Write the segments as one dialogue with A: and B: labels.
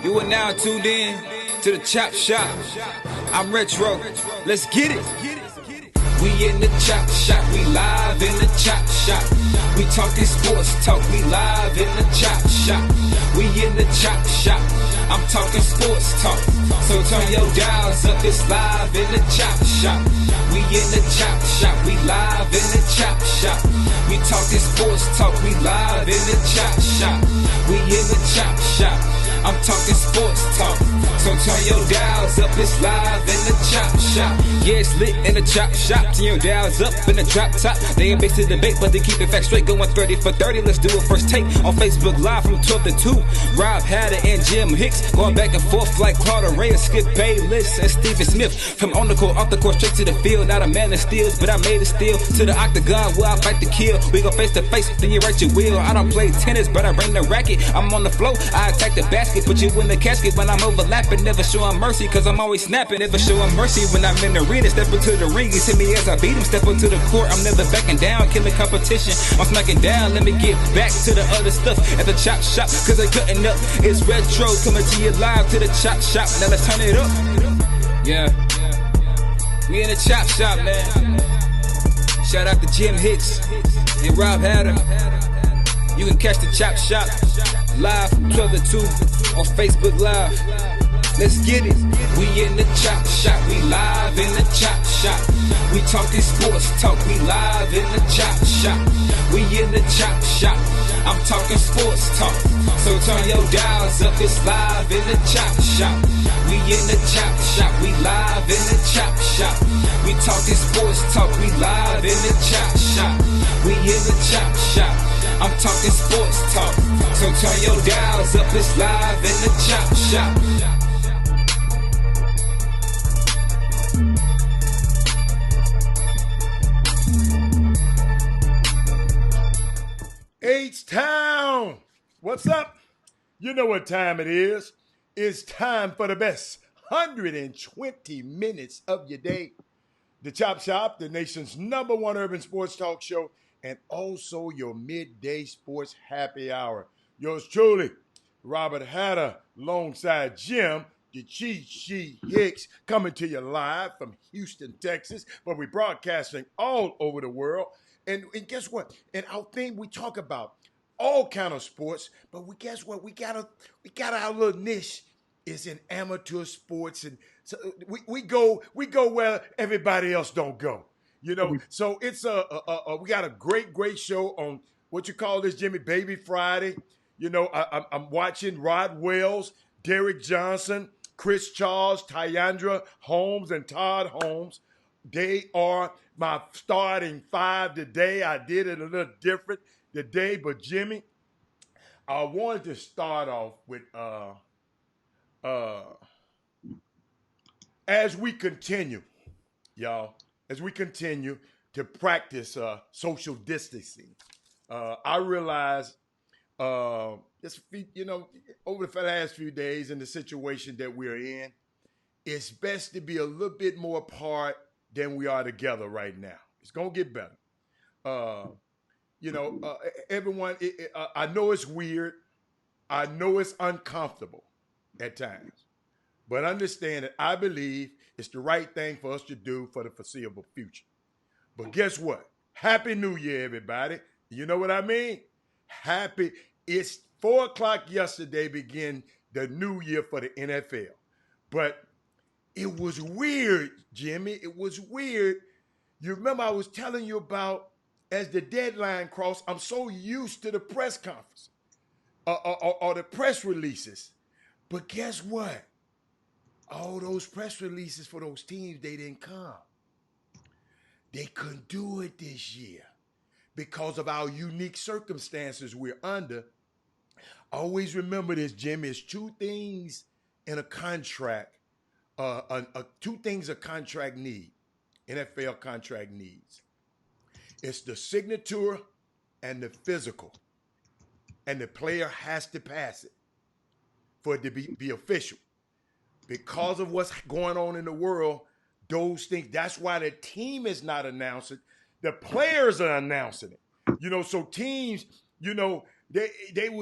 A: You are now tuned in to the Chop Shop. I'm Retro. Let's get it. We in the Chop Shop. We live in the Chop Shop. We talking sports talk. We live in the Chop Shop. We in the Chop Shop. I'm talking sports talk. So turn your dials up. It's live in the Chop Shop. We in the Chop Shop. We live in the Chop Shop. We talking sports talk. We live in the Chop Shop. We in the Chop Shop. I'm talking sports talk. So turn your dials up, it's live in the Chop Shop. Yeah, it's lit in the Chop Shop. Turn your dials up in the drop top. They ain't based to debate, but they keep it fact straight. Going 30 for 30, let's do a first take. On Facebook Live from 12 to 2. Rob Hatter and Jim Hicks. Going back and forth like Claude Ray, Skip Bayless and Stephen Smith. From on the court, off the court, straight to the field. Not a man that steals, but I made it steal. To the octagon where I fight to kill. We go face to face, then you write your will. I don't play tennis, but I bring the racket. I'm on the floor, I attack the basket. Put you in the casket when I'm overlapping. Never showing mercy, cause I'm always snapping. Never showing mercy when I'm in the arena. Step into the ring, he hit me as I beat him. Step into the court, I'm never backing down. Killing competition, I'm smacking down. Let me get back to the other stuff at the Chop Shop, cause they cutting up. It's Retro coming to you live to the Chop Shop. Now let's turn it up. Yeah, we in the Chop Shop, man. Shout out to Jim Hicks and Rob Hatter. You can catch the Chop Shop live from 12 to 2 on Facebook Live. Let's get it. We in the Chop Shop. We live in the Chop Shop. We talking sports talk. We live in the Chop Shop. We in the Chop Shop. I'm talking sports talk. So turn your dials up. It's live in the Chop Shop. We in the Chop Shop. We live in the Chop Shop. We talking sports talk. We live in the Chop Shop. We in the Chop Shop. I'm talking sports talk. So turn your dials up. It's live in the Chop Shop.
B: H-Town, what's up? You know what time it is. It's time for the best 120 minutes of your day. The Chop Shop, the nation's #1 urban sports talk show, and also your midday sports happy hour. Yours truly, Robert Hatter, alongside Jim, the Chi Hicks, coming to you live from Houston, Texas, but we're broadcasting all over the world. And guess what? And our thing, we talk about all kind of sports, but guess what? We got our little niche is in amateur sports, and so we go where everybody else don't go. You know, so it's we got a great show on what you call this, Jimmy, Baby Friday. You know, I'm watching Rod Wells, Derek Johnson, Chris Charles, Tyandra Holmes, and Todd Holmes. They are my starting five today. I did it a little different today, but Jimmy, I wanted to start off with as we continue, y'all, as we continue to practice social distancing. I realize just, you know, over the last few days in the situation that we're in, it's best to be a little bit more apart than we are together right now. It's gonna get better. You know, everyone. I know it's weird. I know it's uncomfortable at times, but understand that I believe it's the right thing for us to do for the foreseeable future. But guess what? Happy New Year, everybody. You know what I mean? Happy. It's 4:00 yesterday. Began the new year for the NFL, but it was weird, Jimmy. It was weird. You remember I was telling you about as the deadline crossed, I'm so used to the press conference or the press releases. But guess what? All those press releases for those teams, they didn't come. They couldn't do it this year because of our unique circumstances we're under. Always remember this, Jimmy. It's two things in a contract. Two things a contract need, NFL contract needs. It's the signature and the physical. And the player has to pass it for it to be official. Because of what's going on in the world, those things, that's why the team is not announcing. The players are announcing it. So teams, it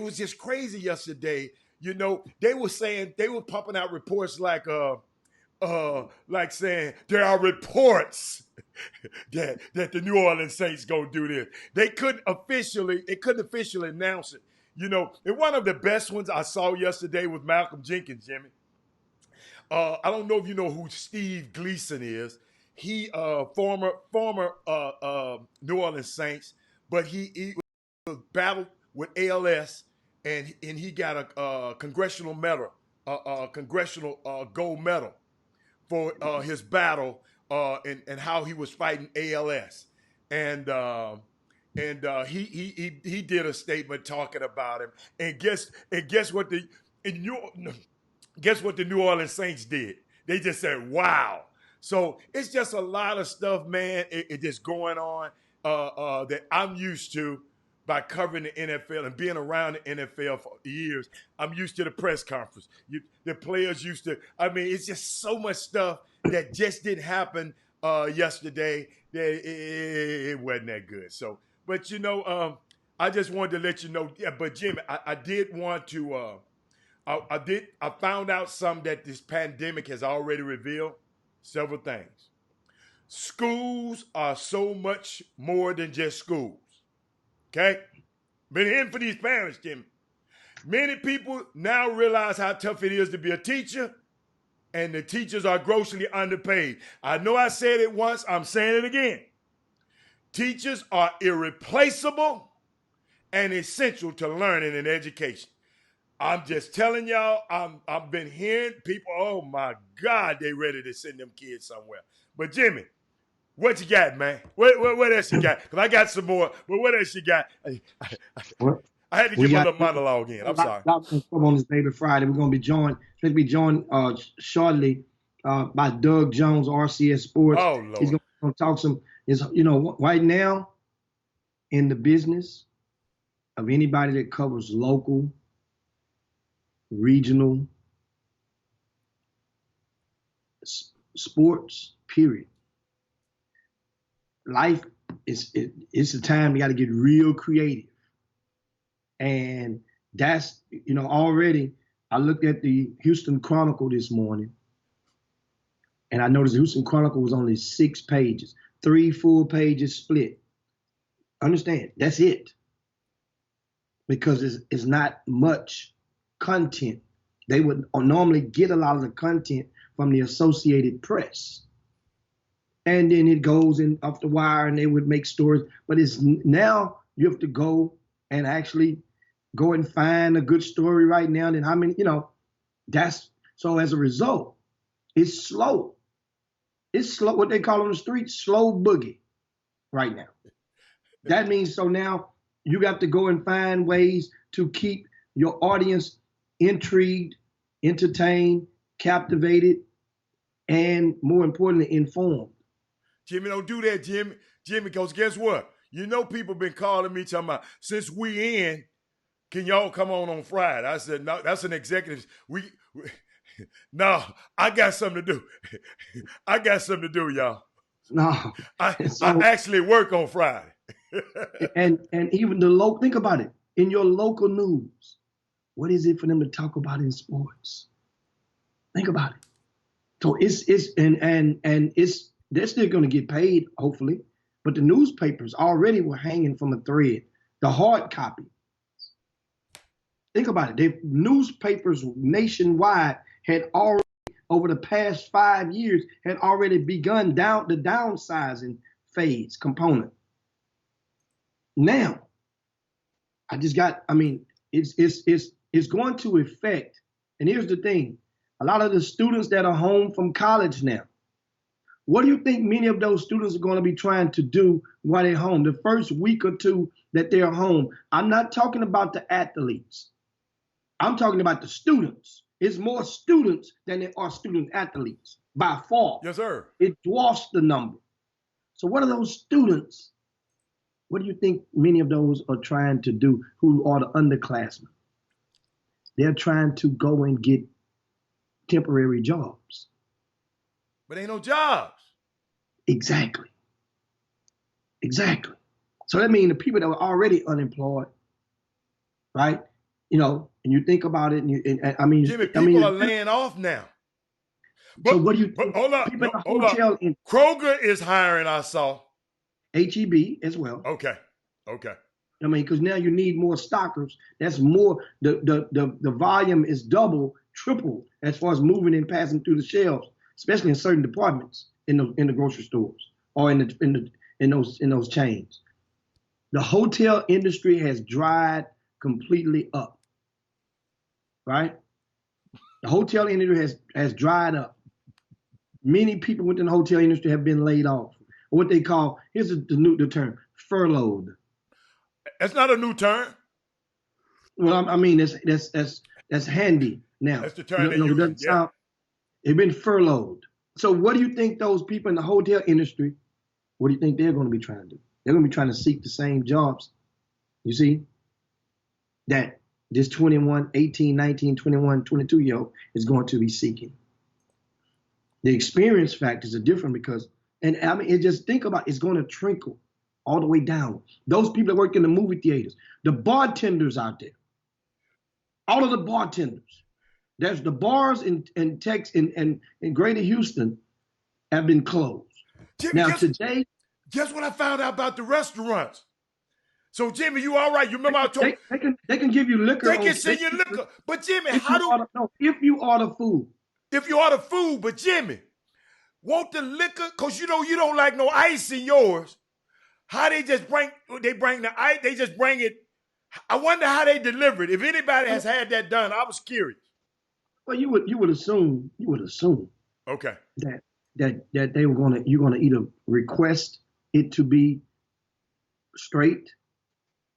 B: was just crazy yesterday. You know, they were pumping out reports like saying there are reports that the New Orleans Saints gonna do this. They couldn't officially announce it. You know, and one of the best ones I saw yesterday was Malcolm Jenkins, Jimmy. I don't know if you know who Steve Gleason is. He former New Orleans Saints, but he battled with ALS, and he got a congressional medal, congressional gold medal for his battle and how he was fighting ALS, and he did a statement talking about him, and guess what guess what the New Orleans Saints did? They just said, "Wow." So it's just a lot of stuff, man. It just going on that I'm used to by covering the NFL and being around the NFL for years. I'm used to the press conference. The players used to. I mean, it's just so much stuff that just didn't happen yesterday. That it wasn't that good. So, but you know, I just wanted to let you know. Yeah, but Jimmy, I did want to. I found out something that this pandemic has already revealed. Several things. Schools are so much more than just schools. Okay? Been hearing for these parents, Jimmy. Many people now realize how tough it is to be a teacher, and the teachers are grossly underpaid. I know I said it once, I'm saying it again. Teachers are irreplaceable and essential to learning and education. I'm just telling y'all, I've been hearing people, oh my God, they ready to send them kids somewhere. But Jimmy, what you got, man? What else you got? Because I got some more, but what else you got? I had to give a little monologue in. I'm sorry.
C: Come on this Baby Friday. We're going to be joined shortly by Doug Jones, RCS Sports.
B: Oh, Lord.
C: He's going to talk some, right now in the business of anybody that covers local, regional sports, period. Life it's a time you got to get real creative. And that's, already I looked at the Houston Chronicle this morning, and I noticed the Houston Chronicle was only 6 pages, 3 full pages split. Understand, that's it. Because it's not much content. They would normally get a lot of the content from the Associated Press. And then it goes in off the wire and they would make stories. But it's now you have to go and actually go and find a good story right now. And how many, so as a result, it's slow. It's slow, what they call on the street, slow boogie right now. That means so now you got to go and find ways to keep your audience intrigued, entertained, captivated, and more importantly, informed.
B: Jimmy, don't do that, Jimmy. Because guess what? People been calling me talking about, since we in, can y'all come on Friday? I said, no, that's an executive. No, I got something to do. I got something to do, y'all.
C: No.
B: I actually work on Friday.
C: and even think about it. In your local news, what is it for them to talk about in sports? Think about it. So they're still going to get paid, hopefully, but the newspapers already were hanging from a thread. The hard copy. Think about it. The newspapers nationwide had already, over the past 5 years, had already begun the downsizing phase component. Now, it's going to affect, and here's the thing, a lot of the students that are home from college now, what do you think many of those students are going to be trying to do while they're home? The first week or two that they're home, I'm not talking about the athletes. I'm talking about the students. It's more students than there are student athletes by far.
B: Yes, sir.
C: It dwarfs the number. So what are those students? What do you think many of those are trying to do who are the underclassmen? They're trying to go and get temporary jobs.
B: But ain't no jobs.
C: Exactly. So that means the people that were already unemployed, right? You know, and you think about it, and I mean,
B: Jimmy, people are laying off now.
C: So what do you
B: But
C: think?
B: hold up,
C: People in the
B: hold up.
C: hotel in
B: Kroger is hiring, I saw.
C: HEB as well.
B: Okay.
C: I mean, because now you need more stockers. That's more. The volume is double, triple as far as moving and passing through the shelves, especially in certain departments in the grocery stores or in those chains. The hotel industry has dried completely up. Right? The hotel industry has dried up. Many people within the hotel industry have been laid off. What they call, here's the term, furloughed.
B: That's not a new term.
C: Well, I mean, that's handy now.
B: That's the term they use. Yeah.
C: They've been furloughed. So what do you think those people in the hotel industry, what do you think they're going to be trying to do? They're going to be trying to seek the same jobs, you see, that this 21, 18, 19, 21, 22-year-old is going to be seeking. The experience factors are different because, and I mean, just think about it, it's going to trickle all the way down. Those people that work in the movie theaters, the bartenders out there, all of the bartenders, there's the bars in Texas in Greater Houston have been closed.
B: Jimmy,
C: today,
B: guess what I found out about the restaurants? So Jimmy, you all right? You remember I told
C: they can give you liquor.
B: They can send you liquor, but Jimmy,
C: if you order food.
B: If you order food, but Jimmy, want the liquor? Cause you know you don't like no ice in yours. How they bring the ice? They just bring it. I wonder how they deliver it. If anybody has had that done, I was curious.
C: Well, you would assume.
B: Okay.
C: That you're gonna either request it to be straight,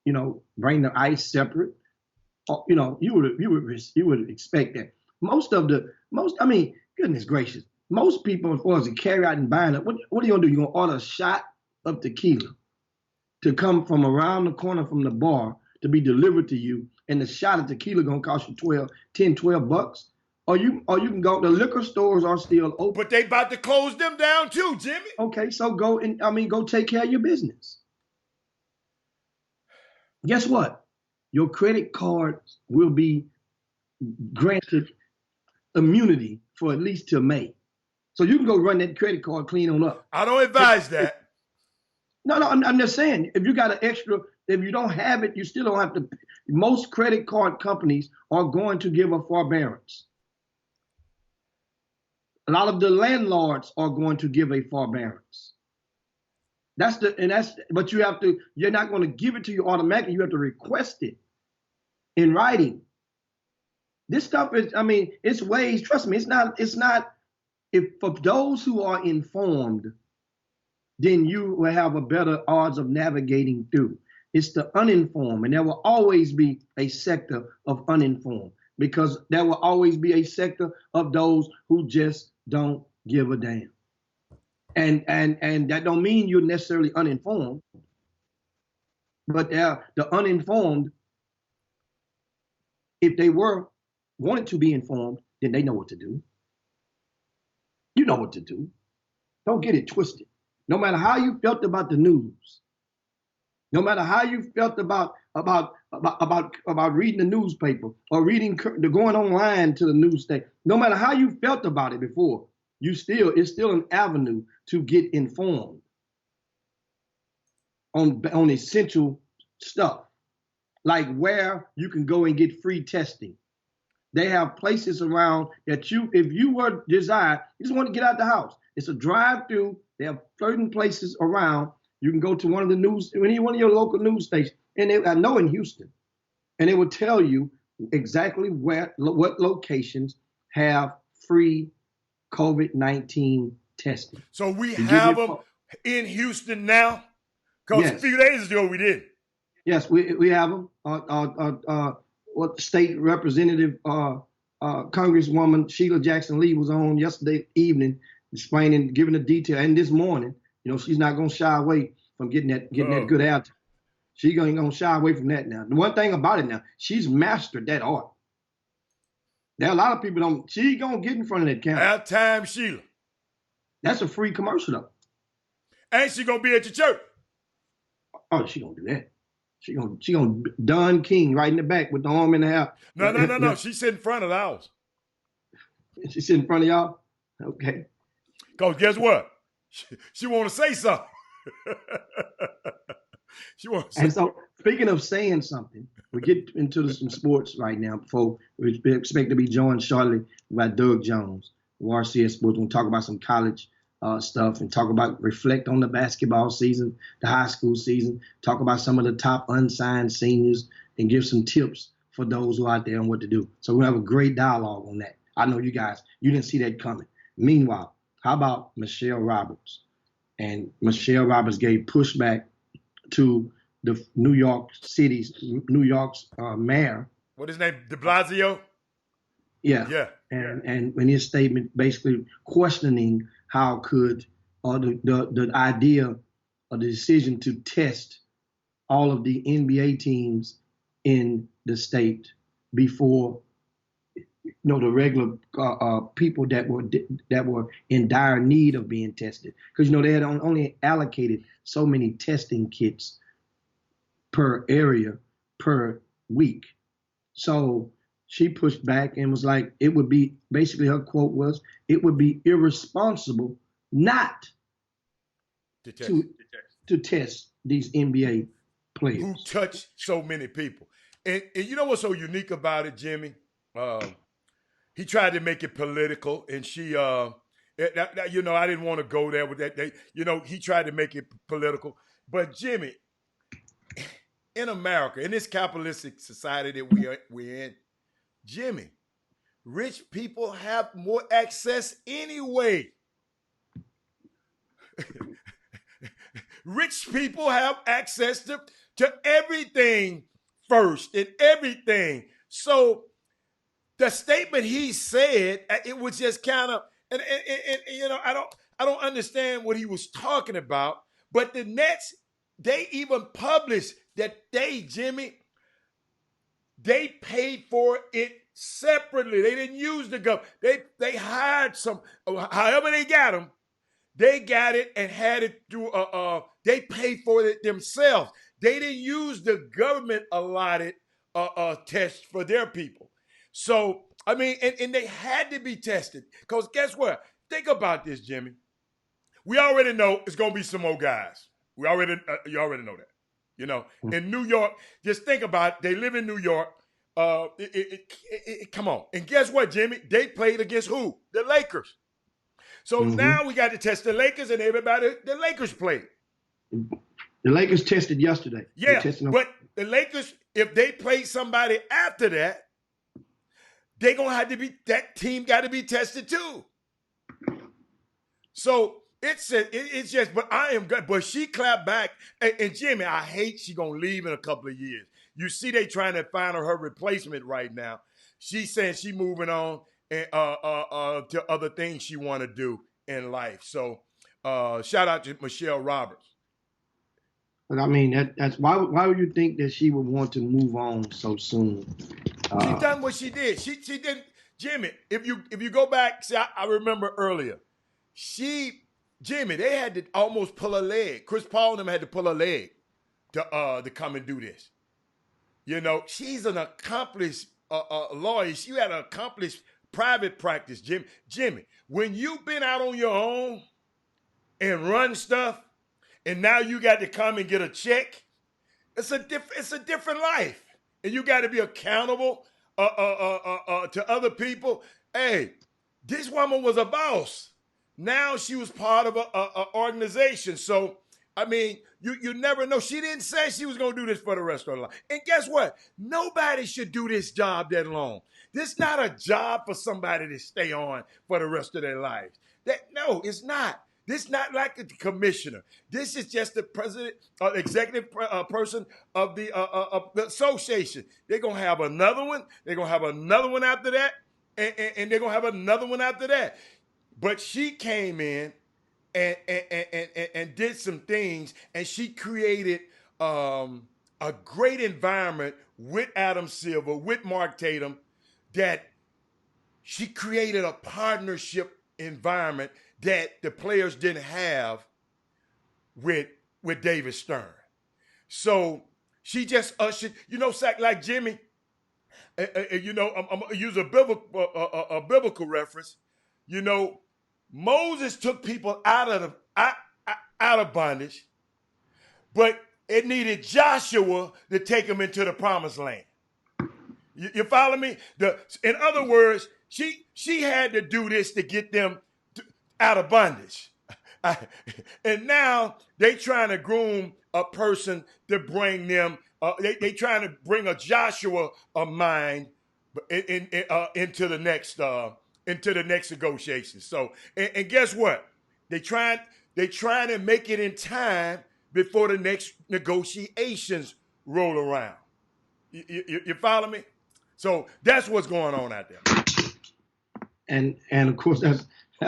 C: you know, bring the ice separate, or, you know, you would expect that. I mean, goodness gracious, most people, as far as the carry out and buying it, what are you gonna do? You're gonna order a shot of tequila to come from around the corner from the bar to be delivered to you, and the shot of tequila gonna cost you $12. Or you can go, the liquor stores are still open.
B: But they about to close them down too, Jimmy.
C: Okay, so go take care of your business. Guess what? Your credit cards will be granted immunity for at least till May. So you can go run that credit card clean on up.
B: I don't advise that.
C: No, I'm just saying, if you got an extra, if you don't have it, you still don't have to. Most credit card companies are going to give a forbearance. A lot of the landlords are going to give a forbearance. But you're not going to give it to you automatically. You have to request it in writing. This stuff is, I mean, it's ways, trust me, it's not, if for those who are informed, then you will have a better odds of navigating through. It's the uninformed, and there will always be a sector of uninformed, because there will always be a sector of those who just don't give a damn. And that don't mean you're necessarily uninformed, but the uninformed, if they wanted to be informed, then they know what to do. You know what to do. Don't get it twisted. No matter how you felt about the news, no matter how you felt about reading the newspaper or going online to the news station, no matter how you felt about it before, it's still an avenue to get informed on essential stuff, like where you can go and get free testing. They have places around that if you were desired, you just want to get out the house. It's a drive-through. They have certain places around. You can go to one of your local news stations, and I know in Houston, and it will tell you exactly what locations have free COVID-19 testing.
B: So we have them in Houston now? Because a few days ago we did.
C: Yes, we have them. What state representative, Congresswoman Sheila Jackson Lee was on yesterday evening explaining, giving the detail, and this morning, you know, she's not going to shy away from getting that good out. She ain't going to shy away from that now. The one thing about it now, she's mastered that art. There are a lot of people she going to get in front of that camera.
B: About time, Sheila.
C: That's a free commercial though.
B: And she going to be at your church.
C: Oh, she going to do that. She gonna Don King right in the back with the arm in the half.
B: No. She sit in front of ours.
C: She sit in front of y'all. Okay.
B: Cause guess what? She want to say something. She want to say.
C: And so, speaking of saying something, we get into some sports right now. Before we expect to be joined shortly by Doug Jones, RCS Sports. We'll talk about some college stuff and reflect on the basketball season, the high school season. Talk about some of the top unsigned seniors and give some tips for those who are out there on what to do. So we'll have a great dialogue on that. I know you didn't see that coming. Meanwhile, how about Michelle Roberts? And Michelle Roberts gave pushback to the New York's mayor.
B: What is his name? De Blasio?
C: Yeah. And in his statement, basically questioning how could the idea or the decision to test all of the NBA teams in the state before the regular people that were in dire need of being tested, because they had only allocated so many testing kits per area per week. So she pushed back and was like, it would be, basically her quote was, it would be irresponsible not to test these NBA players
B: who touch so many people. And you know what's so unique about it, Jimmy? He tried to make it political, and she, I didn't want to go there with that. He tried to make it political. But Jimmy, in America, in this capitalistic society that we're in, Jimmy, rich people have more access anyway. Rich people have access to everything first and everything. So the statement he said, it was just kind of, and I don't understand what he was talking about. But the Nets, they even published that Jimmy, they paid for it separately. They didn't use the government. They hired some, however they got them. They got it and had it through. They paid for it themselves. They didn't use the government allotted test for their people. So I mean, and they had to be tested, because guess what? Think about this, Jimmy. We already know it's gonna be some more guys. You already know that. In New York, just think about it. They live in New York. Come on. And guess what, Jimmy? They played against who? The Lakers. So now we got to test the Lakers, and the Lakers played.
C: The Lakers tested yesterday.
B: Yeah, but the Lakers, if they play somebody after that, they're going to have to be, that team got to be tested too. So it's just, but I am good. But she clapped back. And Jimmy, I hate she going to leave in a couple of years. You see they trying to find her replacement right now. She's saying she moving on and to other things she want to do in life. So shout out to Michelle Roberts.
C: But I mean, that's why would you think that she would want to move on so soon?
B: She done what she did. She didn't, Jimmy. If you go back, see, I remember earlier. Jimmy, they had to almost pull her leg. Chris Paul and them had to pull her leg to come and do this. She's an accomplished lawyer. She had an accomplished private practice, Jimmy. When you've been out on your own and run stuff, and now you got to come and get a check, it's a different life, and you got to be accountable to other people. Hey, this woman was a boss. Now she was part of a organization. So, I mean, you never know. She didn't say she was going to do this for the rest of her life. And guess what? Nobody should do this job that long. This is not a job for somebody to stay on for the rest of their lives. No, it's not. This is not like the commissioner. This is just the president or executive person of the association. They're going to have another one. They're going to have another one after that. And they're going to have another one after that. But she came in and did some things, and she created a great environment with Adam Silver, with Mark Tatum, that she created a partnership environment that the players didn't have with David Stern. So She just ushered, Sack like Jimmy. I'm gonna use a biblical reference. Moses took people out of bondage, but it needed Joshua to take them into the promised land. You follow me? In other words, she had to do this to get them out of bondage. And now they trying to groom a person to bring them. They trying to bring a Joshua of mind into the next negotiations. So and guess what? They trying to make it in time before the next negotiations roll around. You follow me? So that's what's going on out there.
C: And of course that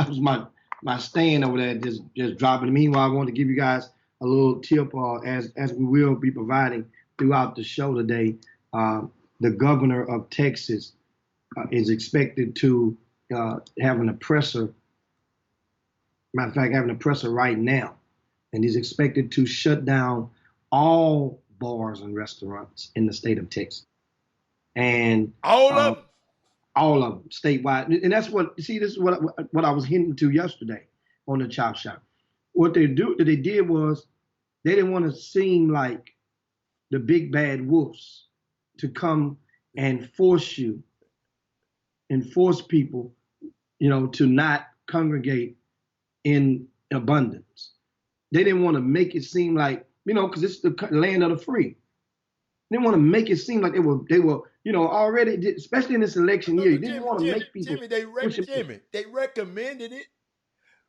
C: was my stand over there, just dropping. Meanwhile, I want to give you guys a little tip as we will be providing throughout the show today. The governor of Texas is expected to have an oppressor. Matter of fact, having an oppressor right now, and he's expected to shut down all bars and restaurants in the state of Texas. And
B: all of them
C: statewide. And that's this is what I was hinting to yesterday on the Chop Shop. What they did was they didn't want to seem like the big bad wolves to come and force people, to not congregate in abundance. They didn't want to make it seem like, because it's the land of the free. They didn't want to make it seem like they were, already, especially in this election year. They didn't want to make people.
B: They recommended it,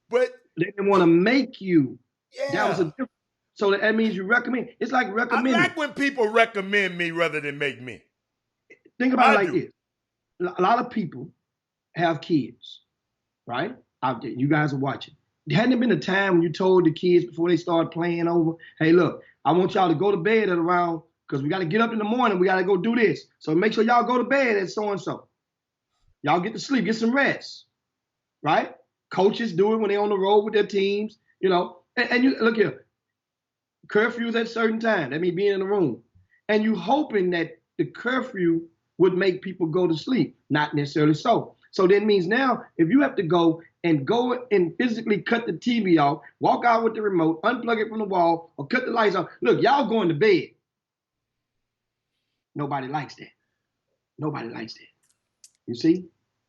B: but
C: they didn't want to make you.
B: Yeah.
C: That was a difference. So that means you recommend. It's like recommending.
B: I like when people recommend me rather than make me.
C: Think about it like this. A lot of people have kids, right? Out there. You guys are watching. Hadn't there been a time when you told the kids before they started playing over, hey, look, I want y'all to go to bed at around, because we got to get up in the morning. We got to go do this. So make sure y'all go to bed at so-and-so. Y'all get to sleep, get some rest, right? Coaches do it when they're on the road with their teams, And you look here, curfews at a certain time. That means being in the room. And you hoping that the curfew would make people go to sleep. Not necessarily so. So that means now, if you have to go and physically cut the TV off, walk out with the remote, unplug it from the wall, or cut the lights off. Look, y'all going to bed. Nobody likes that. Nobody likes that. You see?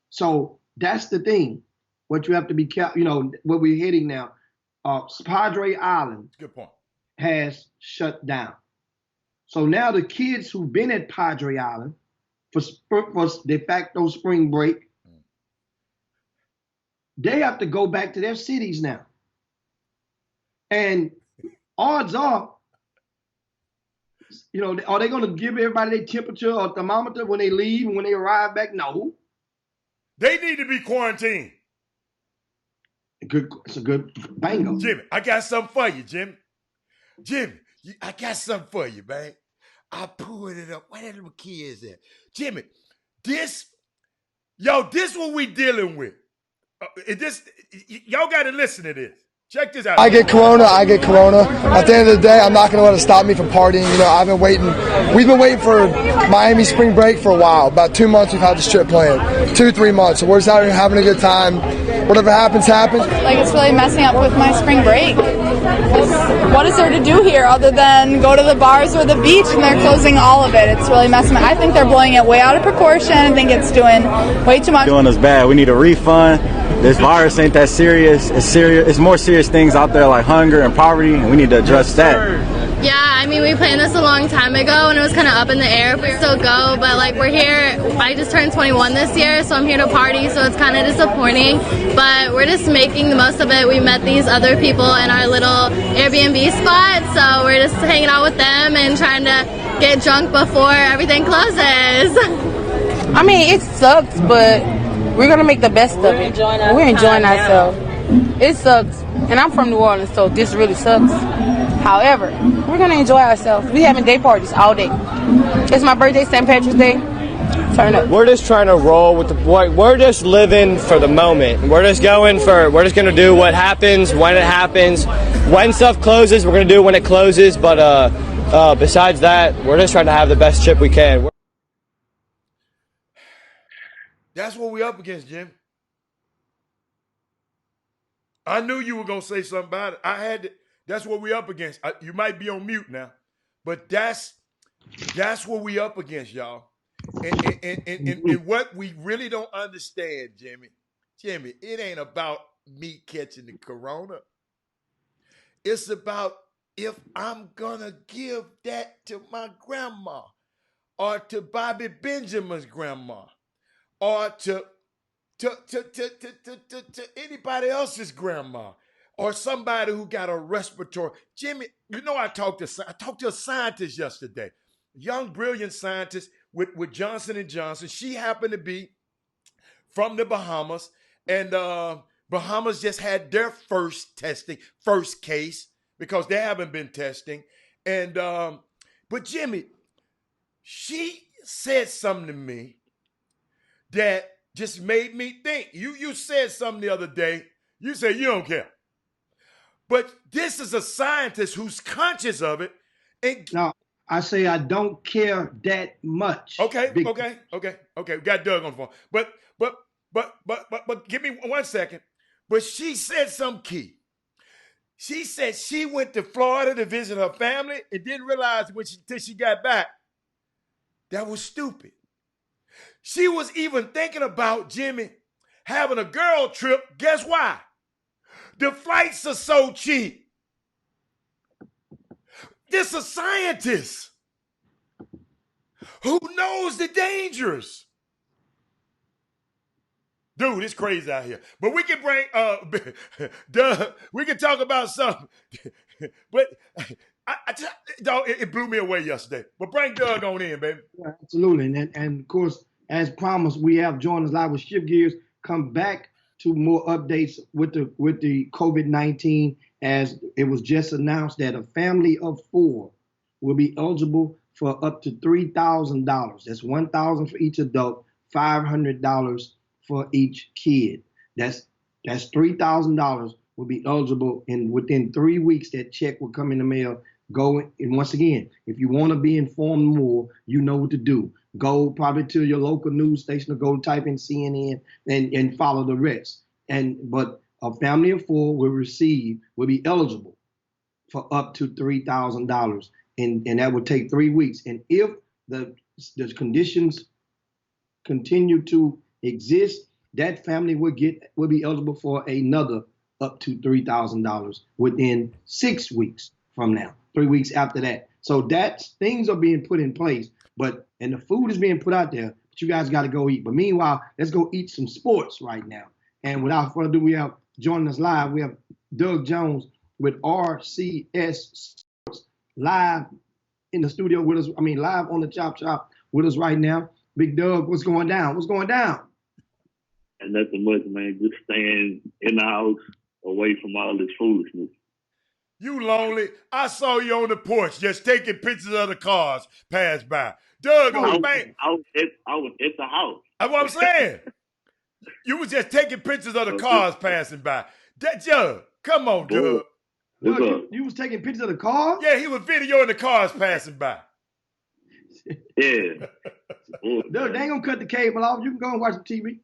C: So that's the thing. What you have to be careful, where we're heading now. Padre Island
B: good point.
C: Has shut down. So now the kids who've been at Padre Island for de facto spring break, they have to go back to their cities now. And odds are, are they going to give everybody their temperature or thermometer when they leave and when they arrive back? No.
B: They need to be quarantined.
C: It's a good bingo.
B: Jimmy, I got something for you, Jimmy. Jimmy, I got something for you, man. I pulled it up. Where the little kids at? Jimmy, this what we dealing with. Y'all got to listen to this. Check this out.
D: I get corona. At the end of the day, I'm not going to let it stop me from partying. I've been waiting. We've been waiting for Miami spring break for a while. About 2 months we've had this trip planned. 2-3 months. So we're just out here having a good time. Whatever happens, happens.
E: Like, it's really messing up with my spring break. What is there to do here other than go to the bars or the beach, and they're closing all of it? It's really messing up. I think they're blowing it way out of proportion. I think it's doing way too much.
F: Doing us bad. We need a refund. This virus ain't that serious. It's serious. It's more serious things out there like hunger and poverty, and we need to address that.
G: Yeah, we planned this a long time ago, and it was kind of up in the air if we still go, but we're here. I just turned 21 this year, so I'm here to party, so it's kind of disappointing, but we're just making the most of it. We met these other people in our little Airbnb spot, so we're just hanging out with them and trying to get drunk before everything closes.
H: It sucks, but we're going to make the best of it. We're enjoying ourselves. It sucks, and I'm from New Orleans, so this really sucks. However, we're going to enjoy ourselves. We having day parties all day. It's my birthday, St. Patrick's Day. Turn up.
I: We're just trying to roll with we're just living for the moment. We're just going to do what happens when it happens. when stuff closes, we're going to do it when it closes. But besides that, we're just trying to have the best trip we can.
B: That's what we up against, Jim. I knew you were going to say something about it. I had to. That's what we up against. You might be on mute now, but that's what we up against, y'all. And what we really don't understand, Jimmy, it ain't about me catching the corona. It's about if I'm going to give that to my grandma or to Bobby Benjamin's grandma or to anybody else's grandma or somebody who got a respiratory. Jimmy, you know I talked to a scientist yesterday, young, brilliant scientist with Johnson & Johnson. She happened to be from the Bahamas, and Bahamas just had their first case because they haven't been testing. And but Jimmy, she said something to me that just made me think. You said something the other day. You said you don't care. But this is a scientist who's conscious of it. And
C: no, I say I don't care that much.
B: Okay. We got Doug on the phone. But give me 1 second. But she said something key. She said she went to Florida to visit her family and didn't realize till she got back that was stupid. She was even thinking about, Jimmy, having a girl trip. Guess why? The flights are so cheap. This is a scientist who knows the dangers. Dude, it's crazy out here. But we can bring, Doug, we can talk about something. But it blew me away yesterday. But bring Doug on in, baby.
C: Yeah, absolutely. And of course, as promised, we have joined us live with Shift Gears. Come back to more updates with the COVID-19, as it was just announced that a family of 4 will be eligible for up to $3,000. That's $1,000 for each adult, $500 for each kid. That's $3,000 will be eligible, and within 3 weeks that check will come in the mail. Go, and once again, if you want to be informed more, you know what to do. Go probably to your local news station or go type in CNN and follow the rest. But a family of 4 will be eligible for up to $3,000, and that would take 3 weeks. And if the conditions continue to exist, that family will be eligible for another up to $3,000 within 6 weeks from now, 3 weeks after that. So things are being put in place, and the food is being put out there, but you guys got to go eat. But meanwhile, let's go eat some sports right now. And without further ado, we have joining us live, we have Doug Jones with RCS Sports live in the studio with us. Live on the Chop Shop with us right now. Big Doug, what's going down? What's going down?
J: And nothing much, man. Just staying in the house, away from all this foolishness.
B: You lonely? I saw you on the porch just taking pictures of the cars pass by. Doug,
J: I was at the house.
B: That's what I'm saying. You was just taking pictures of the cars passing by. Doug, come on, Doug.
C: Doug, you was taking pictures of the cars?
B: Yeah, he was videoing the cars passing by.
J: Yeah.
C: Doug, they ain't gonna cut the cable off. You can go and watch the TV.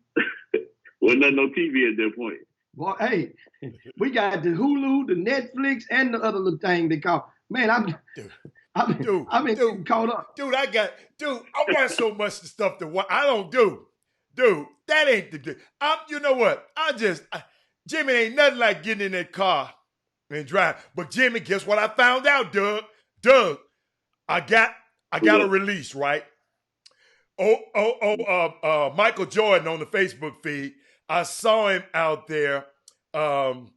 J: Well, not no TV at that point.
C: Boy, hey, we got the Hulu, the Netflix, and the other little thing they call. Man, I've been caught up.
B: Dude, I watch so much stuff to watch. I don't do. Dude, that ain't the. You know what? Jimmy ain't nothing like getting in that car and drive. But Jimmy, guess what I found out, Doug? Doug, I got a release, right? Michael Jordan on the Facebook feed. I saw him out there, on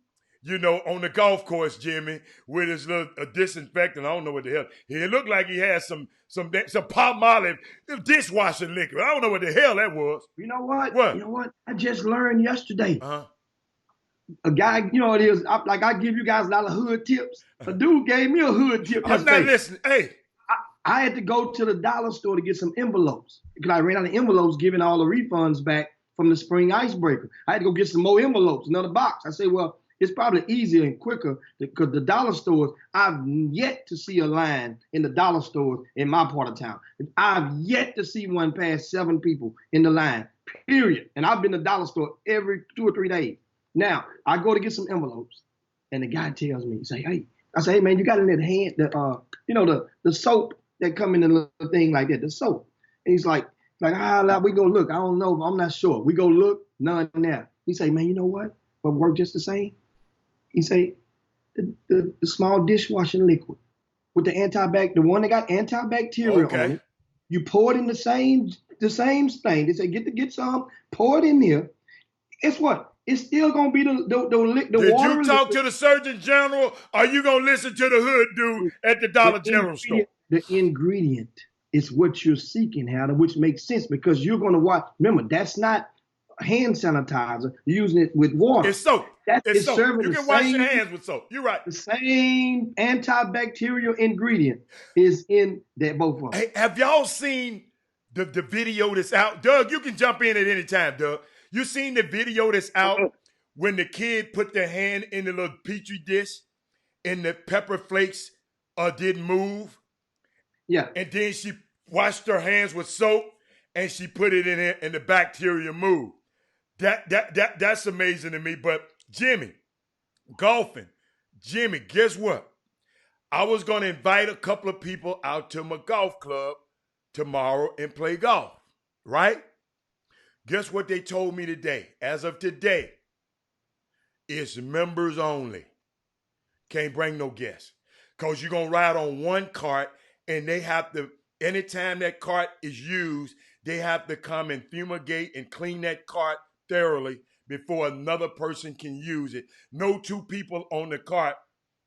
B: the golf course, Jimmy, with his little disinfectant. I don't know what the hell. It looked like he had some Palmolive dishwashing liquid. I don't know what the hell that was.
C: You know what?
B: What?
C: You know what? I just learned yesterday.
B: Uh-huh.
C: A guy, it is. I give you guys a lot of hood tips. A dude gave me a hood tip
B: I'm
C: yesterday.
B: not listening. Hey.
C: I had to go to the dollar store to get some envelopes because I ran out of envelopes giving all the refunds back from the spring icebreaker. I had to go get some more envelopes, another box. I said, well, It's probably easier and quicker because the dollar stores, I've yet to see a line in the dollar stores in my part of town. I've yet to see one pass 7 people in the line, period. And I've been to the dollar store every 2 or 3 days. Now, I go to get some envelopes, and the guy tells me, I say, hey man, you got in that hand, the soap that come in the little thing like that, the soap. And he's like, we gonna look. I don't know, I'm not sure. We go look, none there. He say, man, you know what? But work just the same. He say, the small dishwashing liquid with the one that got antibacterial on it. You pour it in the same thing. They say, get some, pour it in there. Guess what? It's still gonna be the
B: Did
C: water.
B: you talk to the Surgeon General, or are you gonna listen to the hood dude at the Dollar General store?
C: The ingredient is what you're seeking, Hannah, which makes sense because you're gonna watch. Remember, that's not hand sanitizer. You're using it with water.
B: It's soap. It's soap. You can wash your hands with soap. You're right.
C: The same antibacterial ingredient is in that both of them.
B: Hey, have y'all seen the video that's out? Doug, you can jump in at any time, Doug. You seen the video that's out when the kid put their hand in the little Petri dish and the pepper flakes didn't move?
C: Yeah.
B: And then she washed her hands with soap and she put it in there and the bacteria moved. That's amazing to me. But Jimmy, golfing. Jimmy, guess what? I was going to invite a couple of people out to my golf club tomorrow and play golf, right? Guess what they told me today? As of today, it's members only. Can't bring no guests. Because you're going to ride on one cart and they have to, anytime that cart is used, they have to come and fumigate and clean that cart thoroughly before another person can use it. No 2 people on the cart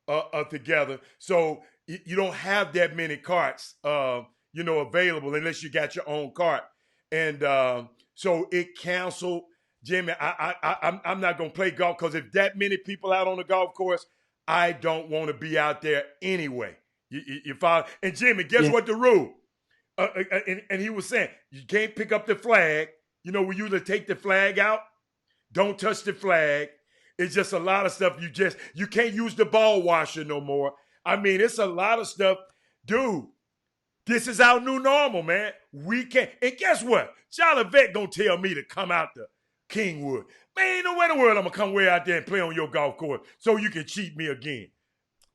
B: are together. So you don't have that many carts, available unless you got your own cart. And so it canceled. Jimmy, I'm not going to play golf because if that many people out on the golf course, I don't want to be out there anyway. You follow? And Jimmy, guess what the rule? And he was saying, you can't pick up the flag. We usually take the flag out. Don't touch the flag. It's just a lot of stuff. You can't use the ball washer no more. I mean, it's a lot of stuff. Dude, this is our new normal, man. We can't. And guess what? Charlotte Vet gonna tell me to come out to Kingwood. Man, ain't no way in the world I'm gonna come way out there and play on your golf course so you can cheat me again.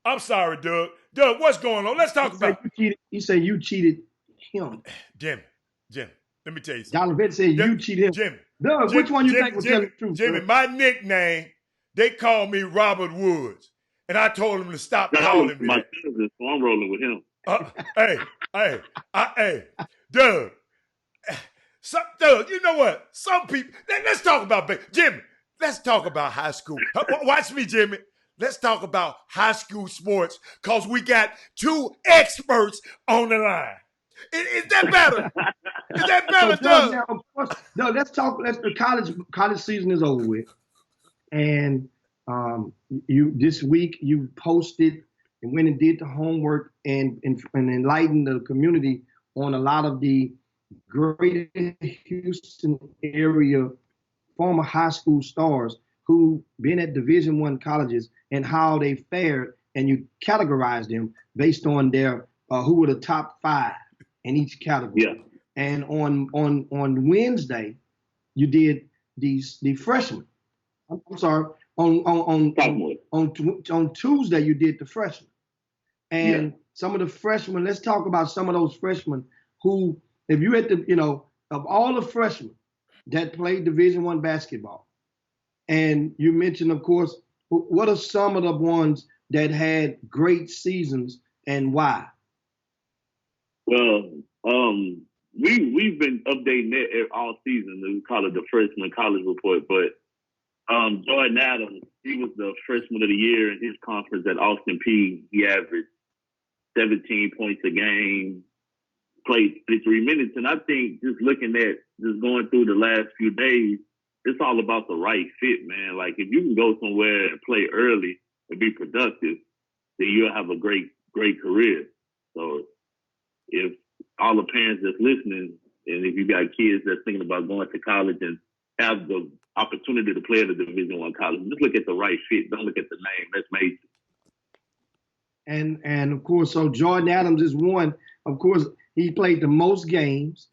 B: I'm sorry, Doug. Doug, what's going on? Let's talk about
C: it. You say you cheated him.
B: Jim, let me tell you something.
C: Charlotte Vet said you cheated him.
B: Jimmy.
C: Doug, which one you think will tell the truth?
B: Jimmy, my nickname, they call me Robert Woods. And I told him to stop calling me
J: my
B: that.
J: cousin, so I'm rolling with him.
B: Hey, Doug. Doug, you know what? Some people, let's talk about, Jimmy, let's talk about high school. Watch me, Jimmy. Let's talk about high school sports because we got 2 experts on the line. Is that better? Is that better, Doug?
C: No, let's talk. The college season is over with. And this week you posted and went and did the homework and enlightened the community on a lot of the greater Houston area former high school stars who been at Division I colleges and how they fared, and you categorized them based on their who were the top 5 in each category.
J: Yeah.
C: And on Wednesday, you did the freshmen. I'm sorry. On Tuesday, you did the freshmen. And some of the freshmen, let's talk about some of those freshmen who, if you at of all the freshmen that played Division I basketball, and you mentioned, of course, what are some of the ones that had great seasons and why?
J: Well, we've been updating it all season. We call it the freshman college report. But Jordan Adams, he was the freshman of the year in his conference at Austin Peay. He averaged 17 points a game, played 33 minutes. And I think just looking at just going through the last few days, it's all about the right fit, man. Like if you can go somewhere and play early and be productive, then you'll have a great career. So if all the parents that's listening, and if you got kids that's thinking about going to college and have the opportunity to play at a Division I college. Just look at the right fit. Don't look at the name. That's major.
C: And of course, so Jordan Adams is one. Of course, he played the most games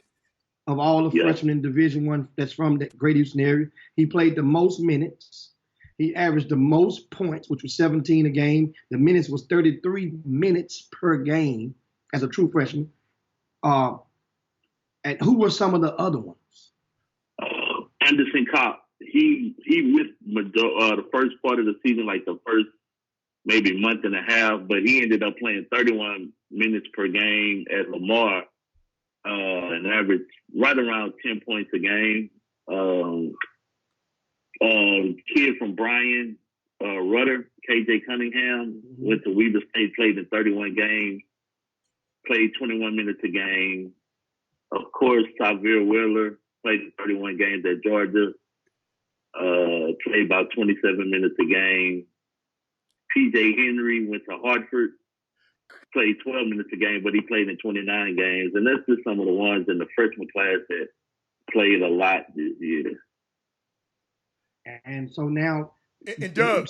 C: of all the freshmen in Division I that's from the Great Houston area. He played the most minutes. He averaged the most points, which was 17 a game. The minutes was 33 minutes per game as a true freshman. And who were some of the other ones?
J: Anderson Kopp. He missed the first part of the season, like the first maybe month and a half, but he ended up playing 31 minutes per game at Lamar, and averaged right around 10 points a game. Kid from Bryan, Rudder, KJ Cunningham, went to Weber State, played in 31 games, played 21 minutes a game. Of course, Tavir Wheeler played in 31 games at Georgia, played about 27 minutes a game. PJ Henry went to Hartford, played 12 minutes a game, but he played in 29 games. And that's just some of the ones in the freshman class that played a lot this year.
C: And so now,
B: and Doug,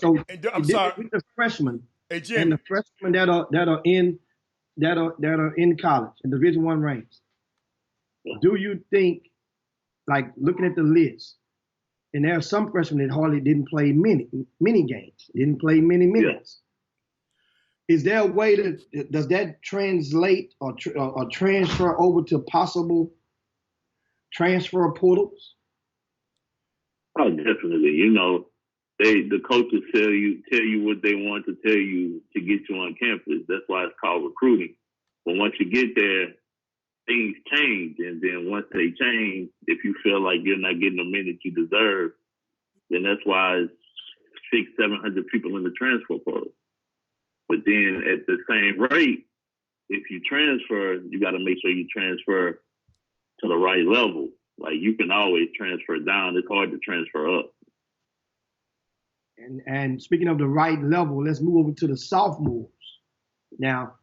B: I'm sorry,
C: with the freshmen,
B: hey Jim,
C: and the freshmen that are in college in Division I ranks. Do you think, like looking at the list, and there are some freshmen that hardly didn't play many games, didn't play many minutes. Yeah. Is there a way does that translate or transfer over to possible transfer portals?
J: Oh, definitely. You know, the coaches tell you what they want to tell you to get you on campus. That's why it's called recruiting. But once you get there, things change. And then once they change, if you feel like you're not getting the minutes you deserve, then that's why it's 600-700 people in the transfer portal. But then at the same rate, if you transfer, you got to make sure you transfer to the right level. Like, you can always transfer down. It's hard to transfer up.
C: And speaking of the right level, let's move over to the sophomores. Now,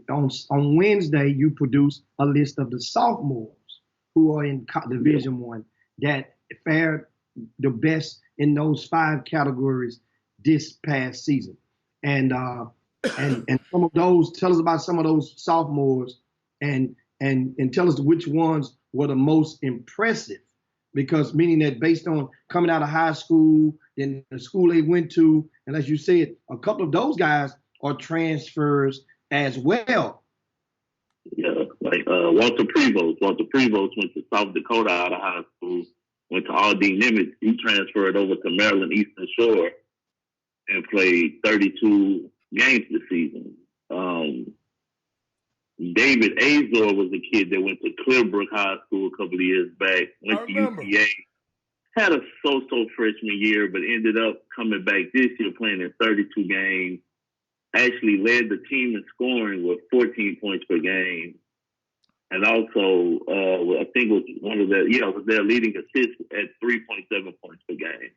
C: on Wednesday, you produced a list of the sophomores who are in Division I that fared the best in those 5 categories this past season. And some of those, tell us about some of those sophomores and tell us which ones were the most impressive, because meaning that based on coming out of high school, then the school they went to, and as you said, a couple of those guys are transfers as well.
J: Yeah, like Walter Prevost. Walter Prevost went to South Dakota out of high school, went to Aldine Nimitz. He transferred over to Maryland Eastern Shore and played 32 games this season. David Azor was a kid that went to Clearbrook High School a couple of years back, went to UTA, had a so-so freshman year, but ended up coming back this year playing in 32 games, actually led the team in scoring with 14 points per game, and also I think was was their leading assist at 3.7 points per game.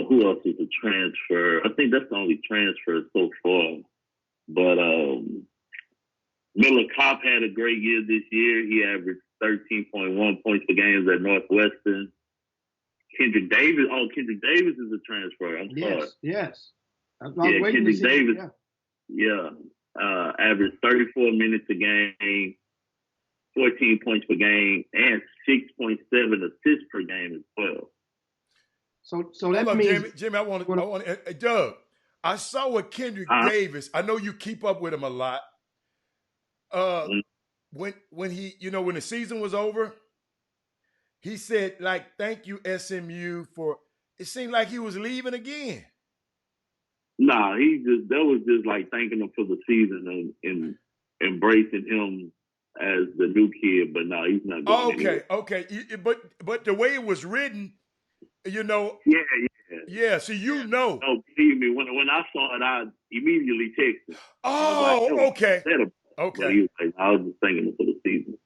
J: Who else is a transfer? I think that's the only transfer so far. But Miller Kopp had a great year this year. He averaged 13.1 points per game at Northwestern. Kendrick Davis is a transfer. I'm sorry.
C: Yes.
J: Kendrick Davis. Averaged 34 minutes a game, 14 points per game, and 6.7 assists per game as well.
C: So that means,
B: Jimmy, I want Doug, I saw with Kendrick Davis. I know you keep up with him a lot. When he, when the season was over, he said, like, thank you, SMU, for, it seemed like he was leaving again.
J: Nah, that was just like thanking him for the season and embracing him as the new kid. But no, he's not going anywhere.
B: Okay. But the way it was written,
J: Yeah.
B: Yeah, so
J: No, believe me, when I saw it, I immediately texted.
B: Oh, okay.
J: Okay. But he was like, I was just thanking him for the season.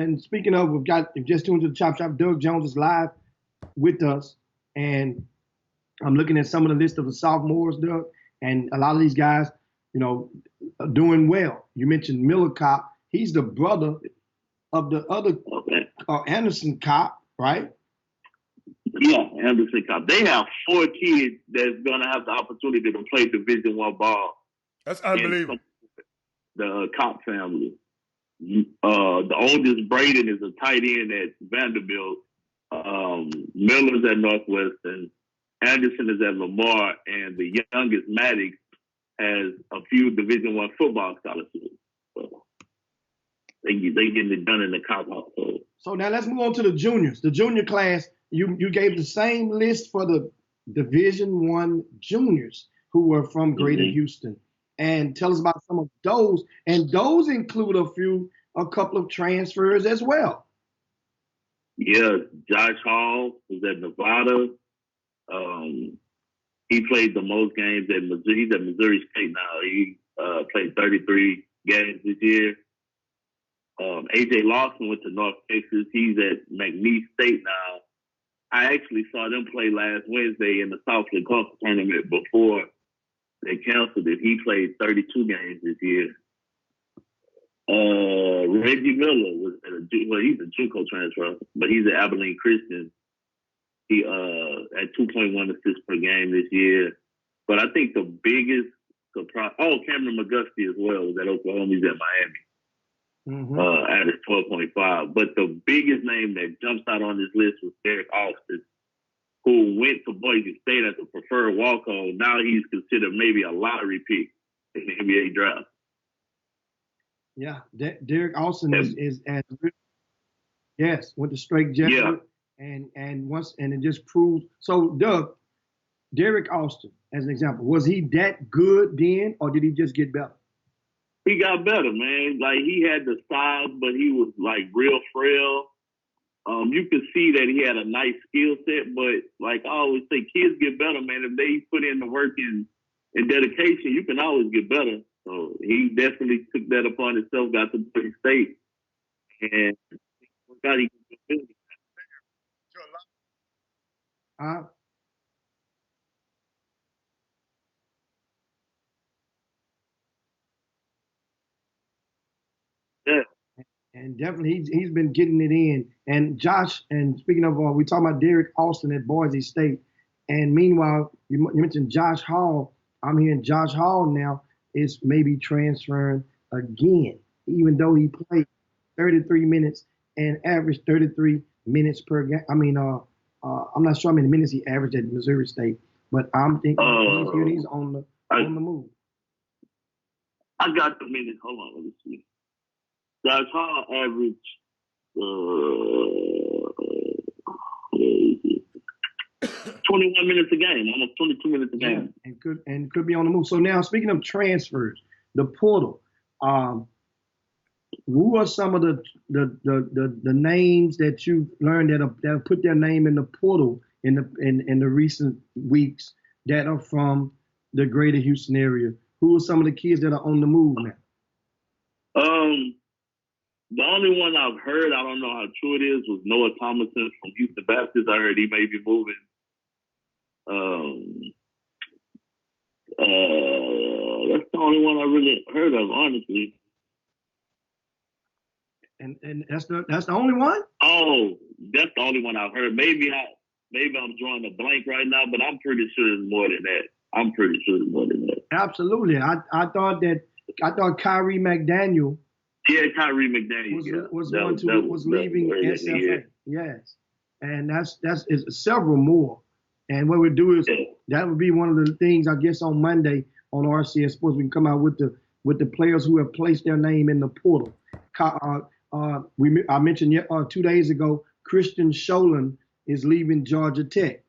C: And speaking of, we've just tuned to the Chop Shop. Doug Jones is live with us, and I'm looking at some of the list of the sophomores, Doug, and a lot of these guys, are doing well. You mentioned Miller Kopp. He's the brother of the other Anderson Cop, right?
J: Yeah, Anderson Cop. They have 4 kids that's gonna have the opportunity to play Division I ball.
B: That's unbelievable.
J: The Cop family. The oldest, Braden, is a tight end at Vanderbilt. Miller's at Northwestern. Anderson is at Lamar, and the youngest, Maddox, has a few Division I football scholarships. So they getting it done in the Cop household.
C: So now let's move on to the juniors. The junior class, you gave the same list for the Division I juniors who were from Greater Houston. And tell us about some of those. And those include a couple of transfers as well.
J: Yeah, Josh Hall was at Nevada. He played the most games at Missouri. He's at Missouri State now. He played 33 games this year. AJ Lawson went to North Texas. He's at McNeese State now. I actually saw them play last Wednesday in the Southland Conference tournament before they canceled it. He played 32 games this year. Reggie Miller was he's a JUCO transfer, but he's at Abilene Christian. He at 2.1 assists per game this year. But I think the biggest surprise, Cameron McGusty as well was at Oklahoma. He's at Miami. At 12.5. But the biggest name that jumps out on this list was Derek Austin, who went to Boise State as a preferred walk-on. Now he's considered maybe a lottery pick in the NBA draft.
C: Yeah, Derek Austin is went to straight Jesuit, and it just proves. So Doug, Derek Austin, as an example, was he that good then, or did he just get better?
J: He got better, man. Like, he had the size, but he was like real frail. You could see that he had a nice skill set, but like I always say, kids get better, man. If they put in the work and dedication, you can always get better. So he definitely took that upon himself, got to Boise State, and got he could do it. Yeah.
C: And definitely he's been getting it in. And Josh, and speaking of, we talking about Derek Austin at Boise State. And meanwhile, you mentioned Josh Hall. I'm hearing Josh Hall now is maybe transferring again, even though he played 33 minutes and averaged 33 minutes per game. I mean, I'm not sure how many minutes he averaged at Missouri State, but I'm thinking he's on the move.
J: I got the minutes. Hold on, let me see. Josh Hall averaged 21 minutes a game, almost 22 minutes a game.
C: Yeah, and could be on the move. So now, speaking of transfers, the portal. Who are some of the names that you learned that have put their name in the portal in the recent weeks that are from the Greater Houston area? Who are some of the kids that are on the move now?
J: The only one I've heard, I don't know how true it is, was Noah Thomason from Houston Baptist. I heard he may be moving. That's the only one I really heard of, honestly.
C: And that's the only one?
J: Oh, that's the only one I've heard. Maybe I'm drawing a blank right now, but I'm pretty sure it's more than that. Absolutely.
C: I thought Kyrie McDaniel.
J: Yeah, Kyrie McDaniel
C: was leaving SFA. Yes, and that's several more. And what we do is that would be one of the things, I guess, on Monday on RCS Sports we can come out with the players who have placed their name in the portal. I mentioned 2 days ago, Christian Sholin is leaving Georgia Tech,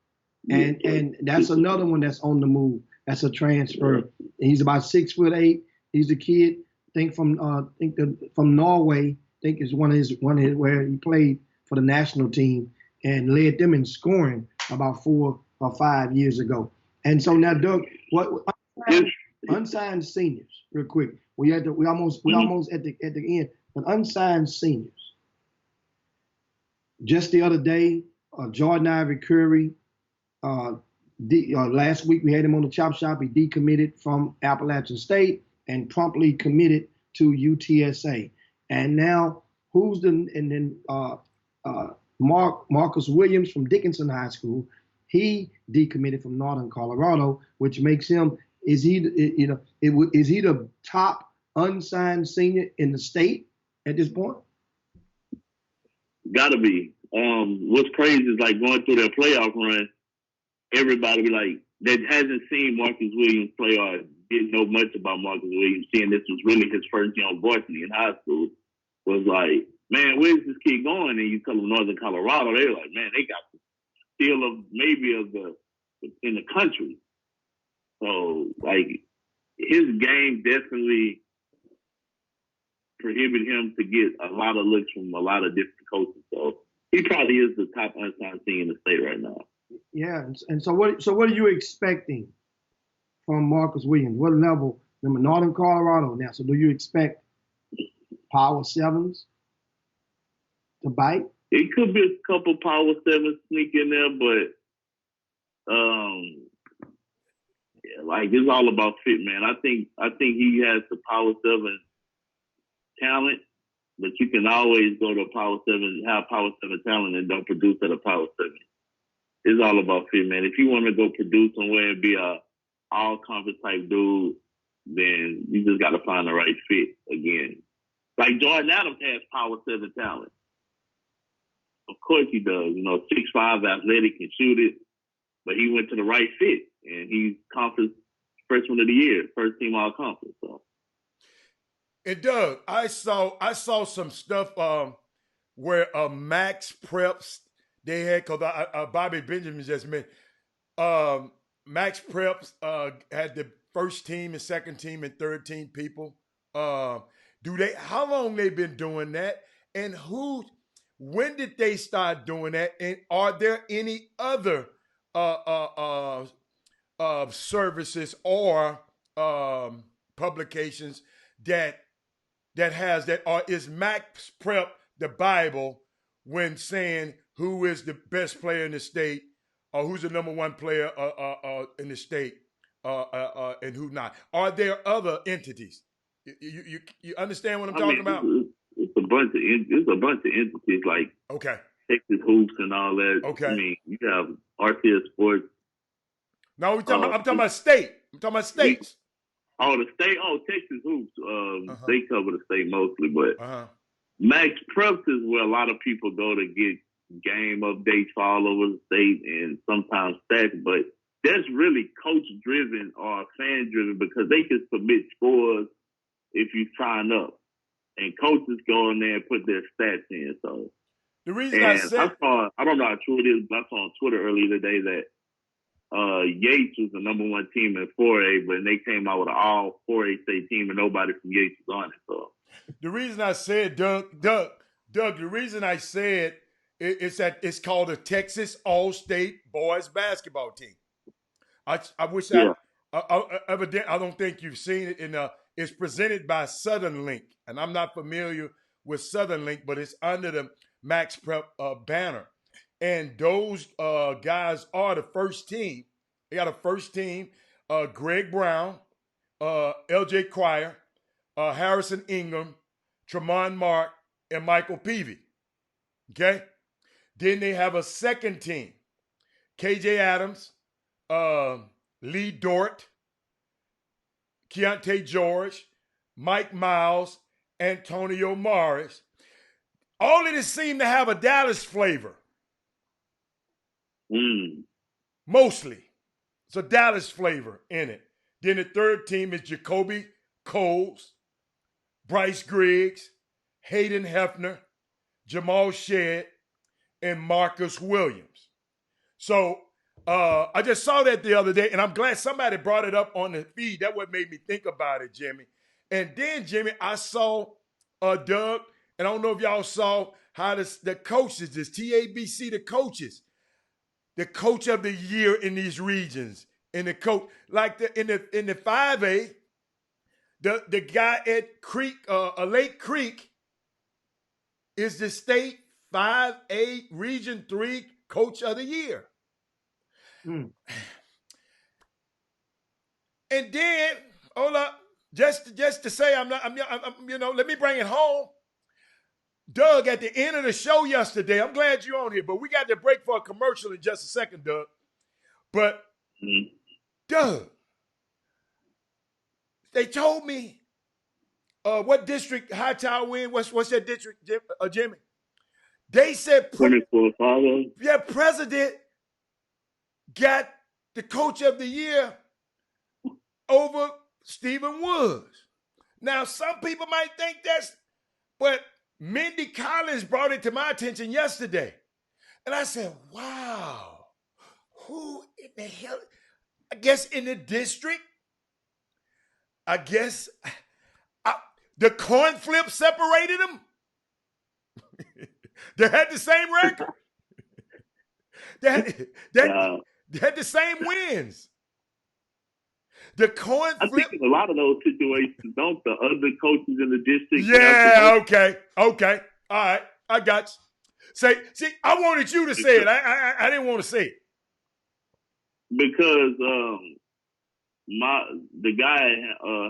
C: and that's another one that's on the move. That's a transfer. He's about 6'8". He's a kid. From Norway. I think is one of his where he played for the national team and led them in scoring about 4 or 5 years ago. And so now, Doug, what unsigned seniors, real quick. We almost at the end, but unsigned seniors. Just the other day, Jordan Ivory Curry. Last week we had him on the Chop Shop. He decommitted from Appalachian State and promptly committed to UTSA. And now, and then Marcus Williams from Dickinson High School. He decommitted from Northern Colorado, which makes him is he the top unsigned senior in the state at this point?
J: Gotta be. What's crazy is like going through their playoff run, everybody be like that hasn't seen Marcus Williams play or didn't know much about Marcus Williams, seeing this was really his first year on varsity in high school, was like, man, where's this kid going? And you tell them Northern Colorado, they're like, man, they got the steal of maybe of the in the country. So like his game definitely prohibited him to get a lot of looks from a lot of different coaches. So he probably is the top unsigned senior in the state right now.
C: Yeah, and so what are you expecting from Marcus Williams? What level? Remember, Northern Colorado now. So do you expect Power Sevens to bite?
J: It could be a couple Power Sevens sneak in there, but yeah, like it's all about fit, man. I think he has the Power Seven talent, but you can always go to a Power Seven, have Power Seven talent, and don't produce at a Power Seven. It's all about fit, man. If you want to go produce somewhere and be a all-conference type dude, then you just got to find the right fit again. Like Jordan Adams has Power 7 talent. Of course he does. 6'5", athletic, can shoot it. But he went to the right fit, and he's conference freshman of the year, first team all-conference. So.
B: And Doug, I saw some stuff where Max Preps they had, because Bobby Benjamin just mentioned, Max Preps had the first team and second team and third team people. How long they been doing that? And when did they start doing that? And are there any other services or publications that has that, or is Max Prep the Bible when saying who is the best player in the state, or who's the number one player in the state, and who not? Are there other entities? You understand what I'm talking about?
J: It's a bunch of entities like Texas Hoops and all that.
B: Okay.
J: I mean, you have RCS Sports.
B: No, I'm talking about state. I'm talking about states.
J: The state. Texas Hoops. They cover the state mostly, but Max Preps is where a lot of people go to get game updates for all over the state and sometimes stats, but that's really coach driven or fan driven because they can submit scores if you sign up, and coaches go in there and put their stats in. So
B: the reason I
J: don't know how true it is, but I saw on Twitter earlier today that Yates was the number one team in 4A, but they came out with an all 4A state team and nobody from Yates was on it. So
B: the reason I said, Doug, the reason I said it's that it's called the Texas All-State Boys Basketball Team. I wish I don't think you've seen it. It's presented by Southern Link, and I'm not familiar with Southern Link, but it's under the Max Prep banner. And those guys are the first team. They got a first team: Greg Brown, L.J. Cryer, Harrison Ingram, Tremont Mark, and Michael Peavy. Okay. Then they have a second team: KJ Adams, Lee Dort, Keontae George, Mike Miles, Antonio Morris. All of this seem to have a Dallas flavor. Mostly. It's a Dallas flavor in it. Then the third team is Jacoby Coles, Bryce Griggs, Hayden Hefner, Jamal Shedd, and Marcus Williams. So I just saw that the other day, and I'm glad somebody brought it up on the feed. That's what made me think about it, Jimmy. And then, Jimmy, I saw Doug, and I don't know if y'all saw how the coaches, this TABC, the coaches, the coach of the year in these regions, and the coach, like in the 5A, the guy at Lake Creek is the state 5A Region 3 Coach of the Year. And then, hold up, just to say, let me bring it home. Doug, at the end of the show yesterday, I'm glad you're on here, but we got to break for a commercial in just a second, Doug. But, Doug, they told me what district Hightower in. What's that district, Jimmy? They said, President got the coach of the year over Stephen Woods. Now, some people might think but Mindy Collins brought it to my attention yesterday. And I said, wow, who in the hell? I guess in the district, I guess the coin flip separated them. They had the same record. They had the same wins. The coin flip.
J: I think in a lot of those situations, don't the other coaches in the district?
B: Yeah, okay. All right, I got you. See, I wanted you to say it. I didn't want to say it.
J: Because the guy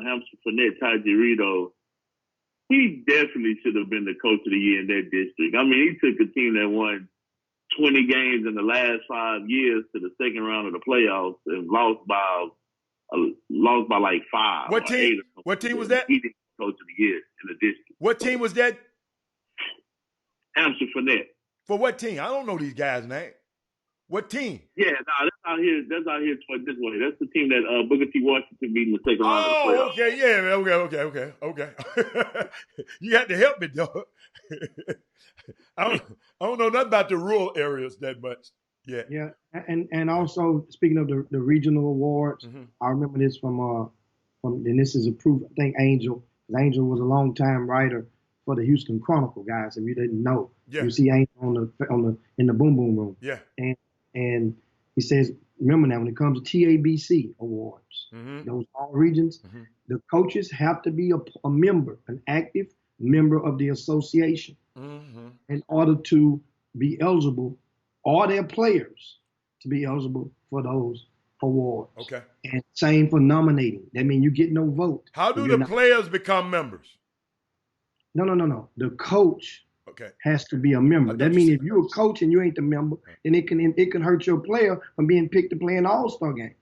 J: Hampshire Fournette, Ty Girito, he definitely should have been the coach of the year in that district. I mean, he took a team that won 20 games in the last 5 years to the second round of the playoffs and lost by like 5.
B: What team? What team was that?
J: He did coach of the year in the district.
B: What team was that?
J: Hampshire Fournette.
B: For what team? I don't know these guys' name. What team?
J: Yeah, that's out here this way. That's the team that Booker T. Washington beat in the second round of the playoffs.
B: Okay, yeah, okay. You had to help me, dog. I don't know nothing about the rural areas that much. Yeah.
C: Yeah, and also speaking of the regional awards, I remember this from and this is a proof. I think Angel was a longtime writer for the Houston Chronicle, guys. If you didn't know, you see Angel in the Boom Boom Room.
B: Yeah.
C: And he says, remember now, when it comes to TABC awards, those all regions, the coaches have to be a member, an active member of the association, in order to be eligible, or their players to be eligible for those awards.
B: Okay.
C: And same for nominating. That means you get no vote.
B: How do the players become members?
C: No. The coach has to be a member. That means if you're a coach and you ain't the member, then it can hurt your player from being picked to play in the All-Star game.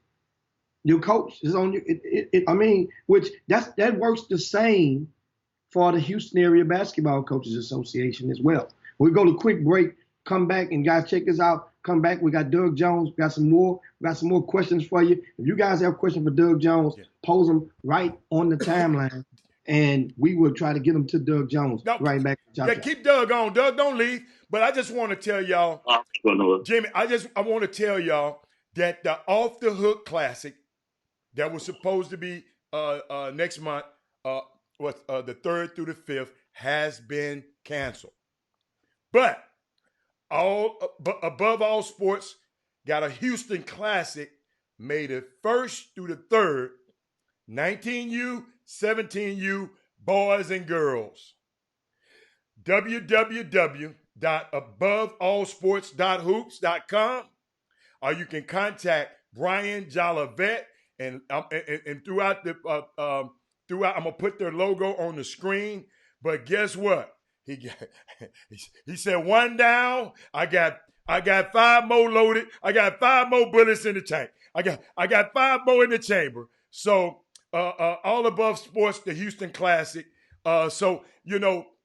C: Your coach is on you. Which that works the same for the Houston Area Basketball Coaches Association as well. We go to a quick break, come back, and guys, check this out. Come back. We got Doug Jones. We got some more questions for you. If you guys have questions for Doug Jones, pose them right on the timeline. And we will try to get them to Doug Jones right back.
B: Keep Doug on. Doug, don't leave. But I just want to tell y'all, Jimmy, I want to tell y'all that the Off the Hook Classic that was supposed to be next month, the 3rd through the 5th, has been canceled. But Above All Sports got a Houston Classic May the 1st through the 3rd, 19U, 17U, boys and girls. www.aboveallsports.hoops.com, or you can contact Brian Jolivet, and throughout I'm gonna put their logo on the screen. But guess what? He said, one down. I got 5 more loaded. I got 5 more bullets in the tank. I got 5 more in the chamber. So All Above Sports, the Houston Classic. So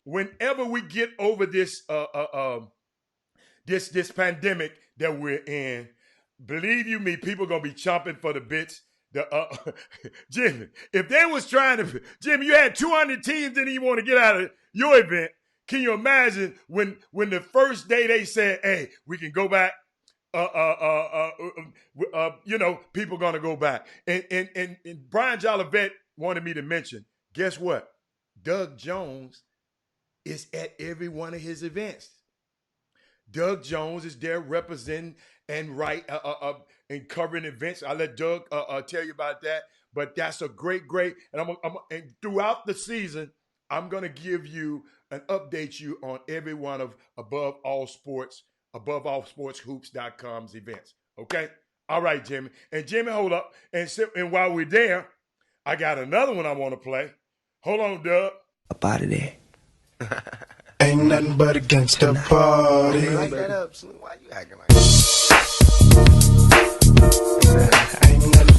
B: whenever we get over this this pandemic that we're in, believe you me, people are gonna be chomping for the bits. Jimmy, if they was trying to, Jimmy, you had 200 teams, didn't even want to get out of your event. Can you imagine when the first day they said, "Hey, we can go back"? People gonna go back. And Brian Jolivet wanted me to mention. Guess what? Doug Jones is at every one of his events. Doug Jones is there representing and and covering events. I'll let Doug tell you about that. But that's a great, and and throughout the season, I'm gonna give you and update you on every one of Above All Sports, AboveAllSportsHoops.com's events. Okay? All right, Jimmy. And Jimmy, hold up. And while we're there, I got another one I want to play. Hold on, Doug.
K: Up out of there. Ain't ain't nothing but a gangsta party.
L: Light that up, Snoop. Why you acting like that?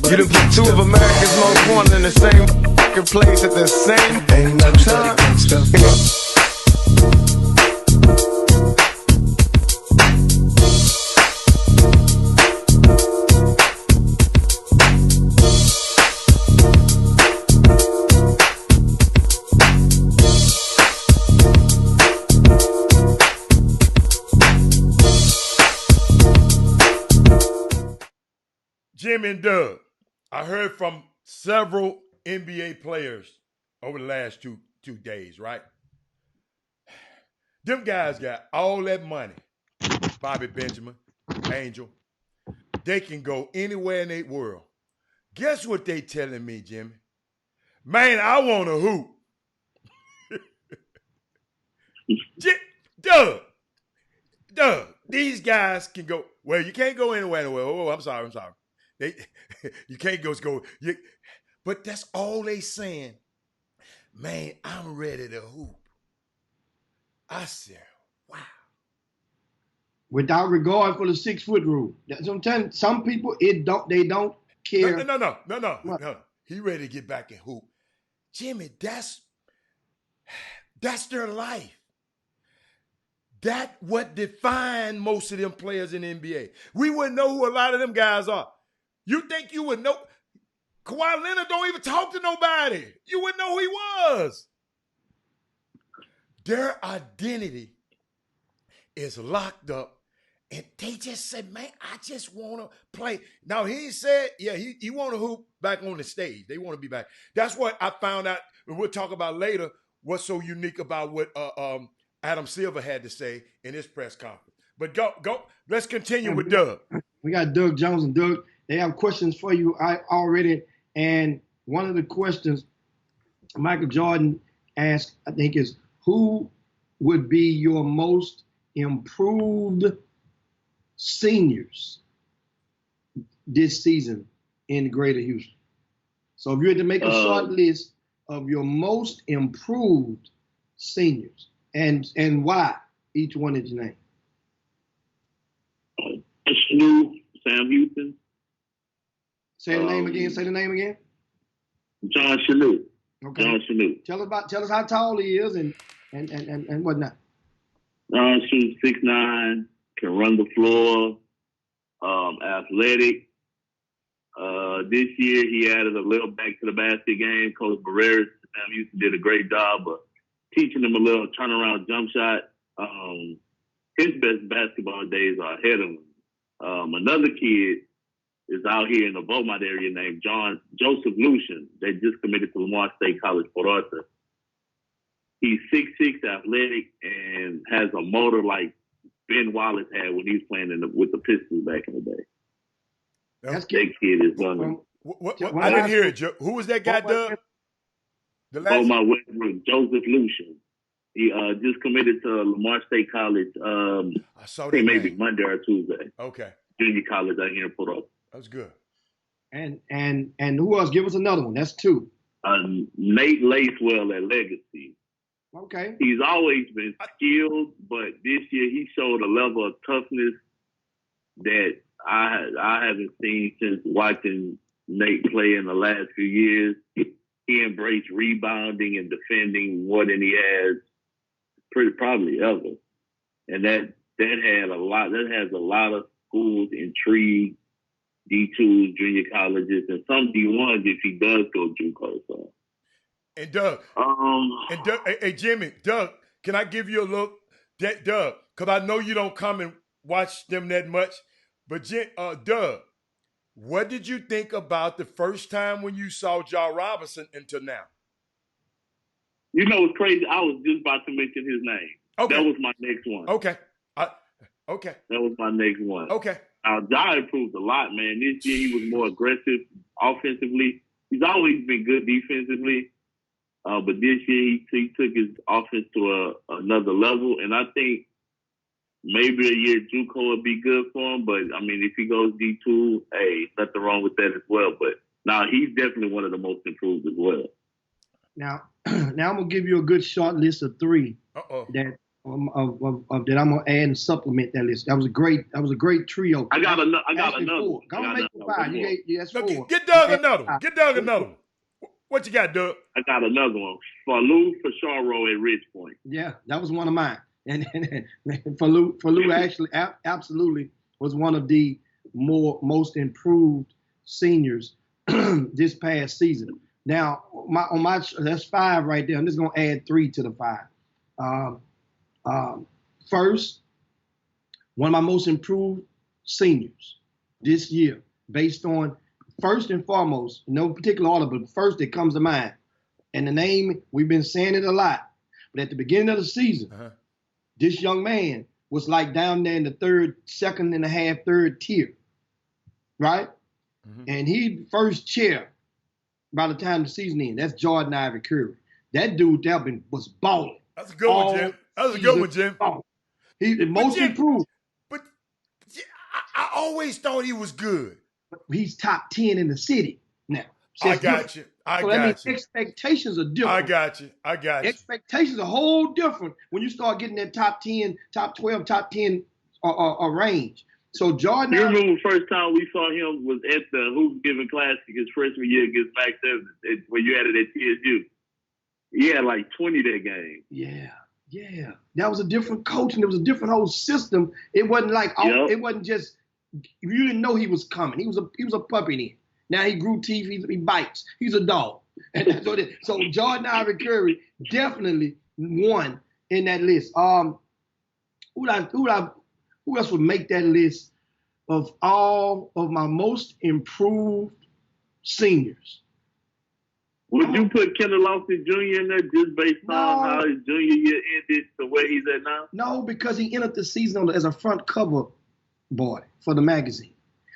K: You done put two of America's most wanted in the same fucking place at the same time.
B: Jim and Doug, I heard from several NBA players over the last two days, right? Them guys got all that money. Bobby Benjamin, Angel. They can go anywhere in the world. Guess what they telling me, Jimmy? Man, I want to hoop. Doug, these guys can go. Well, you can't go anywhere. Oh, I'm sorry. You can't go. But that's all they saying. Man, I'm ready to hoop. I said, wow.
C: Without regard for the 6 foot rule. That's what I'm telling you. Some people, they don't care.
B: No. He ready to get back and hoop. Jimmy, that's their life. That what define most of them players in the NBA. We wouldn't know who a lot of them guys are. You think you would know? Kawhi Leonard don't even talk to nobody. You wouldn't know who he was. Their identity is locked up, and they just said, man, I just want to play. Now, he said, yeah, he want to hoop back on the stage. They want to be back. That's what I found out, and we'll talk about later what's so unique about what Adam Silver had to say in his press conference. But go. Let's continue with Doug.
C: We got Doug Jones and Doug. They have questions for you already. And one of the questions Michael Jordan asked, I think, is who would be your most improved seniors this season in Greater Houston? So if you had to make a short list of your most improved seniors and why, each one is your name.
J: Snoop, Sam Houston.
C: Say the name again.
J: John Shalhoub.
C: Okay.
J: John Shalhoub.
C: Tell us how tall he is and whatnot.
J: Shoots 6'9", can run the floor, athletic. This year he added a little back to the basket game. Coach Barreras, Sam Houston did a great job of teaching him a little turnaround jump shot. His best basketball days are ahead of him. Another kid is out here in the Beaumont area named Joseph Lucian. They just committed to Lamar State College, Port Arthur. He's 6'6", athletic, and has a motor like Ben Wallace had when he was playing with the Pistons back in the day. That kid is running.
B: I didn't hear it, Joe. Who was that guy, Doug?
J: Beaumont Westbrook, Joseph Lucian. He just committed to Lamar State College.
B: I saw that
J: maybe Monday or Tuesday.
B: Okay.
J: Junior college out here in Port Arthur.
B: That's good.
C: And who else? Give us another one. That's 2.
J: Nate Lacewell at Legacy.
C: Okay.
J: He's always been skilled, but this year he showed a level of toughness that I haven't seen since watching Nate play in the last few years. He embraced rebounding and defending more than he has probably ever. And that has a lot of schools intrigued, D2s, junior colleges, and some D1s if he does go JUCO. So.
B: And Doug, hey Jimmy, Doug, can I give you a look? Doug, because I know you don't come and watch them that much, but Doug, what did you think about the first time when you saw Ja Robinson until now?
J: You know, it's crazy. I was just about to mention his name. Okay. That was my next one.
B: Okay. Okay.
J: That was my next one.
B: Okay.
J: Ja improved a lot, man. This year he was more aggressive offensively. He's always been good defensively. But this year he took his offense to another level. And I think maybe a year JUCO would be good for him. But, I mean, if he goes D2, hey, nothing wrong with that as well. But now he's definitely one of the most improved as well.
C: Now I'm going to give you a good short list of 3 that I'm gonna add and supplement that list. That was a great trio.
J: I got another.
C: Four. Go and make it five. That's four.
B: Get Doug another one. Get Doug another one. What you got, Doug?
J: I got another one. Falou Fasharo at Ridge Point.
C: Yeah, that was one of mine. And Falou actually absolutely was one of the most improved seniors this past season. Now, that's five right there. I'm just gonna add three to the five. First, one of my most improved seniors this year, based on first and foremost, no particular order, but first it comes to mind. And the name, we've been saying it a lot, but at the beginning of the season, this young man was like down there in the second and a half, third tier, right? And he first chair by the time the season ended. That's Jordan Ivory Curry. That dude was balling.
B: That's a good one, Jim. That was a good one, Jim.
C: He's the most improved.
B: But I always thought he was good.
C: He's top 10 in the city now.
B: I got you. I got you.
C: Expectations are different.
B: I got you.
C: Expectations are whole different when you start getting that top 10, top 12, top 10 range. So Jordan.
J: You remember the first time we saw him was at the Hoops Giving Classic his freshman year against Max Evans, where you had it at TSU. He had like 20 that game.
C: Yeah. That was a different coach, and it was a different whole system. It wasn't like it wasn't just you didn't know he was coming. He was a puppy then. Now he grew teeth. He bites. He's a dog. And that's what it is. So Jordan Ivory Curry definitely won in that list. Who else would make that list of all of my most improved seniors?
J: Would you put Kendall Lawson Jr. in there just based on how his junior year ended to where he's at now?
C: No, because he entered the season as a front cover boy for the magazine.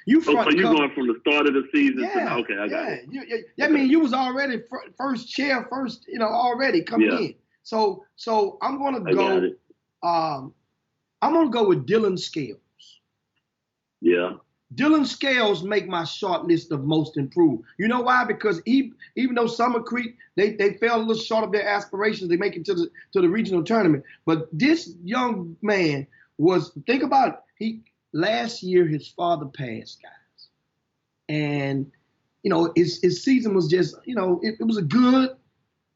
C: You
J: going from the start of the season to okay, I got it.
C: I mean, you was already first chair, already coming in. So I'm gonna go. I'm gonna go with Dylan Scales.
J: Yeah.
C: Dylan Scales make my short list of most improved. You know why? Because even though Summer Creek, they fell a little short of their aspirations, they make it to the regional tournament. But this young man think about it, last year his father passed, guys. And, his season was just, it was a good,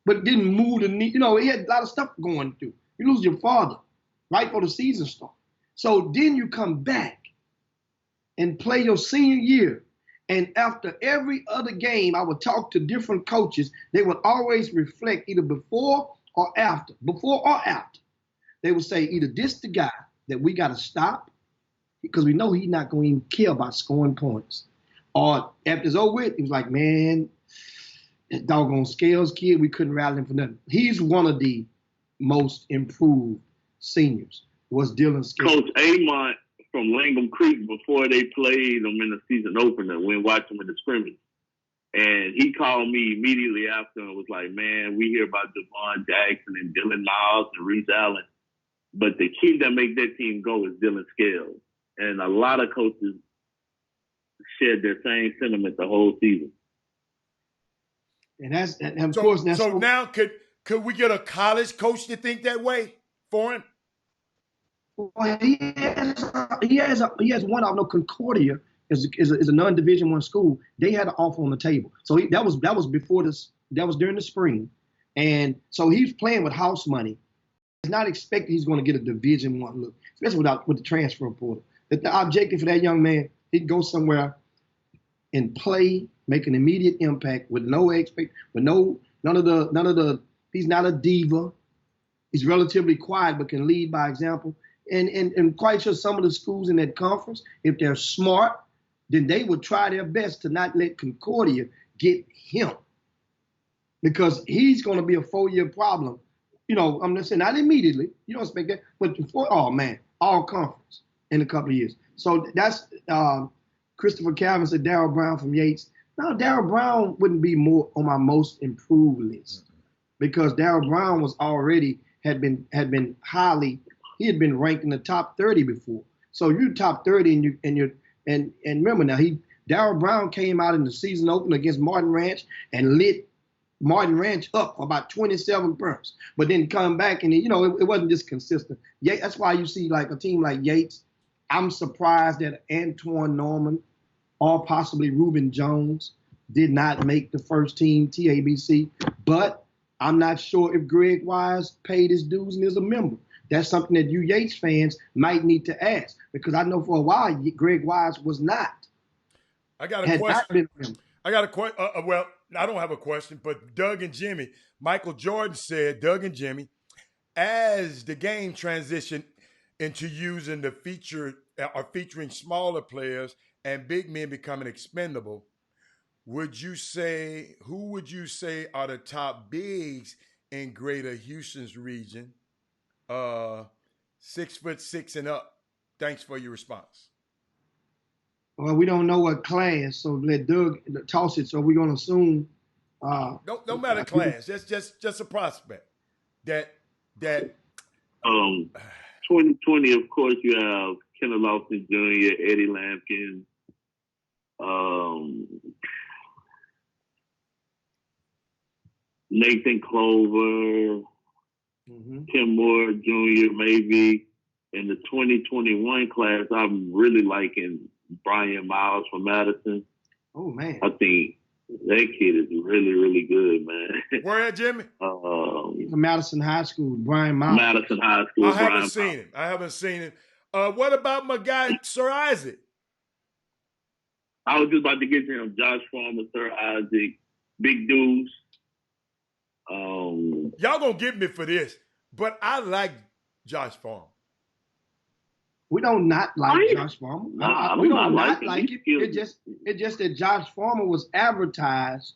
C: but it didn't move the knee. He had a lot of stuff going through. You lose your father right before the season starts. So then you come back and play your senior year. And after every other game, I would talk to different coaches. They would always reflect either before or after. They would say either this the guy that we got to stop because we know he's not going to even care about scoring points. Or after it's over with, he was like, man, that doggone Scales kid, we couldn't rally him for nothing. He's one of the most improved seniors, was Dylan Scales.
J: Coach Amont from Langham Creek, before they played them in the season opener, went watch them in the scrimmage. And he called me immediately after and was like, man, we hear about Devon Jackson and Dylan Miles and Reese Allen. But the key that make that team go is Dylan Scales. And a lot of coaches shared their same sentiment the whole season.
C: And of course,
B: now could we get a college coach to think that way for him?
C: Well, he has one. I know Concordia is a non-Division I school. They had an offer on the table, so that was before this. That was during the spring, and so he's playing with house money. He's not expecting he's going to get a Division I look, especially with the transfer portal. The objective for that young man, he'd go somewhere and play, make an immediate impact with no none of the. He's not a diva. He's relatively quiet but can lead by example. And quite sure some of the schools in that conference, if they're smart, then they would try their best to not let Concordia get him, because he's going to be a 4-year problem. I'm not saying not immediately. You don't expect that, but all conference in a couple of years. So that's Christopher Calvin said Darryl Brown from Yates. Now Darryl Brown wouldn't be more on my most improved list because Darryl Brown was already had been highly. He had been ranked in the top 30 before. So you're top 30 and remember now Darryl Brown came out in the season opener against Martin Ranch and lit Martin Ranch up for about 27 bursts, but then come back and, it wasn't just consistent. Yeah, that's why you see like a team like Yates. I'm surprised that Antoine Norman or possibly Reuben Jones did not make the first team TABC, but I'm not sure if Greg Wise paid his dues and is a member. That's something that you Yates fans might need to ask, because I know for a while Greg Wise was not.
B: I got a question. I got a question. Well, I don't have a question, but Doug and Jimmy, Michael Jordan said, Doug and Jimmy, as the game transitioned into using the featuring smaller players and big men becoming expendable, who would you say are the top bigs in Greater Houston's region? 6'6" and up. Thanks for your response.
C: Well, we don't know what class, so let Doug toss it. So we're gonna assume.
B: No matter class, just a prospect. That
J: 2020, of course, you have Kenneth Lawson Jr., Eddie Lampkin, Nathan Clover, Tim Moore Jr. maybe. In the 2021 class, I'm really liking Brian Miles from Madison.
C: Oh, man.
J: I think that kid is really, really good, man.
B: Where at, Jimmy?
C: From Madison High School, Brian Miles.
J: Madison High School.
B: I haven't seen him. What about my guy, Sir Isaac?
J: I was just about to get to him. Josh Farmer, Sir Isaac, big dudes.
B: Y'all gonna get me for this, but I like Josh Farmer.
C: We don't not like Josh Farmer. We don't not like it. It's just that Josh Farmer was advertised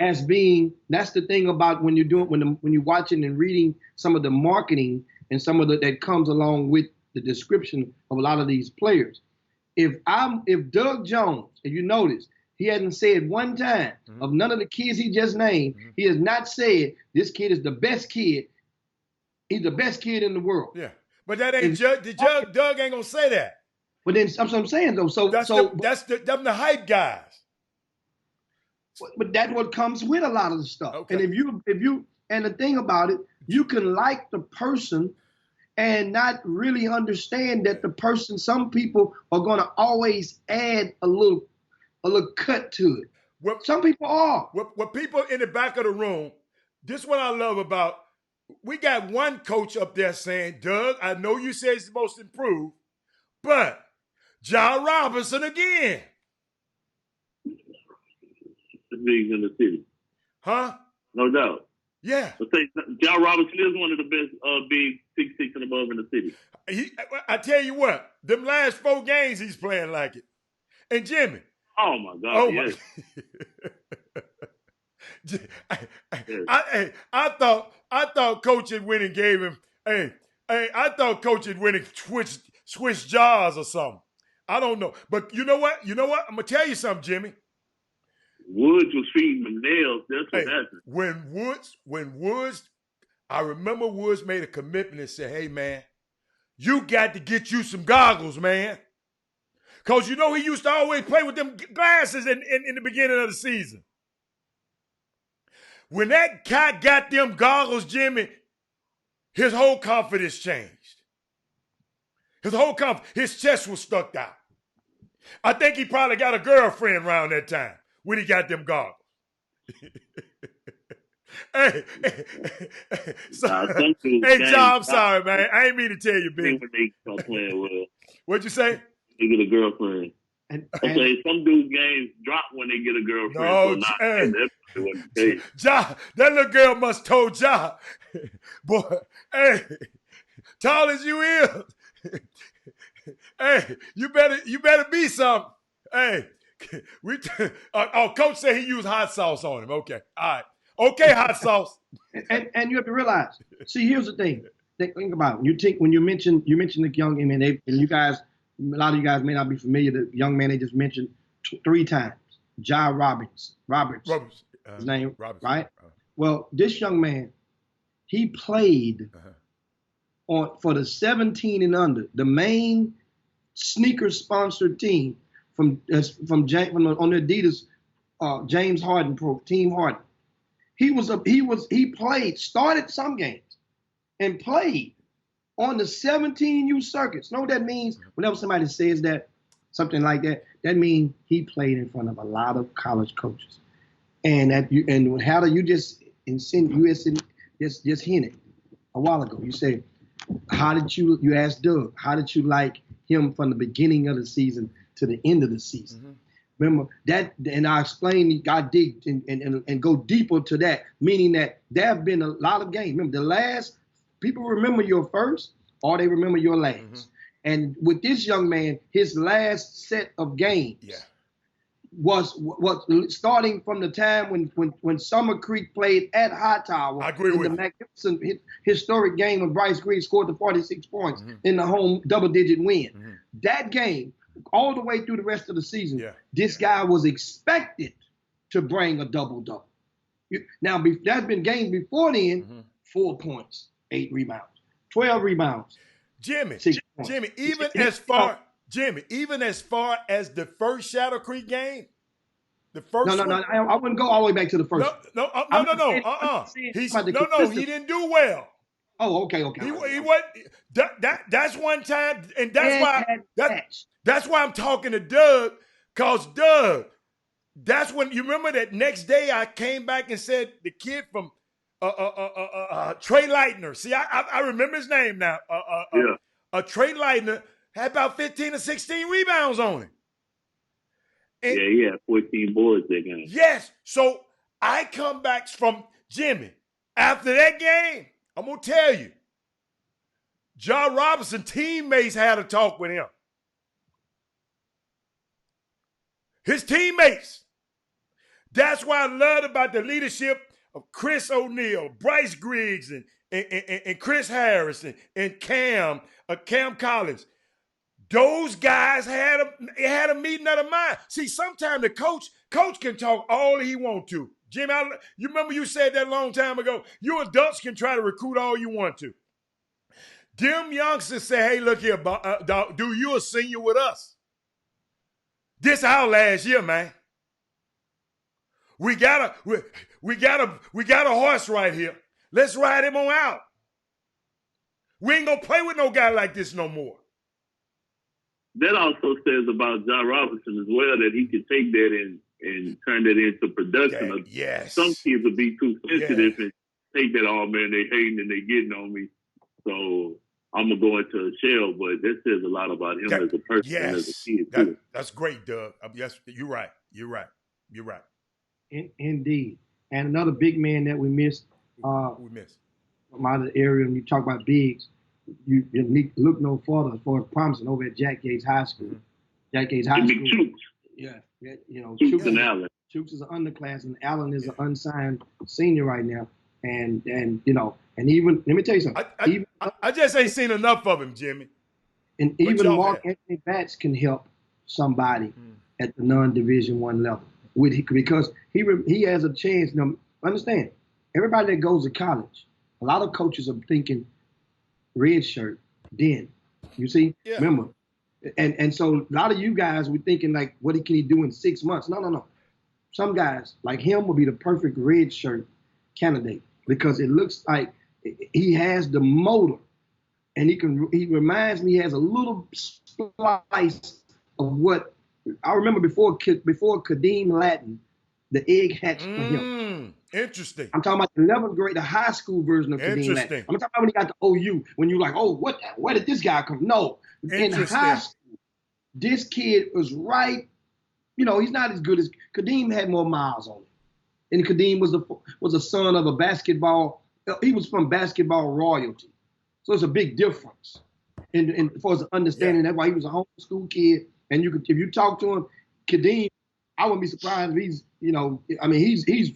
C: as being. That's the thing about when you're doing when you're watching and reading some of the marketing and some of that comes along with the description of a lot of these players. If Doug Jones, if you notice, he hasn't said one time of none of the kids he just named. He has not said this kid is the best kid. He's the best kid in the world.
B: Yeah. But that ain't Doug ain't gonna say that.
C: But then that's what I'm saying though.
B: Them the hype guys.
C: But that's what comes with a lot of the stuff. Okay. And if you and the thing about it, you can like the person and not really understand that the person. Some people are gonna always add a little cut to it. Some people are.
B: What people in the back of the room. This is what I love about. We got one coach up there saying, Doug, I know you said he's supposed to improve, but John Robinson again.
J: The bigs in the city.
B: Huh?
J: No doubt.
B: Yeah.
J: John Robinson is one of the best big 6'6" and above in the city.
B: I tell you what, them last 4 games he's playing like it. And Jimmy.
J: Oh, my God, yes.
B: I thought Coach had went and gave him. I thought Coach had went and switched jars or something. I don't know, but you know what? I'm gonna tell you something, Jimmy.
J: Woods was feeding the nails. That's what happened.
B: When Woods, I remember Woods made a commitment and said, "Hey man, you got to get you some goggles, man." Because he used to always play with them glasses in the beginning of the season. When that cat got them goggles, Jimmy, his whole confidence changed. His chest was stuck out. I think he probably got a girlfriend around that time when he got them goggles. Hey, John, I'm sorry, man. I ain't mean to tell you, big. What'd you say?
J: They get a girlfriend. Okay, some dudes' games drop when they get a girlfriend.
B: Ja, that little girl must told Ja, boy, hey, tall as you is, hey, you better be something. Hey, Coach said he used hot sauce on him. Okay, all right. Okay, hot sauce.
C: And you have to realize. See, here's the thing. Think about it. When you mention the young man, and you guys. A lot of you guys may not be familiar. The young man they just mentioned 3 times, John Roberts, his name, right? Well, this young man, he played for the 17 and under, the main sneaker-sponsored team from on the Adidas James Harden Team Harden. He played, started some games, and played on the 17U circuits. Know what that means? Whenever somebody says that, something like that, that means he played in front of a lot of college coaches. And how do you just hinted a while ago? You say, you asked Doug, how did you like him from the beginning of the season to the end of the season? Mm-hmm. Remember that, and I explained, I dig and go deeper to that, meaning that there have been a lot of games. Remember, people remember your first or they remember your last. Mm-hmm. And with this young man, his last set of games was starting from the time when Summer Creek played at Hightower.
B: I agree with
C: the magnificent historic game when Bryce Green scored the 46 points in the home double-digit win. Mm-hmm. That game, all the way through the rest of the season, this guy was expected to bring a double-double. Now, there's been games before then, 4 points, 8 rebounds, 12 rebounds.
B: Jimmy, even as far as the first Shadow Creek game, the first
C: I wouldn't go all the way back to the first.
B: No. He didn't do well.
C: Oh, okay.
B: He what? That's one time, and that's why I'm talking to Doug, cause Doug, that's when you remember that next day I came back and said the kid from Trey Lightner. See, I remember his name now. Trey Lightner had about 15 or 16 rebounds on him. And
J: he had 14 boards that game.
B: Yes. So I come back from Jimmy. After that game, I'm going to tell you, John Robinson teammates had a talk with him. His teammates. That's why I loved about the leadership of Chris O'Neal, Bryce Griggs, and Chris Harris, and Cam Collins. Those guys had a meeting of the mind. See, sometimes the coach can talk all he want to. Jim, you remember you said that a long time ago. You adults can try to recruit all you want to. Them youngsters say, hey, look here, dog, dude, you a senior with us. This our last year, man. We got a horse right here. Let's ride him on out. We ain't gonna play with no guy like this no more.
J: That also says about John Robinson as well, that he could take that and turn that into production.
B: Yes.
J: Some kids will be too sensitive and take that, oh man, they hating and they getting on me. So I'm gonna go into a shell, but that says a lot about him as a person and as a kid too.
B: That's great, Doug. Yes, you're right.
C: Indeed. And another big man that we missed. From out of the area, when you talk about bigs, you need to look no further as far as promising over at Jack Yates High School. Jack Yates High School.
J: Chooks and Allen.
C: Chooks is an underclass, and Allen is an unsigned senior right now. And even, let me tell you something.
B: I just ain't seen enough of him, Jimmy.
C: And even Mark Anthony Batts can help somebody at the non-Division I level because he has a chance. Now, understand, everybody that goes to college, a lot of coaches are thinking red shirt, then. You see? Yeah. Remember? And so a lot of you guys were thinking like, what can he do in 6 months? No. Some guys like him will be the perfect red shirt candidate because it looks like he has the motor, and he reminds me, he has a little slice of what I remember before Kadeem Latin, the egg hatched for him.
B: Interesting.
C: I'm talking about the 11th grade, the high school version of Kadeem Latin. I'm talking about when he got to OU, when you're like, oh, where did this guy come? No. In high school, this kid was right. You know, he's not as good as Kadeem. Had more miles on him. And Kadeem was a son of a basketball. He was from basketball royalty. So it's a big difference in for us understanding. That's why he was a homeschool kid. And if you talk to him, Kadeem, I wouldn't be surprised if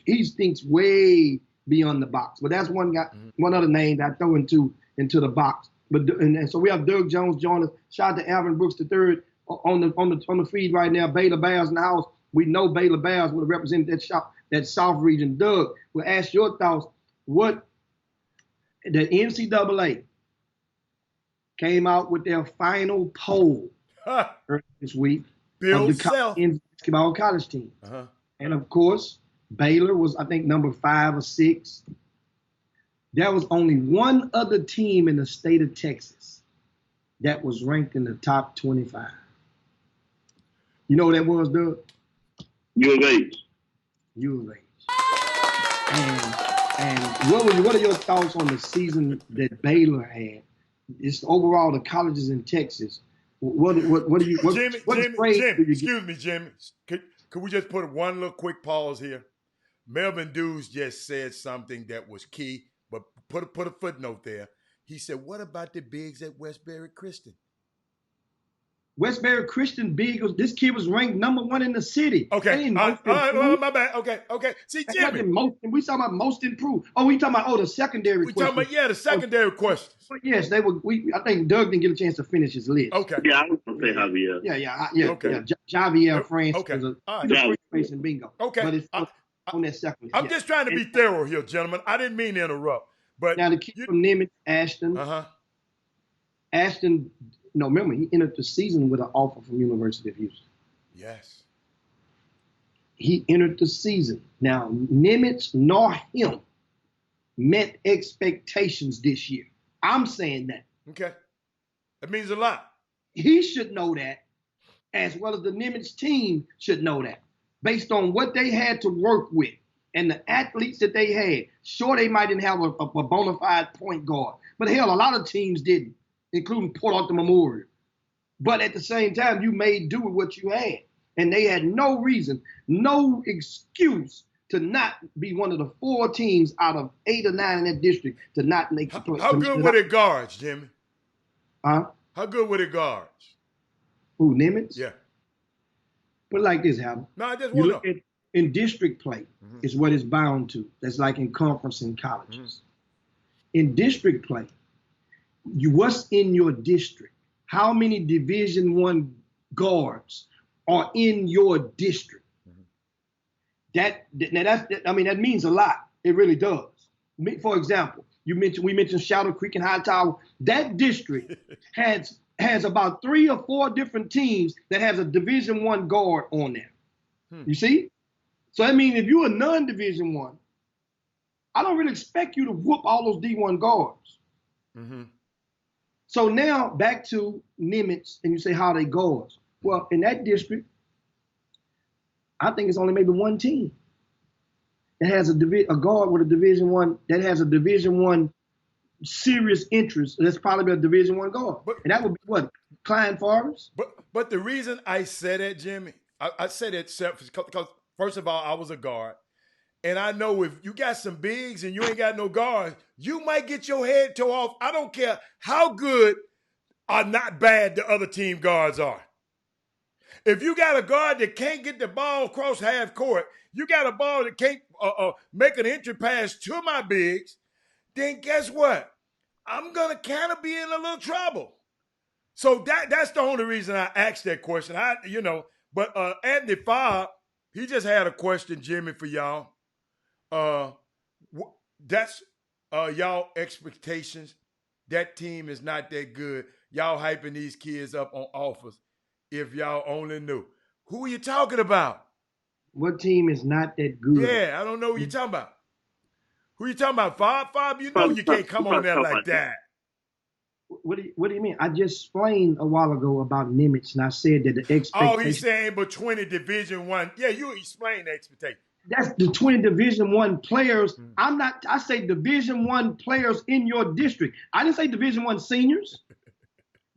C: he thinks way beyond the box. But that's one guy, one other name that I throw into the box. But and so we have Doug Jones joining us. Shout out to Alvin Brooks III on the feed right now. Baylor Bears in the house. We know Baylor Bears would have represented that South region. Doug, we'll ask your thoughts. What the NCAA came out with their final poll this week
B: Bill
C: of the basketball college team. And of course, Baylor was, I think, number 5 or 6. There was only one other team in the state of Texas that was ranked in the top 25. You know what that was, Doug?
J: U of H.
C: U of H. And what are your thoughts on the season that Baylor had? It's overall the colleges in Texas. What do you?
B: Jimmy, excuse me, Jimmy. Could we just put one little quick pause here? Melvin Dews just said something that was key, but put a footnote there. He said, "What about the bigs at Westbury Christian?"
C: Westbury Christian big. This kid was ranked number 1 in the city.
B: Okay, all right, my bad. Okay. See, Jimmy,
C: we talking about most improved. Oh, we talking about the secondary.
B: We talking about the secondary questions.
C: But yes, they were. I think Doug didn't get a chance to finish his list.
B: Okay.
J: Yeah, I was gonna say Javier.
C: Yeah.
J: Okay.
C: Yeah. Javier France
B: okay.
C: was a
B: right.
C: face in bingo.
B: Okay.
C: But it's on that second.
B: I'm just trying to be thorough here, gentlemen. I didn't mean to interrupt. But
C: now the kid from Nimitz, Ashton. Ashton. No, remember, he entered the season with an offer from University of Houston.
B: Yes.
C: He entered the season. Now, Nimitz nor him met expectations this year. I'm saying that.
B: Okay. That means a lot.
C: He should know that, as well as the Nimitz team should know that, based on what they had to work with and the athletes that they had. Sure, they might didn't have a bona fide point guard, but hell, a lot of teams didn't, including Port Arthur Memorial. But at the same time, you made do with what you had. And they had no reason, no excuse to not be one of the 4 teams out of 8 or 9 in that district to not make the play.
B: How good were their guards, Jimmy?
C: Huh?
B: How good were their guards?
C: Who, Nimitz?
B: Yeah.
C: Put it like this, Hal.
B: No, I just want to know.
C: In district play is what it's bound to. That's like in conference and colleges. In district play, what's in your district? How many Division I guards are in your district? That means a lot. It really does. For example, we mentioned Shadow Creek and Hightower. That district has about 3 or 4 different teams that has a Division I guard on there. You see? So that means if you're a non-Division I don't really expect you to whoop all those D1 guards. So now back to Nimitz, and you say how they guards. Well, in that district, I think it's only maybe 1 team that has a guard with a Division I that has a Division I serious interest. That's probably a Division I guard, and that would be what, Klein Forest.
B: But the reason I said that, Jimmy, I said it because first of all, I was a guard, and I know if you got some bigs and you ain't got no guards, you might get your head tore off. I don't care how good or not bad the other team guards are. If you got a guard that can't get the ball across half court, you got a ball that can't make an entry pass to my bigs, then guess what? I'm going to kind of be in a little trouble. So that's the only reason I asked that question. But Anthony Farr, he just had a question, Jimmy, for y'all. That's y'all expectations. That team is not that good. Y'all hyping these kids up on offers. If y'all only knew. Who are you talking about?
C: What team is not that good?
B: Yeah, I don't know who you're talking about. Who you talking about, Fob? You know you can't come on there like that.
C: What do you mean? I just explained a while ago about Nimitz, and I said that the expectation.
B: Oh, he's saying but 20 Division I. Yeah, you explain the expectation.
C: That's the 20 Division I players. I say Division I players in your district. I didn't say Division I seniors.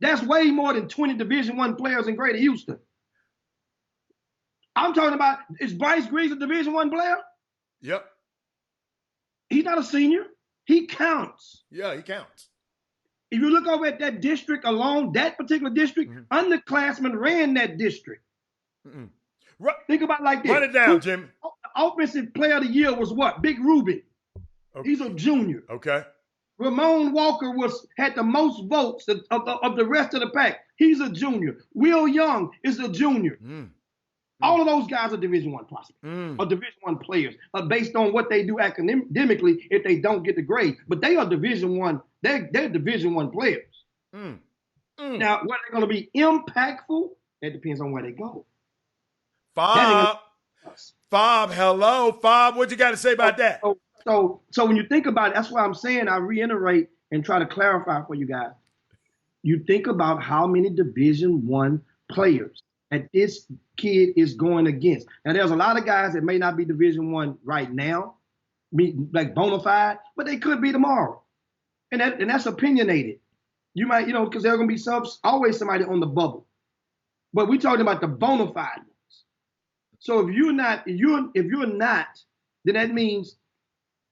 C: That's way more than 20 Division I players in Greater Houston. I'm talking about, is Bryce Griggs a Division I player?
B: Yep.
C: He's not a senior. He counts.
B: Yeah, he counts.
C: If you look over at that district alone, that particular district, underclassmen ran that district. Think about it like this.
B: Run it down, Jimmy.
C: Offensive player of the year was what? Big Ruby. Okay. He's a junior.
B: Okay.
C: Ramon Walker had the most votes of the rest of the pack. He's a junior. Will Young is a junior. All of those guys are Division I prospects or Division I players based on what they do academically if they don't get the grade. But they are Division I. They're Division I players. Now, whether they're going to be impactful, that depends on where they go.
B: Fob, hello. Fob, what you got to say about that?
C: So when you think about it, that's why I'm saying, I reiterate and try to clarify for you guys. You think about how many Division I players that this kid is going against. Now, there's a lot of guys that may not be Division I right now, like bona fide, but they could be tomorrow. And that's opinionated. You might, because there's going to be always somebody on the bubble. But we're talking about the bona fide ones. So if you're not, then that means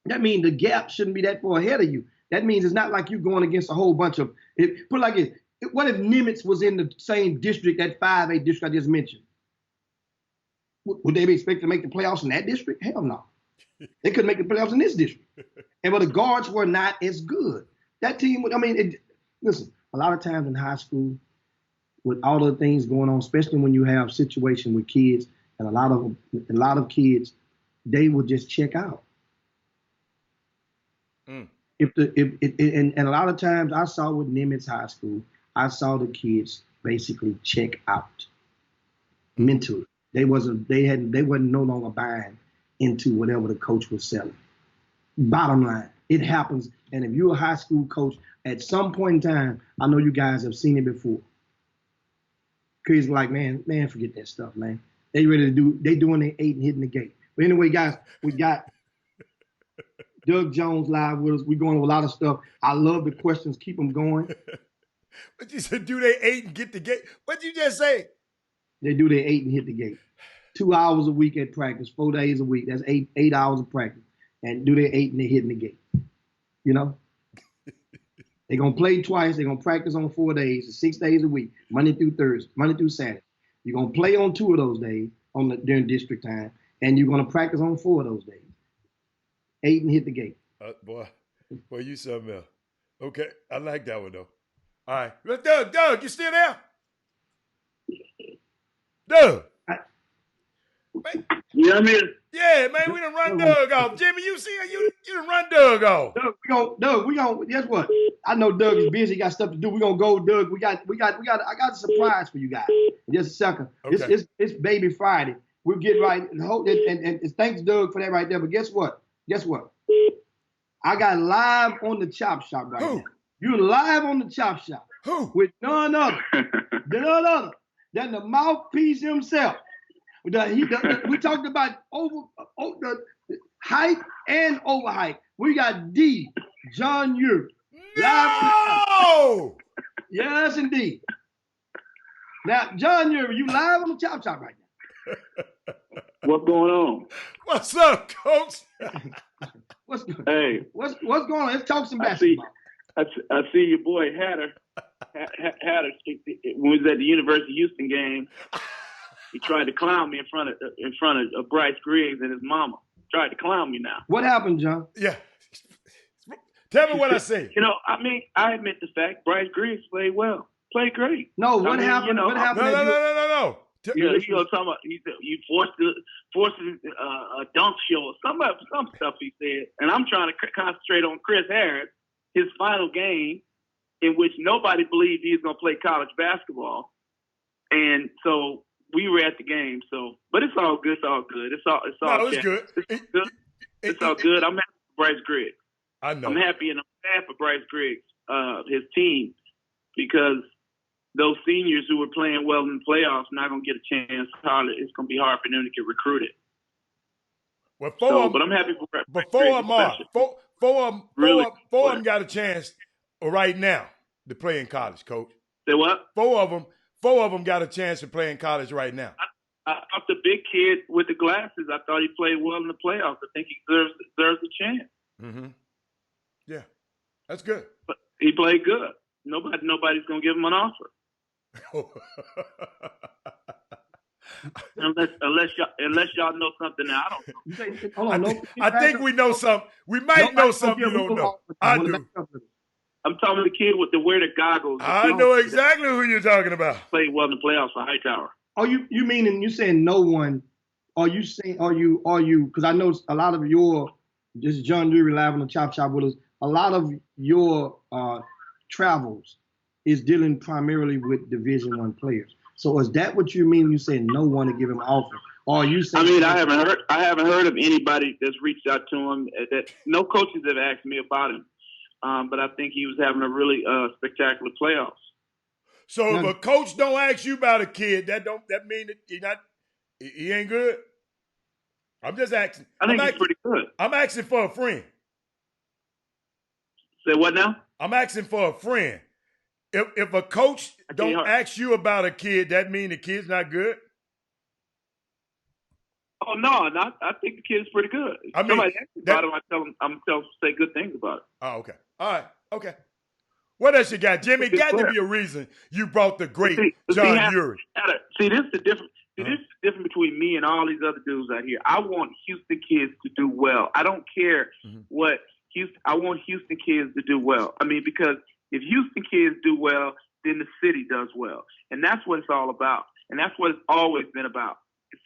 C: the gap shouldn't be that far ahead of you. That means it's not like you're going against a whole bunch of, put it like this, what if Nimitz was in the same district, that 5A district I just mentioned? Would they be expected to make the playoffs in that district? Hell no. They couldn't make the playoffs in this district. But the guards were not as good. That team, listen, a lot of times in high school, with all the things going on, especially when you have situation with kids, and a lot of kids, they will just check out. And a lot of times I saw with Nimitz High School, I saw the kids basically check out mentally. They wasn't no longer buying into whatever the coach was selling. Bottom line, it happens. And if you're a high school coach, at some point in time, I know you guys have seen it before. Kids like, man, forget that stuff, man. They doing their 8 and hitting the gate. But anyway, guys, we got Doug Jones live with us. We're going over a lot of stuff. I love the questions. Keep them going.
B: But you said, do they 8 and get the gate? What'd you just say?
C: They do their 8 and hit the gate. 2 hours a week at practice, 4 days a week. That's eight hours of practice. And do their 8 and they're hitting the gate. They're going to play twice. They're going to practice on 4 days, 6 days a week, Monday through Saturday. You're going to play on 2 of those days during district time, and you're going to practice on 4 of those days. 8 and hit the gate.
B: Boy, you something else. Okay, I like that one, though. All right. Doug, you still there? Doug.
J: Yeah, I'm here.
B: Yeah, man, we done run Doug off. Jimmy, you done run Doug off.
C: Doug, we gonna guess what? I know Doug is busy, got stuff to do. We're gonna go, Doug. I got a surprise for you guys. In just a second. Okay. It's Baby Friday. We'll get right and thanks Doug for that right there. But guess what? I got live on the Chop Shop right now. You're live on the Chop Shop.
B: Who?
C: With none other than the mouthpiece himself. We talked about the hype and overhype. We got D. John Ure.
B: No!
C: Yes, indeed. Now, John Ure, you live on the Chop Shop right now.
J: What's going on?
B: What's up, Coach?
C: What's going on? Let's talk some basketball.
J: I see your boy Hatter. Hatter, when we was at the University of Houston game, he tried to clown me in front of Bryce Griggs and his mama. Tried to clown me now.
C: What happened, John?
B: Yeah. Tell me what I say.
J: I admit the fact Bryce Griggs played well. Played great.
C: No, what happened? What happened?
B: No.
J: Talking about he said you forced a dunk show or some stuff he said, and I'm trying to concentrate on Chris Harris, his final game, in which nobody believed he was going to play college basketball, and so we were at the game. So, but it's all good. It's all good. It's all
B: good.
J: It's all good. I'm happy for Bryce Griggs.
B: I know.
J: I'm happy and I'm sad for Bryce Griggs, his team, because those seniors who were playing well in the playoffs not going to get a chance. It's going to be hard for them to get recruited.
B: Well,
J: but I'm happy for
B: Bryce. Four of them got a chance right now to play in college, Coach.
J: Say what?
B: Four of them got a chance to play in college right now.
J: I thought the big kid with the glasses, I thought he played well in the playoffs. I think he deserves a chance.
B: Mm-hmm. Yeah, that's good.
J: But he played good. Nobody's going to give him an offer. unless y'all know something that I don't know.
B: I think we know something. We might know something you don't know. I do.
J: I'm talking to the kid with the wear the goggles.
B: I know exactly who you're talking about.
J: Played well in the playoffs for Hightower.
C: Oh, you mean, and you saying no one? Are you saying? Are you? Because I know a lot of your. This is John Dury live on the Chop Shop with us. A lot of your travels is dealing primarily with Division I players. So is that what you mean? You say no one to give him an offer, or are you saying?
M: I mean, I haven't heard of anybody that's reached out to him. That no coaches have asked me about him, but I think he was having a really spectacular playoffs.
B: So if a coach don't ask you about a kid, that mean that he ain't good. I'm just asking.
M: I think he's pretty good.
B: I'm asking for a friend.
M: Say what now?
B: I'm asking for a friend. If a coach don't ask you about a kid, that mean the kid's not good?
M: Oh no, I think the kid's pretty good.
B: I mean,
M: somebody asks me about him, I'm tell him to say good things about it.
B: Oh, okay. All right. Okay. What else you got, Jimmy? Got to be a reason you brought the great John Urie.
M: See, this is the difference. This is the difference between me and all these other dudes out here. I want Houston kids to do well. I don't care what Houston. I want Houston kids to do well. I mean, because if Houston kids do well, then the city does well, and that's what it's all about. And that's what it's always been about.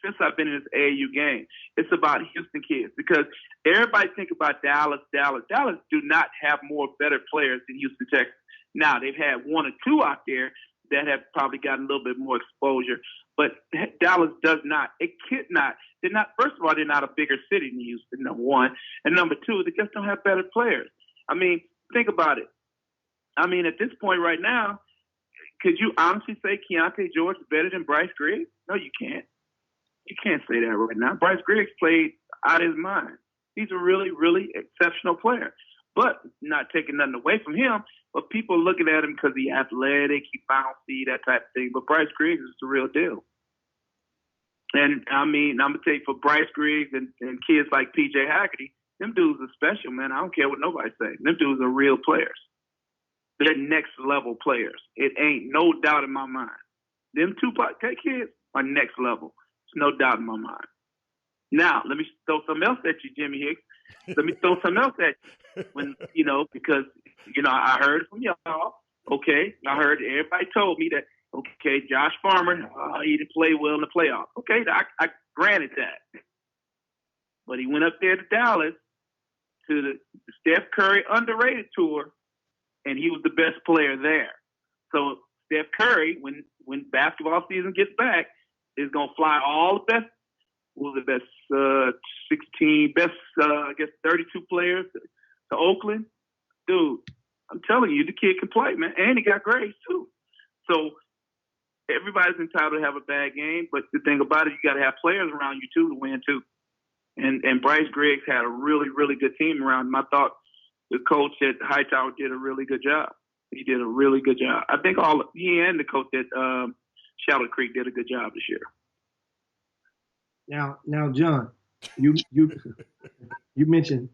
M: Since I've been in this AAU game, it's about Houston kids, because everybody think about Dallas. Dallas do not have more better players than Houston, Texas. Now, they've had one or two out there that have probably gotten a little bit more exposure, but Dallas does not. It could not. They're not. First of all, they're not a bigger city than Houston, number one. And number two, they just don't have better players. I mean, think about it. I mean, at this point right now, could you honestly say Keontae George is better than Bryce Griggs? No, you can't. You can't say that right now. Bryce Griggs played out of his mind. He's a really, really exceptional player. But not taking nothing away from him, but people looking at him because he's athletic, he bouncy, that type of thing. But Bryce Griggs is the real deal. And, I mean, I'm going to tell you, for Bryce Griggs and kids like P.J. Haggerty, them dudes are special, man. I don't care what nobody say. Them dudes are real players. They're next-level players. It ain't no doubt in my mind. Them two kids are next level. There's no doubt in my mind. Now, let me throw something else at you, Jimmy Hicks. Let me throw something else at you. When, because, I heard from y'all. Okay. I heard everybody told me that, okay, Josh Farmer, he didn't play well in the playoffs. Okay, I granted that. But he went up there to Dallas to the Steph Curry underrated tour, and he was the best player there. So Steph Curry, when basketball season gets back, is going to fly all the best, what was the best 16, best, 32 players to Oakland. Dude, I'm telling you, the kid can play, man. And he got grades, too. So everybody's entitled to have a bad game, but the thing about it, you got to have players around you, too, to win, too. And Bryce Griggs had a really, really good team around him. I thought the coach at Hightower did a really good job. He did a really good job. I think he and the coach at Shadow Creek did a good job this year.
C: Now, John, you mentioned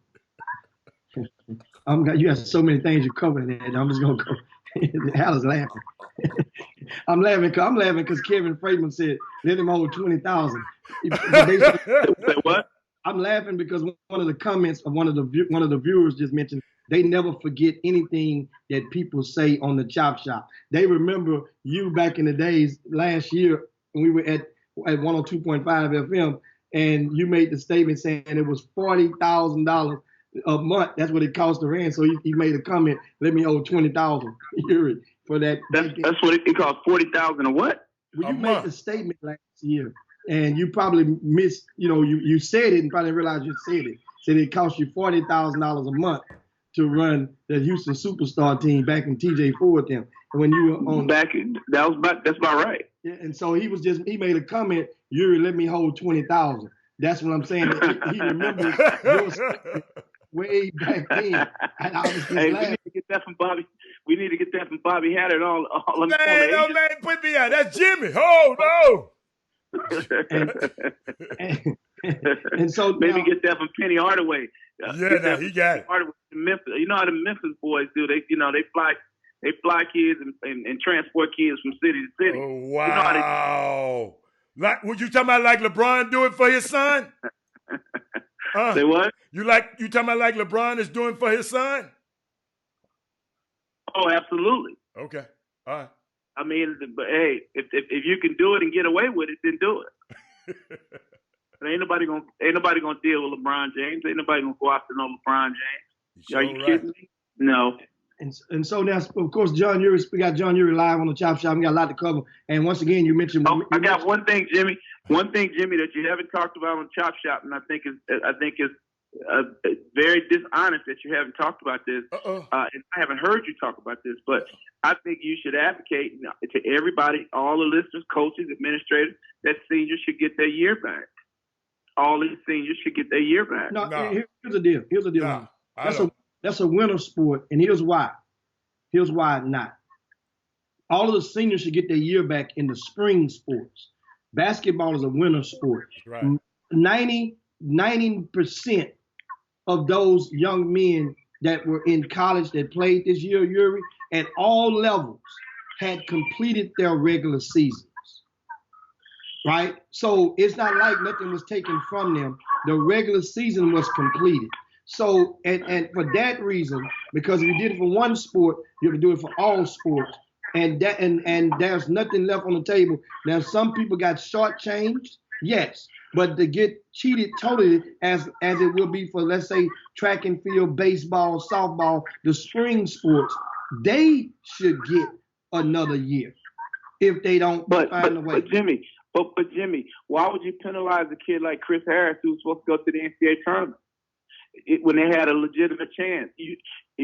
C: you have so many things you covered in there. I'm just gonna go. Hal is laughing. I'm laughing because Kevin Freeman said let him hold 20,000.
M: Say what?
C: I'm laughing because one of the comments of one of the viewers just mentioned they never forget anything that people say on the Chop Shop. They remember you back in the days last year when we were at 102.5 FM, and you made the statement saying it was $40,000 a month. That's what it cost to rent. So he made a comment, let me owe 20,000 for that.
M: That's what it cost, 40,000 a what?
C: Well, you made the statement last year, and you probably missed, you said it and probably realized you said it. Said it cost you $40,000 a month to run the Houston Superstar team back in TJ Ford them. And when you were on
M: that's about right.
C: Yeah, and so he made a comment, Urie, let me hold 20,000. That's what I'm saying. He remembers your statement way back then. And I was just
M: we need to get that from Bobby. We need to get that from Bobby Hatter all on
B: Man, don't let him put me out. That's Jimmy. Oh
C: no. and so
M: maybe get that from Penny Hardaway.
B: He got it.
M: Hardaway in Memphis. You know how the Memphis boys do? They fly kids and transport kids from city to city.
B: Oh wow! Like what you talking about? Like LeBron do it for his son?
M: Say what?
B: You talking about like LeBron is doing for his son?
M: Oh, absolutely.
B: Okay. All right.
M: I mean, but hey, if you can do it and get away with it, then do it. But ain't nobody gonna deal with LeBron James. Ain't nobody gonna go after no LeBron James. Are you kidding me? No.
C: And so now, of course, John Urie, we got John Urie live on the Chop Shop. We got a lot to cover. And once again, you mentioned.
M: I got one thing, Jimmy. One thing, Jimmy, that you haven't talked about on Chop Shop, and I think is very dishonest that you haven't talked about this. And I haven't heard you talk about this, but I think you should advocate to everybody, all the listeners, coaches, administrators, that seniors should get their year back. All these seniors should get their year back.
C: No. Here's the deal. Here's the deal. That's a winter sport, and here's why. Here's why not. All of the seniors should get their year back in the spring sports. Basketball is a winter sport.
B: Right.
C: 90% of those young men that were in college that played this year, Urie, at all levels, had completed their regular seasons. Right? So it's not like nothing was taken from them. The regular season was completed. So, and for that reason, because if you did it for one sport, you have to do it for all sports. And there's nothing left on the table. Now, some people got shortchanged, yes, but to get cheated totally, as it will be for, let's say, track and field, baseball, softball, the spring sports, they should get another year if they don't find a way.
M: But Jimmy, why would you penalize a kid like Chris Harris who's supposed to go to the NCAA tournament when they had a legitimate chance?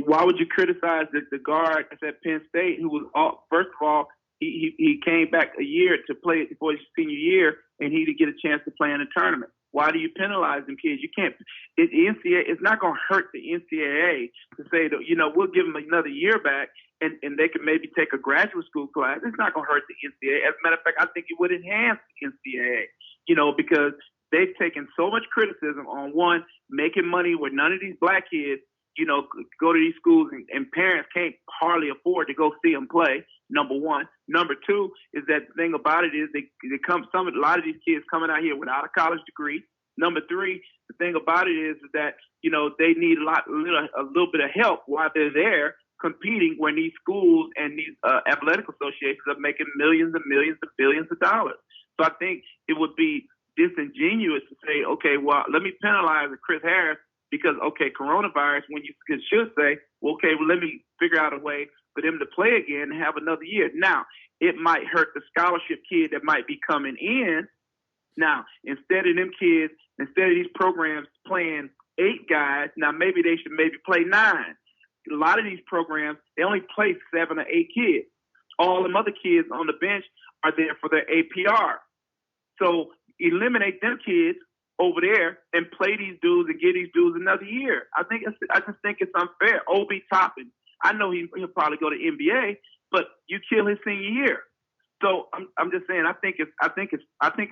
M: Why would you criticize the guard at Penn State who was, first of all, he came back a year to play for his senior year, and he didn't get a chance to play in the tournament? Why do you penalize them kids? You can't. The NCAA, it's not going to hurt the NCAA to say that, we'll give them another year back, and they can maybe take a graduate school class. It's not going to hurt the NCAA. As a matter of fact, I think it would enhance the NCAA, because they've taken so much criticism on, one, making money where none of these black kids, go to these schools and parents can't hardly afford to go see them play, number one. Number two is that the thing about it is a lot of these kids coming out here without a college degree. Number three, the thing about it is that, they need a little bit of help while they're there competing when these schools and these athletic associations are making millions and millions and billions of dollars. So I think it would be disingenuous to say, okay, well, let me penalize Chris Harris because, okay, coronavirus, when you should say, well, okay, well, let me figure out a way for them to play again and have another year. Now, it might hurt the scholarship kid that might be coming in. Now, instead of these programs playing 8 guys, now maybe they should play 9. A lot of these programs, they only play 7 or 8 kids. All them other kids on the bench are there for their APR. So eliminate them kids over there and play these dudes and give these dudes another year. I just think it's unfair. Obi Toppin, I know he'll probably go to NBA, but you kill his senior year. So I'm just saying I think it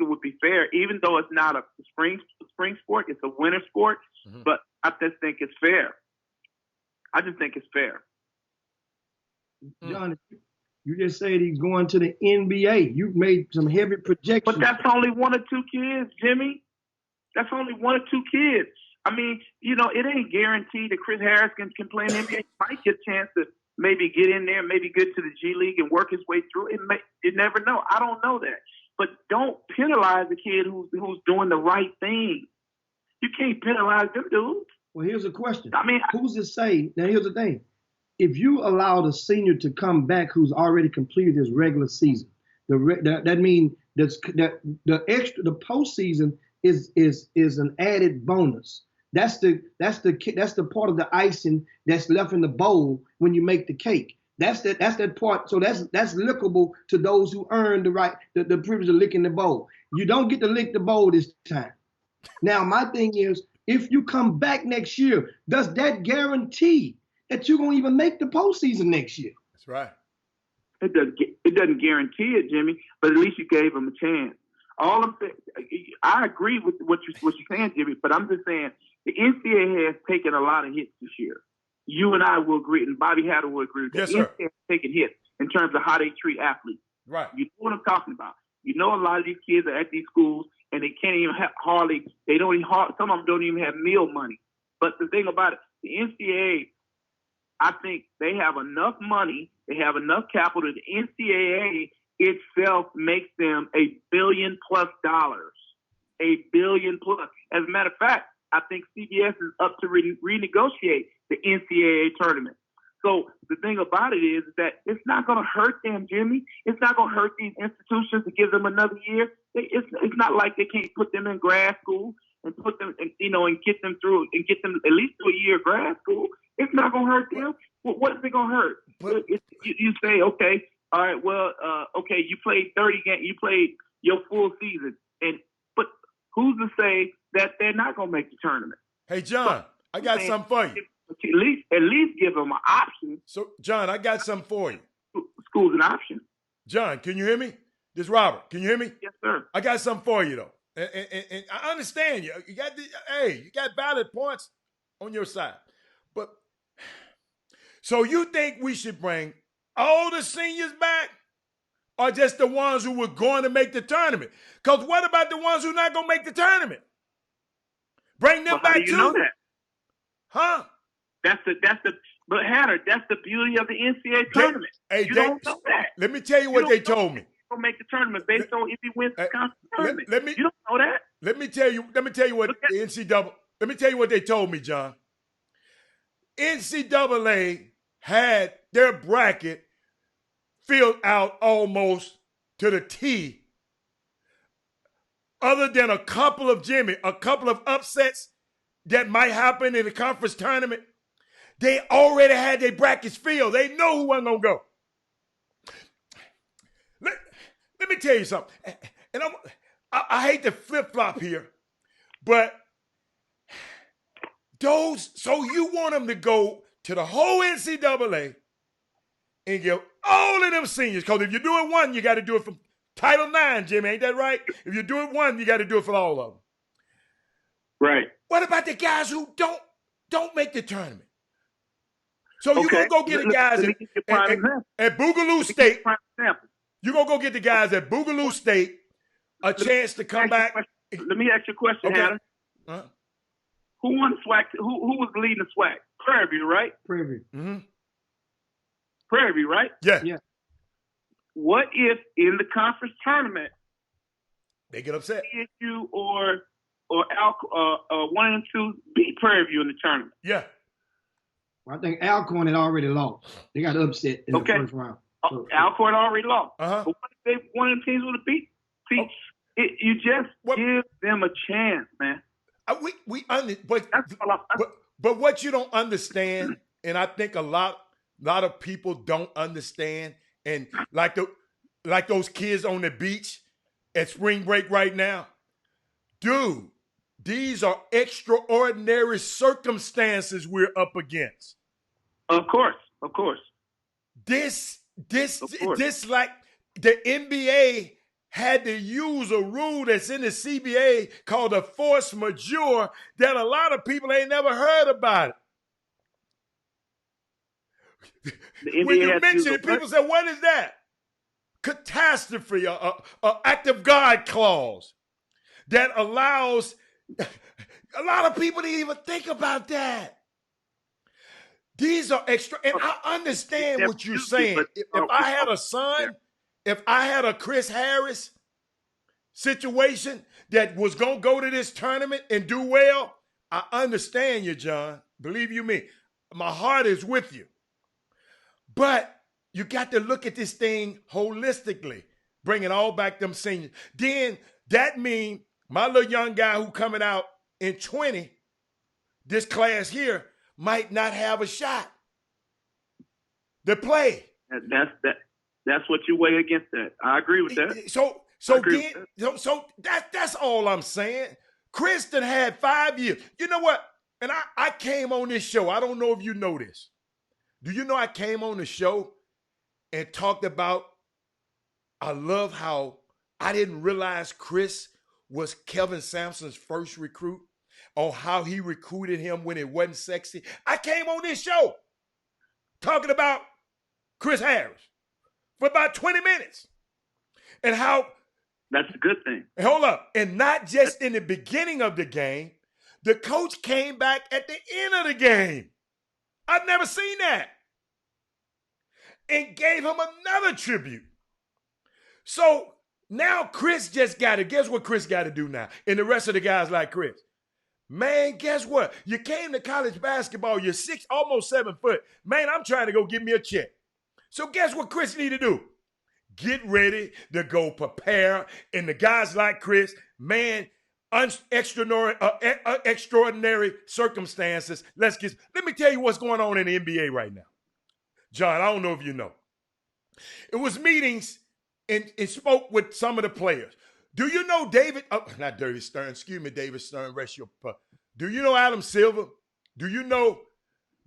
M: would be fair, even though it's not a spring sport, it's a winter sport. Mm-hmm. But I just think it's fair. I just think it's fair.
C: John, you just said he's going to the NBA. You've made some heavy projections.
M: But that's only 1 or 2 kids, Jimmy. That's only 1 or 2 kids. I mean, it ain't guaranteed that Chris Harris can play in the NBA. He might get a chance to maybe get in there, maybe get to the G League and work his way through. You never know. I don't know that. But don't penalize the kid who's doing the right thing. You can't penalize them dudes.
C: Well, here's a question. I mean, who's to say? Now, here's the thing. If you allow the senior to come back who's already completed his regular season, that means that the postseason is an added bonus. That's the part of the icing that's left in the bowl when you make the cake. That's that part. So that's lickable to those who earn the privilege of licking the bowl. You don't get to lick the bowl this time. Now, my thing is, if you come back next year, does that guarantee that you're gonna even make the postseason next year?
B: That's right.
M: It doesn't guarantee it, Jimmy, but at least you gave them a chance. All I'm saying, I agree with what you're saying, Jimmy, but I'm just saying the NCAA has taken a lot of hits this year. You and I will agree, and Bobby Hatter will agree.
B: Yes,
M: the
B: sir.
M: NCAA has taken hits in terms of how they treat athletes.
B: Right.
M: You know what I'm talking about. A lot of these kids are at these schools and they can't even have some of them don't even have meal money. But the thing about it, the NCAA, I think they have enough money, they have enough capital. The NCAA itself makes them $1 billion+. $1 billion+. As a matter of fact, I think CBS is up to renegotiate the NCAA tournament. So the thing about it is that it's not going to hurt them, Jimmy. It's not going to hurt these institutions to give them another year. It's not like they can't put them in grad school and put them, and get them through and get them at least to a year of grad school. It's not going to hurt them. Well, what is it going to hurt? You say, okay, all right, well, okay, you played 30 games, you played your full season, but who's to say that they're not going to make the tournament?
B: Hey, John, I got something for you.
M: At least give them an option.
B: So, John, I got something for you.
M: School's an option.
B: John, can you hear me? This is Robert. Can you hear me?
M: Yes, sir.
B: I got something for you, though. And I understand you. You got valid points on your side. But so you think we should bring all the seniors back, or just the ones who were going to make the tournament? Because what about the ones who are not going to make the tournament? Bring them back too.
M: How do you know that?
B: Huh?
M: But Hatter, that's the beauty of the NCAA tournament. You don't know that.
B: Let me tell you what they told me.
M: Don't make the tournament based on if he wins the tournament. You don't know that.
B: Let me tell you what the NCAA. Let me tell you what they told me, John. NCAA had their bracket filled out almost to the T. Other than a couple of upsets that might happen in the conference tournament, they already had their brackets filled. They know who wasn't gonna go. Let me tell you something, and I hate to flip-flop here, but so you want them to go to the whole NCAA and give all of them seniors, because if you're doing one, you got to do it from Title IX, Jimmy, ain't that right? If you're doing one, you got to do it for all of them.
M: Right.
B: What about the guys who don't make the tournament? So you're going to go get the guys at Boogaloo State. You're going to go get the guys at Boogaloo State a chance to come back.
M: Let me ask you a question, Hannah.
B: Uh-huh.
M: Who won SWAC? Who was leading the SWAC? Prairie View, right?
C: Prairie View.
B: Mm-hmm.
M: Prairie View, right?
B: Yeah.
M: What if in the conference tournament
B: they get upset?
M: TSU or 1 and 2 beat Prairie View in the tournament?
B: Yeah.
C: Well, I think Alcorn had already lost. They got upset in the first round.
M: So, Alcorn already lost.
B: Uh-huh.
M: But what if one of the teams would have beat? See, you just give them a chance, man.
B: But what you don't understand, and I think a lot of people don't understand, and like those kids on the beach at spring break right now, dude, these are extraordinary circumstances we're up against.
M: Of course.
B: This like the NBA had to use a rule that's in the CBA called a force majeure that a lot of people ain't never heard about it. When you mention it, people say, what is that? Catastrophe, act of God clause that allows a lot of people to even think about that. These are extra, and I understand what you're saying. If I had a son, if I had a Chris Harris situation that was going to go to this tournament and do well, I understand you, John. Believe you me, my heart is with you. But you got to look at this thing holistically, bringing all back them seniors. Then that means my little young guy who coming out in 20, this class here, might not have a shot to play.
M: That's what you weigh against that. I agree with that.
B: So that's all I'm saying. Kristen had 5 years. You know what? And I came on this show. I don't know if you know this. Do you know I came on the show and talked about, I love how I didn't realize Chris was Kevin Sampson's first recruit, on how he recruited him when it wasn't sexy. I came on this show talking about Chris Harris for about 20 minutes and how.
M: That's a good thing.
B: Hold up. And not just in the beginning of the game, the coach came back at the end of the game. I've never seen that. And gave him another tribute. So now Chris just got to, guess what Chris got to do now? And the rest of the guys like Chris. Man, guess what? You came to college basketball. You're almost 7 foot. Man, I'm trying to go get me a check. So guess what Chris need to do? Get ready to go prepare. And the guys like Chris, man, extraordinary circumstances. Let me tell you what's going on in the NBA right now. John, I don't know if you know. It was meetings and spoke with some of the players. Do you know David Stern, rest your pup. Do you know Adam Silver? Do you know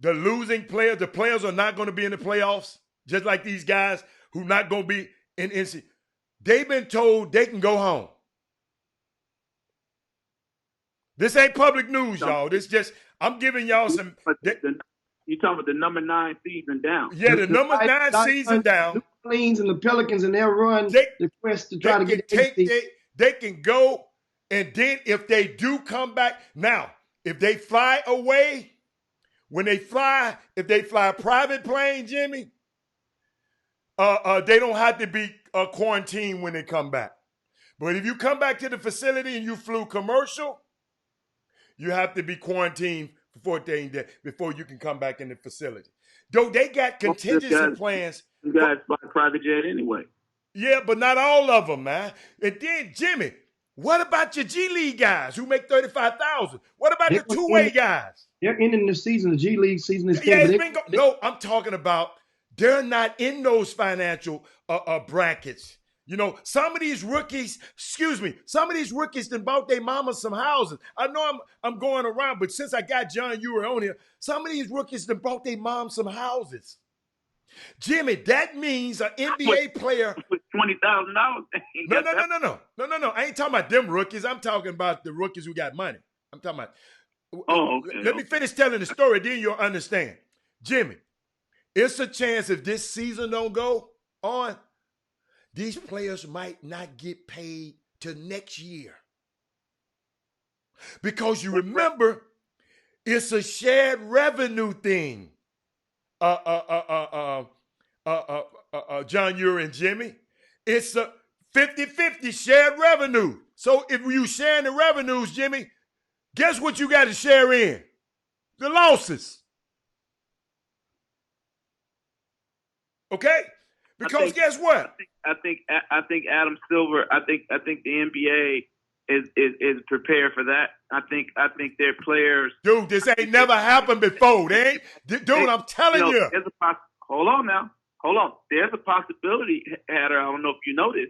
B: the losing players? The players are not going to be in the playoffs, just like these guys who not going to be in NC. They've been told they can go home. This ain't public news, y'all. This just, I'm giving y'all some.
M: You talking about the number 9 season down?
B: Yeah, the number 9 season down.
C: The Queens and the Pelicans and their run the quest to try to get
B: they can go, and then if they do come back, now if they fly away, if they fly a private plane, Jimmy, they don't have to be quarantined when they come back. But if you come back to the facility and you flew commercial, you have to be quarantined for 14 days before you can come back in the facility. Though they got contingency plans.
M: You guys fly private jet anyway.
B: Yeah, but not all of them, man. And then, Jimmy, what about your G League guys who make $35,000? What about the two-way guys?
C: They're ending the season. The G League season is
B: No, I'm talking about they're not in those financial brackets. You know, some of these rookies done bought their mama some houses. I know I'm going around, but since I got John Ewer on here, some of these rookies done bought their mom some houses. Jimmy, that means an NBA player.
M: $20,000.
B: No. I ain't talking about them rookies. I'm talking about the rookies who got money. I'm talking about.
M: Okay.
B: Let me finish telling the story, then you'll understand. Jimmy, it's a chance if this season don't go on, these players might not get paid till next year. Because you remember, it's a shared revenue thing. John Ewer and Jimmy. It's a 50-50 shared revenue. So if you sharing the revenues, Jimmy, guess what you got to share in? The losses. Okay? Because guess what?
M: I think Adam Silver. I think the NBA is prepared for that. I think their players.
B: Dude, this ain't never happened before. I'm telling you.
M: Hold on now. Hold on. There's a possibility, Hatter. I don't know if you know this.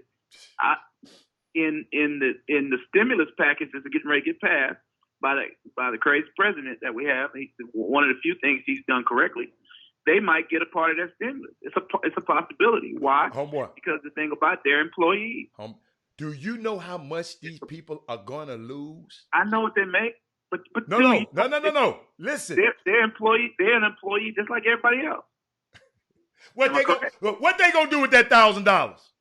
M: In the stimulus package that's getting ready to get passed by the crazy president that we have, one of the few things he's done correctly. They might get a part of that stimulus. It's a possibility. Why?
B: Homeboy.
M: Because the thing about their employees.
B: Do you know how much these people are gonna lose?
M: I know what they make, but
B: no. Listen,
M: they're employees. They're an employee just like everybody else.
B: What they gonna do with that $1,000?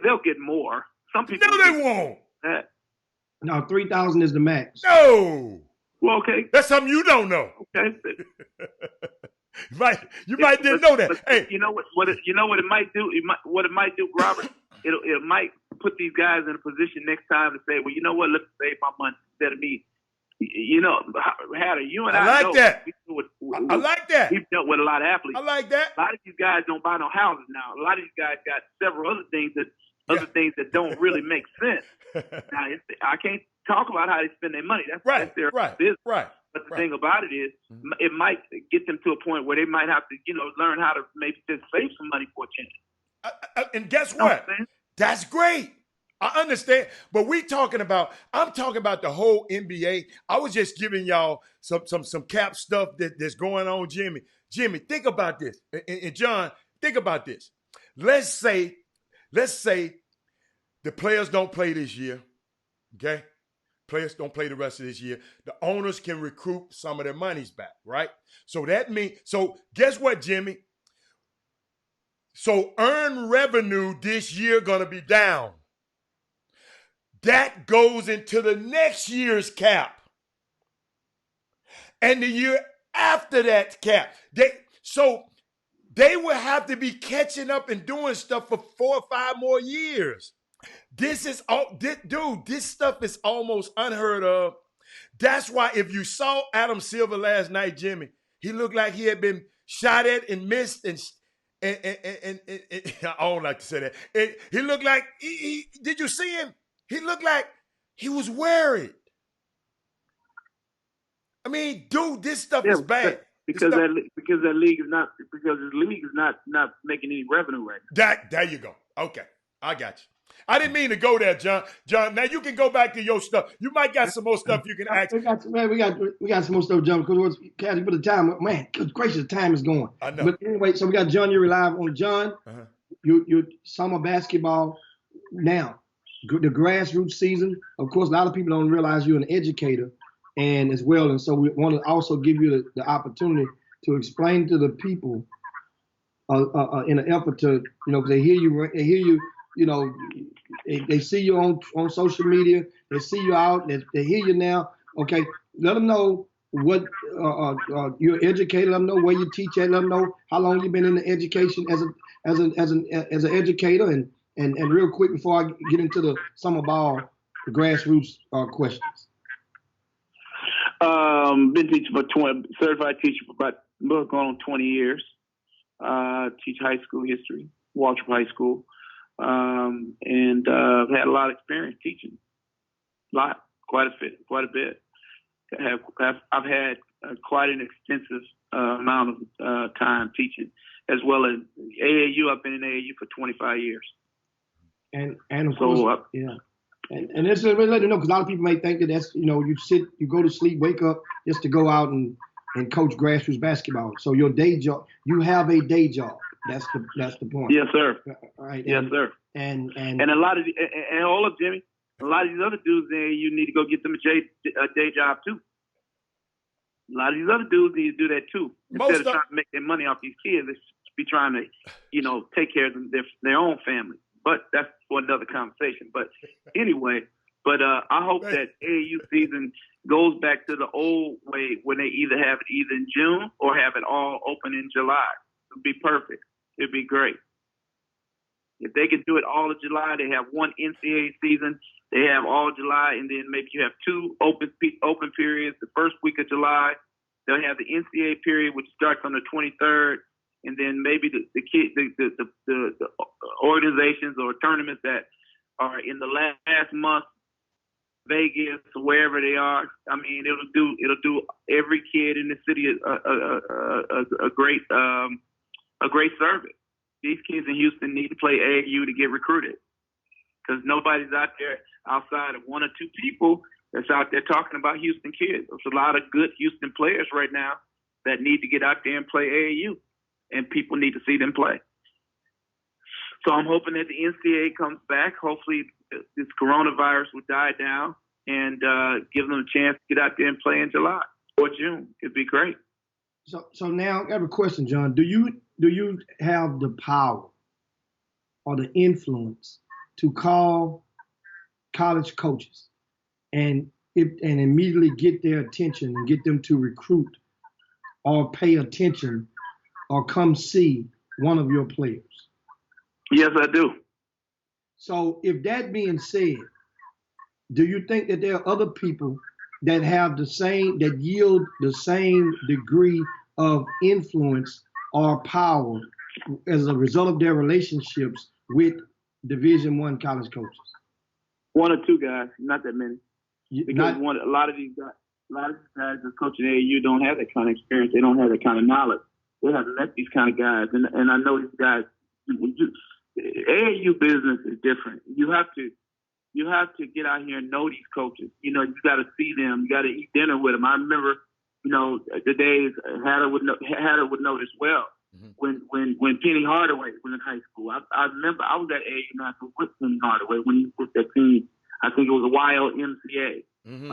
M: They'll get more. Some people.
B: No, they won't.
C: No, 3,000 is the max.
B: No.
M: Well, okay.
B: That's something you don't know.
M: Okay.
B: You might didn't know that. Hey,
M: you know what it might do? What it might do, Robert? it might put these guys in a position next time to say, well, you know what? Let's save my money instead of me. You know, Hatter, you and I
B: like that. I like that.
M: We've dealt with a lot of athletes.
B: I like that.
M: A lot of these guys don't buy no houses now. A lot of these guys got several other things that don't really make sense. Now, I can't talk about how they spend their money. That's their business.
B: Right.
M: But the thing about it is, it might get them to a point where they might have to, learn how to maybe just save some money for a change.
B: And guess what? That's great. I understand. But I'm talking about the whole NBA. I was just giving y'all some cap stuff that's going on, Jimmy. Jimmy, think about this. And John, think about this. Let's say the players don't play this year. Okay? Players don't play the rest of this year. The owners can recoup some of their monies back, right? So guess what, Jimmy? So earned revenue this year gonna be down. That goes into the next year's cap. And the year after that cap. They will have to be catching up and doing stuff for 4 or 5 more years. This is dude. This stuff is almost unheard of. That's why if you saw Adam Silver last night, Jimmy, he looked like he had been shot at and missed, and I don't like to say that. He looked like did you see him? He looked like he was worried. I mean, dude, this stuff is bad.
M: Because that league is not making any revenue right now.
B: There you go. Okay, I got you. I didn't mean to go there, John. John, now you can go back to your stuff. You might got some more stuff you can ask.
C: We got some more stuff, John. Because Kathy, for the time, man, good gracious, the time is going.
B: I know.
C: But anyway, so we got John Ury live on John. You summer basketball now. The grassroots season. Of course, a lot of people don't realize you're an educator, and as well. And so we want to also give you the opportunity to explain to the people in an effort to, because they hear you. They see you on social media. They see you out. They hear you now. Okay, let them know what you're educated. Let them know where you teach at. Let them know how long you've been in the education as an educator. And real quick before I get into the summer ball, the grassroots questions.
M: Been teaching for certified teacher for about going on 20 years. Teach high school history, Waltrip High School. And I've had a lot of experience teaching, quite a bit. I've had quite an extensive amount of time teaching, as well as AAU. I've been in AAU for 25 years. And of course,
C: yeah. And this is really letting you know, because a lot of people may think that that's, you go to sleep, wake up just to go out and coach grassroots basketball. So your day job, you have a day job. That's the point.
M: Yes, sir.
C: All right.
M: Yes, sir.
C: And
M: a lot of hold up, Jimmy. A lot of these other dudes, you need to go get them a day job too. A lot of these other dudes need to do that too. Instead of trying to make their money off these kids, they should be trying to, take care of their own family. But that's for another conversation. But anyway, I hope that AAU season goes back to the old way when they either have it in June or have it all open in July. It'd be perfect. It'd be great. If they can do it all of July, they have one NCAA season. They have all July, and then maybe you have two open periods. The first week of July, they'll have the NCAA period, which starts on the 23rd, and then maybe the organizations or tournaments that are in the last month, Vegas or wherever they are. I mean, it'll do every kid in the city a great service. These kids in Houston need to play AAU to get recruited, because nobody's out there outside of one or two people that's out there talking about Houston kids. There's a lot of good Houston players right now that need to get out there and play AAU, and people need to see them play. So I'm hoping that the NCAA comes back. Hopefully this coronavirus will die down and give them a chance to get out there and play in July or June. It'd be great.
C: So now I have a question, John. Do you have the power or the influence to call college coaches and immediately get their attention and get them to recruit or pay attention or come see one of your players?
M: Yes, I do.
C: So if that being said, do you think that there are other people that have that yield the same degree of influence or power as a result of their relationships with Division I college coaches?
M: One or two guys, not that many. Because a lot of these guys that's coaching AAU don't have that kind of experience. They don't have that kind of knowledge. They haven't met these kind of guys, and I know these guys. AAU business is different. You have to get out here and know these coaches. You got to see them. You got to eat dinner with them. I remember, the days Hatter would know this well. Mm-hmm. When Penny Hardaway was in high school, I remember I was at AAU National with Penny Hardaway when he was with that team. I think it was a YMCA. Mm-hmm.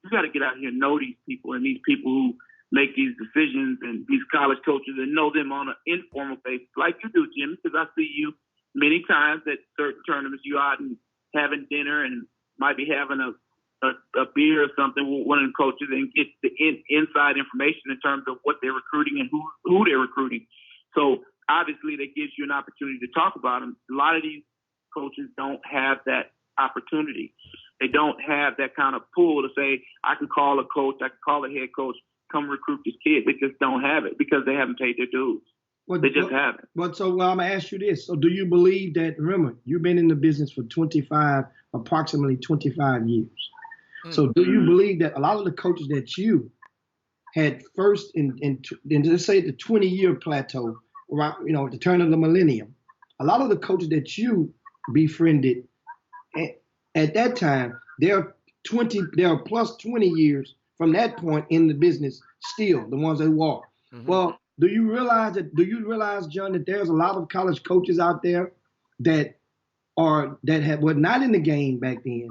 M: You got to get out here and know these people and these people who make these decisions and these college coaches and know them on an informal basis, like you do, Jimmy. Because I see you many times at certain tournaments. You out and having dinner and might be having a beer or something with one of the coaches and get the inside information in terms of what they're recruiting and who they're recruiting. So obviously that gives you an opportunity to talk about them. A lot of these coaches don't have that opportunity. They don't have that kind of pull to say, I can call a coach, I can call a head coach, come recruit this kid. They just don't have it because they haven't paid their dues. They just haven't.
C: But so I'm going to ask you this. So do you believe that, remember, you've been in the business for approximately 25 years. So do you believe that a lot of the coaches that you had first in let's say the 20-year plateau, around, at the turn of the millennium, a lot of the coaches that you befriended at that time, they're plus 20 years from that point in the business still, the ones who are. Well, do you realize, John, that there's a lot of college coaches out there that were not in the game back then,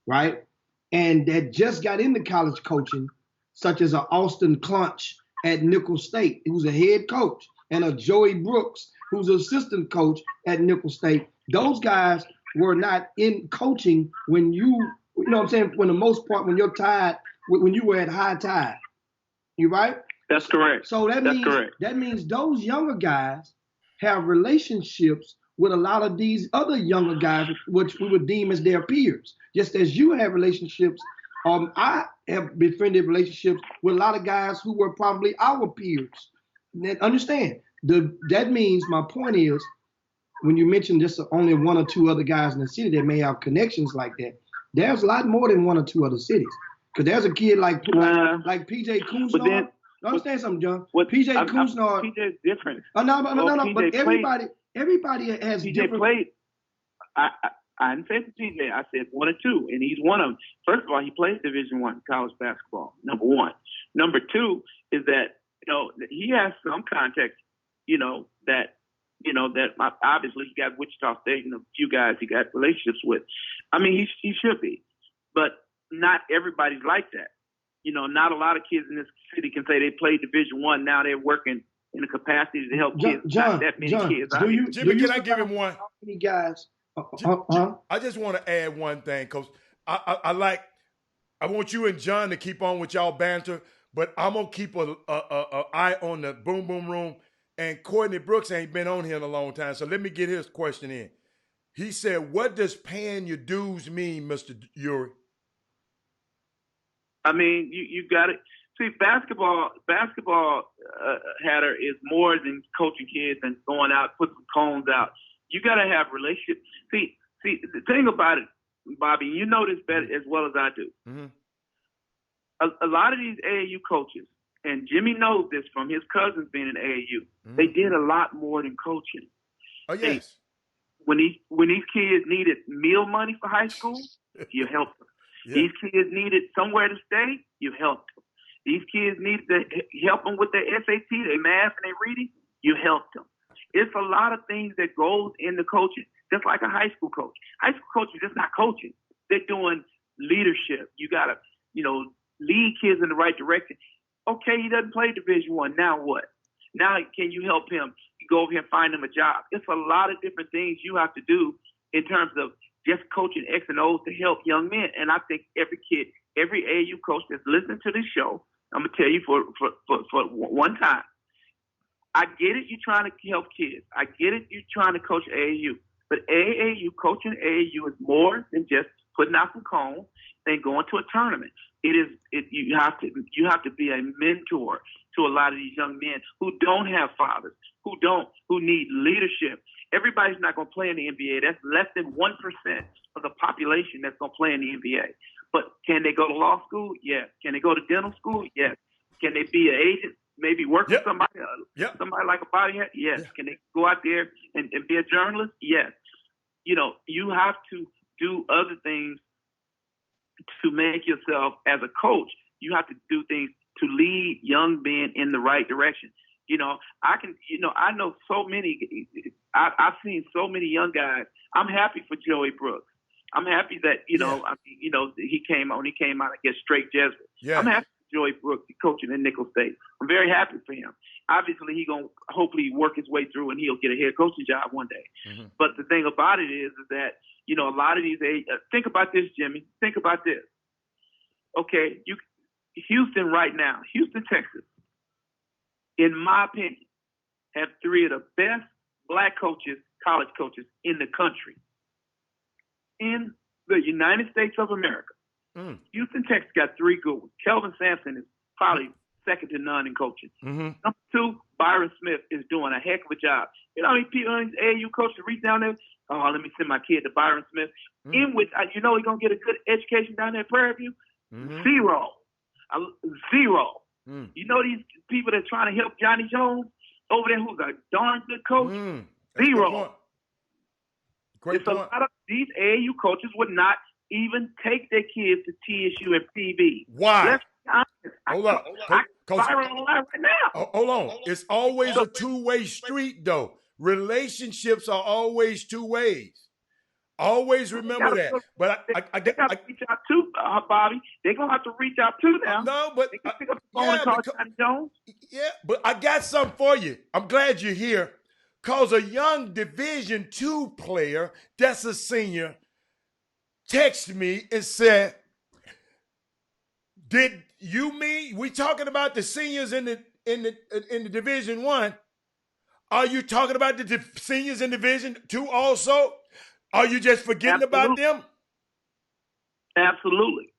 C: right? And that just got into college coaching, such as a Austin Clunch at Nicholls State, who's a head coach, and a Joey Brooks, who's an assistant coach at Nicholls State. Those guys were not in coaching when for the most part, when you're tied, when you were at high tide. You right?
M: That's correct.
C: So that means those younger guys have relationships with a lot of these other younger guys, which we would deem as their peers. Just as you have relationships, I have befriended relationships with a lot of guys who were probably our peers. Understand? That means, my point is, when you mention just only one or two other guys in the city that may have connections like that, there's a lot more than one or two other cities. Because there's a kid like PJ Kuznar. Understand something, John? PJ Kuznar.
M: PJ is different.
C: No. But everybody has
M: PJ
C: different.
M: Played. I didn't say it's PJ. I said one or two, and he's one of them. First of all, he plays Division I college basketball. Number one. Number two is that he has some context. That obviously he got Wichita State and a few guys he got relationships with. I mean, he should be, but not everybody's like that. Not a lot of kids in this city can say they played Division I. Now they're working in a capacity to help kids. Not that many kids.
B: Jimmy, can I give him one?
C: How many guys?
B: I just want to add one thing, Coach. I want you and John to keep on with y'all banter, but I'm gonna keep a eye on the Boom Boom Room. And Courtney Brooks ain't been on here in a long time, so let me get his question in. He said, "What does paying your dues mean, Mr. Uri?"
M: I mean, you got it. See, basketball, Hatter, is more than coaching kids and going out, put some cones out. You got to have relationships. See, the thing about it, Bobby, you know this better as well as I do.
B: Mm-hmm.
M: A lot of these AAU coaches, and Jimmy knows this from his cousins being in AAU, they did a lot more than coaching.
B: Oh, yes.
M: When these kids needed meal money for high school, you helped them. Yeah. These kids needed somewhere to stay, you helped them. These kids needed to help them with their SAT, their math, and their reading, you helped them. It's a lot of things that goes into coaching, just like a high school coach. High school coach is just not coaching. They're doing leadership. You got to, lead kids in the right direction. Okay, he doesn't play Division I. Now what? Now can you help him go over here and find him a job? It's a lot of different things you have to do in terms of just coaching X and O's to help young men. And I think every kid, every AAU coach that's listening to this show, I'm gonna tell you for one time, I get it. You're trying to help kids. I get it. You're trying to coach AAU, but coaching AAU is more than just putting out some cones and going to a tournament. You have to be a mentor to a lot of these young men who don't have fathers, who need leadership. Everybody's not going to play in the NBA. That's less than 1% of the population that's going to play in the NBA. But can they go to law school? Yes. Can they go to dental school? Yes. Can they be an agent? Maybe work for somebody like a bodyhead? Yes.
B: Yep.
M: Can they go out there and be a journalist? Yes. You have to do other things to make yourself, as a coach, you have to do things to lead young men in the right direction. I know so many, I've seen so many young guys. I'm happy for Joey Brooks. I'm happy that, he came out, I guess, straight Jesuit.
B: Yeah.
M: I'm happy for Joey Brooks coaching in Nicholls State. I'm very happy for him. Obviously, he's going to hopefully work his way through and he'll get a head coaching job one day. Mm-hmm. But the thing about it is that, a lot of these, think about this, Jimmy. Think about this. Okay, Houston right now, Houston, Texas, in my opinion, have three of the best black coaches college coaches in the country. In the United States of America, Houston Texas got 3 good ones. Kelvin Sampson is probably second to none in coaching. Number 2, Byron Smith is doing a heck of a job. You know how many people, AAU coaches reach down there? Oh, let me send my kid to Byron Smith. In which, you know he's going to get a good education down there at Prairie View? Zero. You know these people that are trying to help Johnny Jones over there who's a darn good coach? Zero.
B: Great point.
M: A lot of these AAU coaches would not even take their kids to TSU and PV.
B: Why?
M: Let's be honest.
B: Hold on.
M: Byron on live right now.
B: Hold on. It's always a two-way street, though. Relationships are always 2 ways. Always remember that. But I
M: got to reach out too, Bobby. They're gonna have to reach out too now.
B: No, but
M: they can pick up the phone and call Johnny Jones.
B: Yeah, but I got something for you. I'm glad you're here. Cause a young Division II player that's a senior texted me and said, "Did you mean we talking about the seniors in the Division I? Are you talking about the seniors in Division II also? Are you just forgetting about them?"
M: Absolutely.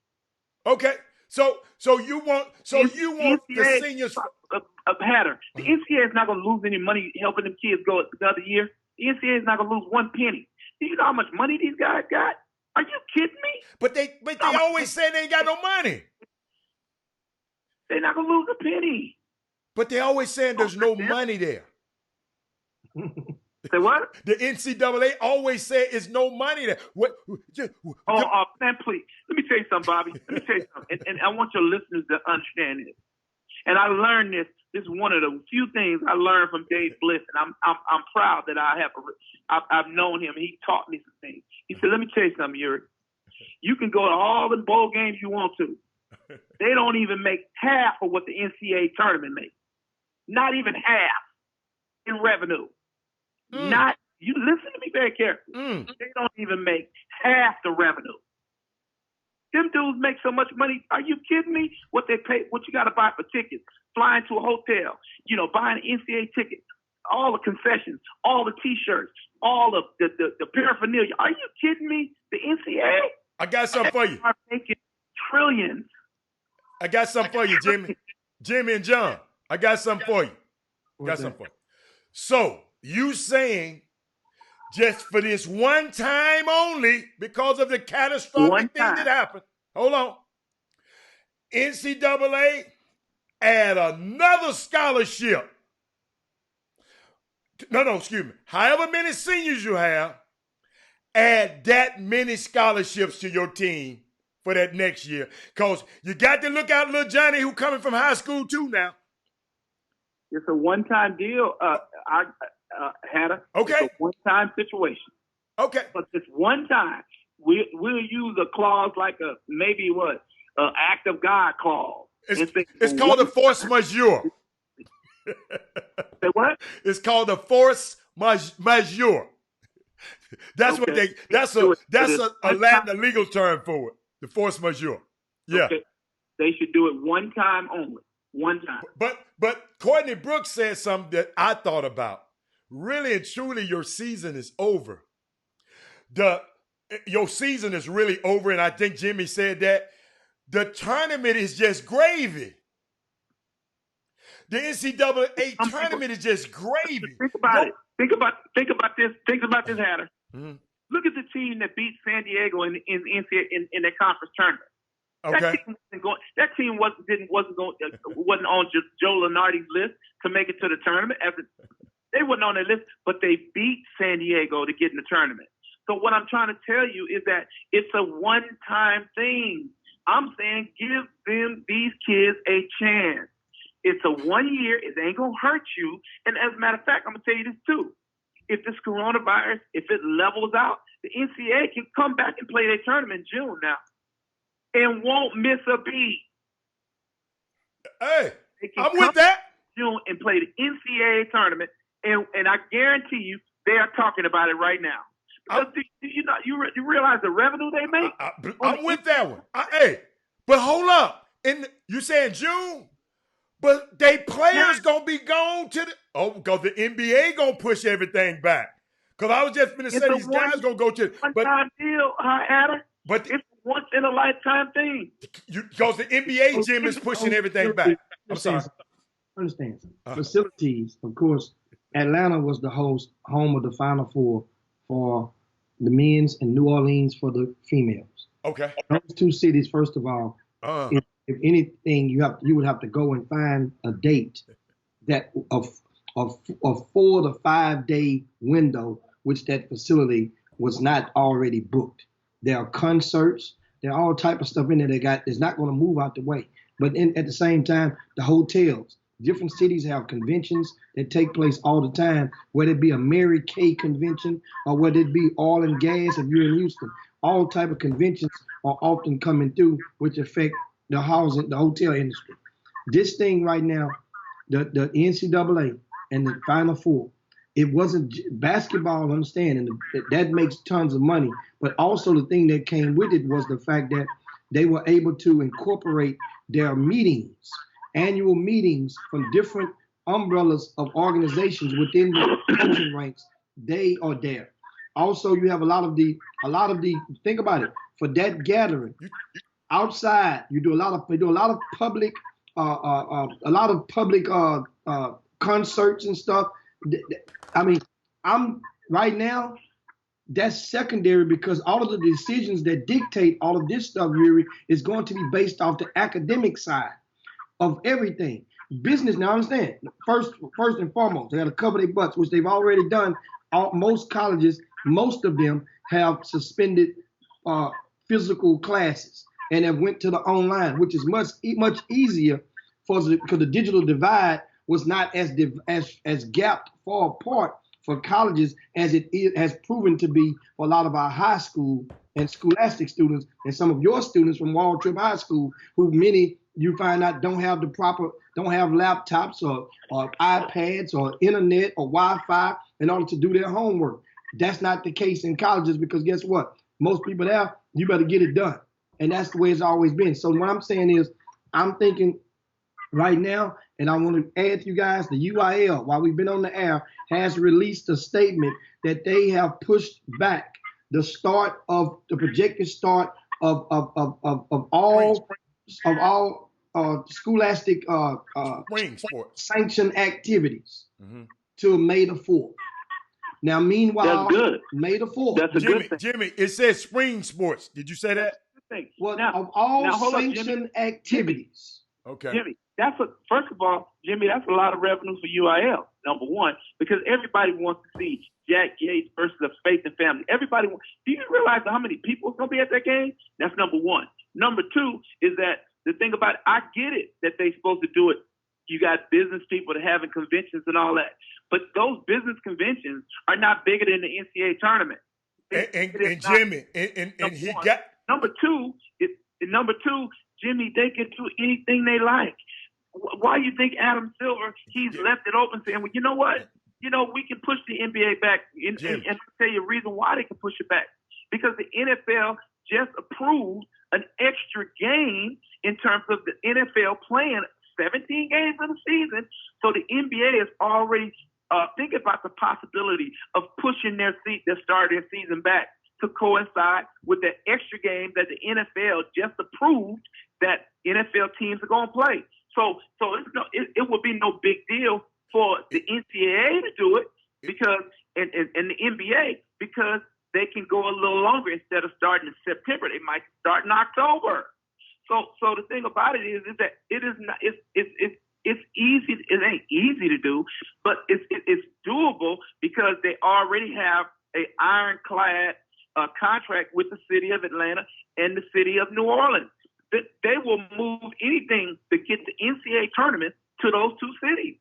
B: Okay. So you want the seniors.
M: Hatter. The NCAA is not going to lose any money helping them kids go another year. The NCAA is not going to lose 1 penny. Do you know how much money these guys got? Are you kidding me?
B: But they always say they ain't got no money.
M: They're not going to lose a penny.
B: But they always saying there's no money there.
M: Say what?
B: The NCAA always say it's no money there.
M: Man, please. Let me tell you something, Bobby. Let me tell you something. And I want your listeners to understand this. And I learned this. This is one of the few things I learned from Dave Bliss, and I'm proud that I've known him. He taught me some things. He said, "Let me tell you something, Yuri. You can go to all the bowl games you want to. They don't even make half of what the NCAA tournament makes. Not even half in revenue. Not you. Listen to me very carefully. They don't even make half the revenue. Them dudes make so much money. Are you kidding me? What they pay, what you got to buy for tickets, flying to a hotel, buying an NCAA ticket, all the concessions, all the T-shirts, all of the paraphernalia. Are you kidding me? The NCAA?
B: I got something for you.
M: Are making trillions.
B: I got something for you, Jimmy. Jimmy and John. I got something for you. So you saying just for this one time only, because of the catastrophic thing that happened. Hold on. NCAA add another scholarship. Excuse me. However many seniors you have, add that many scholarships to your team for that next year. Because you got to look out little Johnny who coming from high school too now.
M: It's a one-time deal, Hatter.
B: Okay.
M: It's a one-time situation.
B: Okay.
M: But this one time, we'll use a clause like act of God clause.
B: It's called a force majeure.
M: Say what?
B: It's called a force majeure. That's what that's a Latin legal term for it. The force majeure. Yeah.
M: Okay. They should do it one time only. One time.
B: But Courtney Brooks said something that I thought about. Really and truly, your season is over. Your season is really over, and I think Jimmy said that. The tournament is just gravy. The NCAA tournament is just gravy.
M: Think about it. Think about this, Hatter.
B: Mm-hmm.
M: Look at the team that beat San Diego in the conference tournament.
B: Okay.
M: That team wasn't on just Joe Lunardi's list to make it to the tournament. They wasn't on their list, but they beat San Diego to get in the tournament. So what I'm trying to tell you is that it's a one-time thing. I'm saying give these kids a chance. It's a 1 year. It ain't going to hurt you. And as a matter of fact, I'm going to tell you this too. If this coronavirus, if it levels out, the NCAA can come back and play their tournament in June now and won't miss a beat.
B: Hey, I'm with that.
M: June and play the NCAA tournament, and I guarantee you they are talking about it right now. Because you realize the revenue they make?
B: I'm with that one. But hold up. You saying June? But they players gonna be gone because the NBA gonna push everything back. Because I was just going to say these guys going to go to
M: one-time deal, Adam.
B: But
M: it's a once-in-a-lifetime thing.
B: Because the NBA, Jim, is pushing everything back. I'm sorry.
C: Understand. Facilities, of course, Atlanta was the home of the Final Four for the men's and New Orleans for the females.
B: Okay.
C: Those two cities, first of all, if anything, you would have to go and find a date that of 4 to 5 day window, which that facility was not already booked. There are concerts, there are all type of stuff in there that's not going to move out the way. But at the same time, the hotels, different cities have conventions that take place all the time, whether it be a Mary Kay convention or whether it be oil and gas if you're in Houston. All type of conventions are often coming through, which affect the housing, the hotel industry. This thing right now, the NCAA and the Final Four, it wasn't basketball, understand, and that makes tons of money. But also the thing that came with it was the fact that they were able to incorporate their meetings, annual meetings from different umbrellas of organizations within the coaching ranks. They are there. Also, you have a lot of the. Think about it. For that gathering, outside, you do a lot of public, concerts and stuff. I mean, I'm right now. That's secondary because all of the decisions that dictate all of this stuff, Yuri, is going to be based off the academic side of everything. Business, now understand, first and foremost, they got to cover their butts, which they've already done. Most colleges, most of them have suspended physical classes and have went to the online, which is much easier because the digital divide was not as gapped far apart for colleges as it has proven to be for a lot of our high school and scholastic students and some of your students from Wall Trip High School, who many you find out don't have laptops or iPads or internet or Wi-Fi in order to do their homework. That's not the case in colleges because guess what? Most people there, you better get it done. And that's the way it's always been. So what I'm saying is, I'm thinking right now, and I want to add to you guys, the UIL, while we've been on the air, has released a statement that they have pushed back the projected start of all scholastic sanctioned activities to May the 4th. Now, meanwhile,
M: that's good.
C: May the 4th.
M: That's a good thing.
B: Jimmy, it says spring sports. Did you say that?
C: Well, of all sanctioned activities.
B: Okay.
M: Jimmy, first of all, Jimmy, that's a lot of revenue for UIL, number one, because everybody wants to see Jack Yates versus Faith and Family. Everybody wants. Do you realize how many people are going to be at that game? That's number one. Number two is that the thing about it, I get it that they're supposed to do it. You got business people that having conventions and all that. But those business conventions are not bigger than the NCAA tournament.
B: And Jimmy, and he got
M: number two, Jimmy, they can do anything they like. Why you think Adam Silver, he's left it open saying, well, you know what? You know, we can push the NBA back. And I'll tell you a reason why they can push it back. Because the NFL just approved an extra game in terms of the NFL playing 17 games in the season. So the NBA is already thinking about the possibility of pushing their start their season back to coincide with the extra game that the NFL just approved that NFL teams are going to play. So it would be no big deal for the NCAA to do it because and the NBA because they can go a little longer instead of starting in September. They might start in October. So the thing about it is that it is not it's easy. It ain't easy to do, but it's doable because they already have a ironclad contract with the city of Atlanta and the city of New Orleans. They will move anything to get the NCAA tournament to those two cities.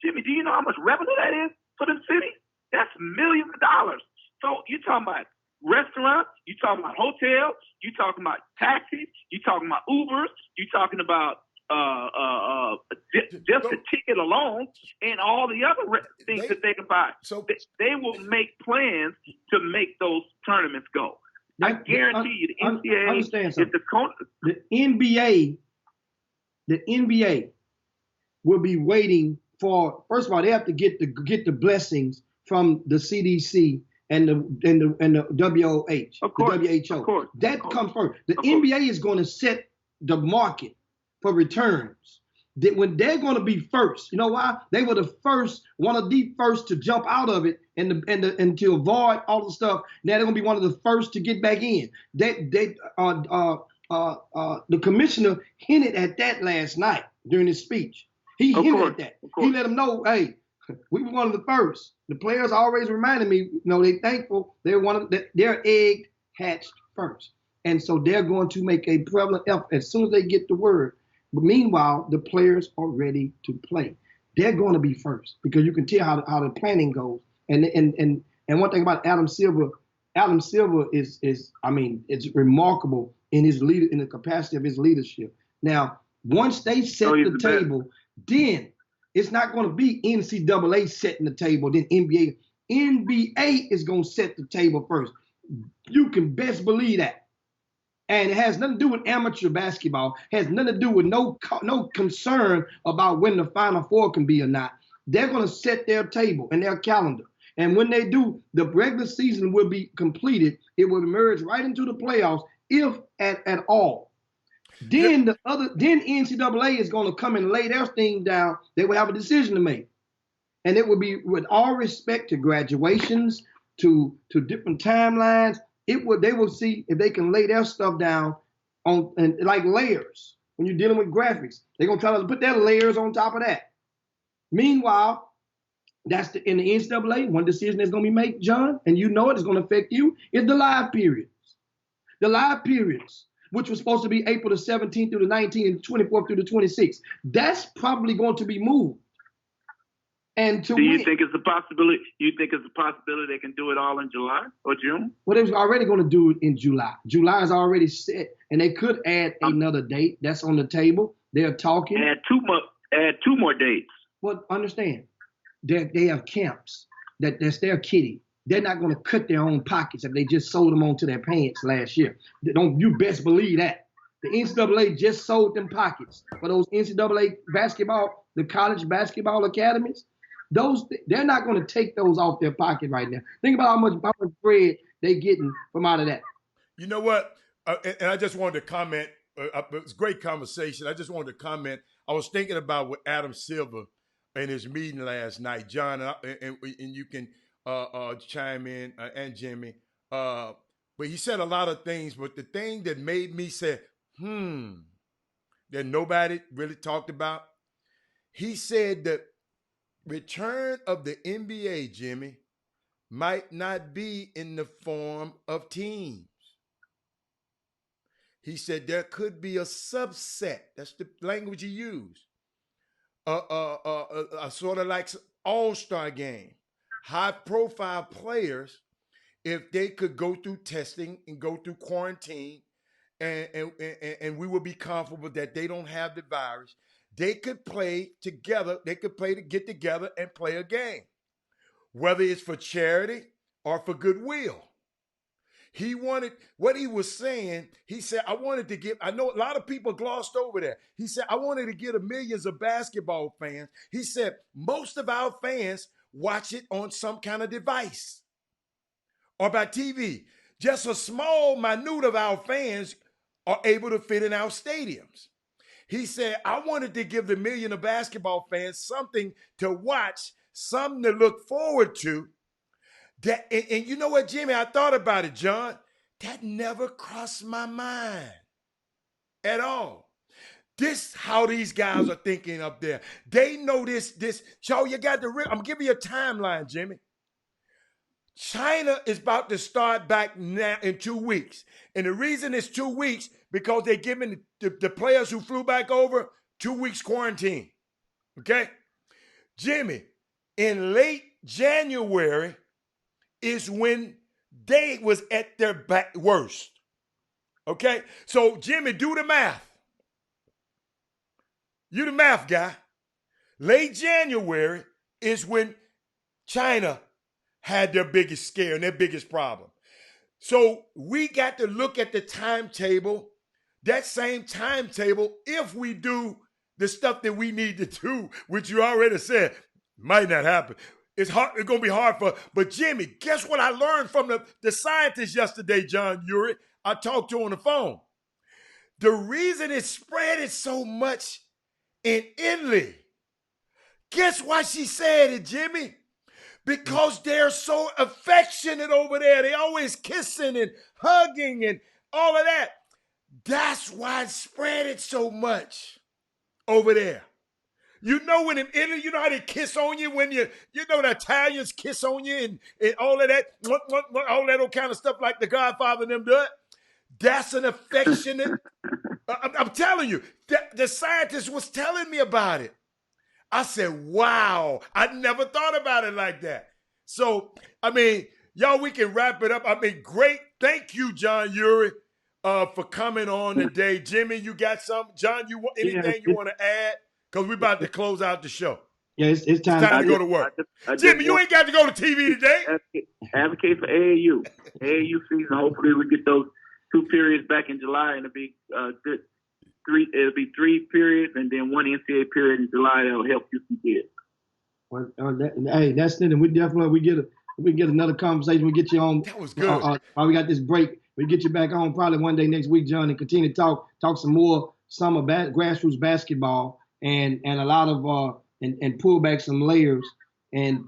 M: Jimmy, do you know how much revenue that is for them cities? That's millions of dollars. So you're talking about restaurants, you're talking about hotels, you're talking about taxis, you're talking about Ubers, you're talking about just the ticket alone and all the other things that they can buy. So they will make plans to make those tournaments go. I guarantee you, the NCAA is
C: the NBA will be waiting for. First of all, they have to get the blessings from the CDC and the WOH,
M: Of course,
C: the WHO.
M: of course,
C: That
M: of course.
C: comes first. The
M: Of
C: NBA is going to set the market for returns. When they're going to be first, you know why? They were the first, one of the first to jump out of it and to avoid all the stuff. Now they're going to be one of the first to get back in. The commissioner hinted at that last night during his speech. He hinted at that. He let them know, hey, we were one of the first. The players always reminded me, they're thankful they're egg hatched first. And so they're going to make a prevalent effort as soon as they get the word. But meanwhile, the players are ready to play. They're going to be first because you can tell how the planning goes. And one thing about Adam Silver is it's remarkable in the capacity of his leadership. Now, once they set the table, then it's not going to be NCAA setting the table, then NBA. NBA is going to set the table first. You can best believe that. And it has nothing to do with amateur basketball. It has nothing to do with no concern about when the Final Four can be or not. They're going to set their table and their calendar. And when they do, the regular season will be completed. It will emerge right into the playoffs, if at all. Then NCAA is going to come and lay their thing down. They will have a decision to make. And it will be with all respect to graduations, to different timelines. They will see if they can lay their stuff down on and like layers. When you're dealing with graphics, they're gonna try to put their layers on top of that. Meanwhile, in the NCAA, one decision that's gonna be made, John, and it's gonna affect you, is the live periods. The live periods, which was supposed to be April the 17th through the 19th and 24th through the 26th, that's probably going to be moved. And
M: do you think it's a possibility? You think it's a possibility they can do it all in July or June?
C: Well, they was already going to do it in July. July is already set, and they could add another date. That's on the table. They're talking.
M: Add two more dates.
C: Well, understand, they have camps. That's their kitty. They're not going to cut their own pockets if they just sold them onto their pants last year. You best believe that. The NCAA just sold them pockets for those NCAA basketball, the college basketball academies. They're not going to take those off their pocket right now. Think about how much bread they're getting from out of that.
B: You know what? And I just wanted to comment. It was a great conversation. I just wanted to comment. I was thinking about what Adam Silver in his meeting last night, John, and you can chime in, and Jimmy. But he said a lot of things. But the thing that made me say, that nobody really talked about, he said that return of the NBA, Jimmy, might not be in the form of teams. He said there could be a subset. That's the language he used. Sort of like all-star game. High-profile players, if they could go through testing and go through quarantine, and we would be comfortable that they don't have the virus, they could play together. They could get together and play a game, whether it's for charity or for goodwill. He wanted, what he was saying, he said, I know a lot of people glossed over that. He said, I wanted to get millions of basketball fans. He said, most of our fans watch it on some kind of device or by TV. Just a small minute of our fans are able to fit in our stadiums. He said, I wanted to give the million of basketball fans something to watch, something to look forward to. And you know what, Jimmy? I thought about it, John. That never crossed my mind at all. This how these guys are thinking up there. They know this. Joe, you got I'm giving you a timeline, Jimmy. China is about to start back now in 2 weeks. And the reason it's 2 weeks, because they're giving the players who flew back over 2 weeks quarantine. Okay? Jimmy, in late January is when they was at their worst. Okay? So, Jimmy, do the math. You the math guy. Late January is when China had their biggest scare and their biggest problem. So we got to look at the timetable, that same timetable, if we do the stuff that we need to do, which you already said might not happen. It's hard. It's gonna be hard for. But Jimmy, guess what I learned from the scientist yesterday, John Urey? I talked to on the phone. The reason it spread so much in Italy. Guess why she said it, Jimmy? Because they're so affectionate over there. They always kissing and hugging and all of that. That's why it spread so much over there. You know when in Italy, you know how they kiss on you when you know the Italians kiss on you and all of that, all that old kind of stuff like the Godfather and them do it. That's an affectionate. I'm telling you, the scientist was telling me about it. I said, wow, I never thought about it like that. So, I mean, y'all, we can wrap it up. I mean, great. Thank you, John Urey, for coming on today. Jimmy, you got something? John, anything you want to add? Because we're about to close out the show.
C: Yeah, it's time
B: to go to work. Jimmy, you ain't got to go to TV today.
M: Advocate for AAU. AAU season. Hopefully we get those 2 periods back in July, and it'll be good. It'll be 3 periods and then 1 NCAA period in July that'll help you some kids.
C: Well, hey, that's it. And we definitely we get another conversation. We get you on.
B: That was good.
C: While we got this break, we get you back on probably one day next week, John, and continue to talk some more summer grassroots basketball and a lot of and pull back some layers and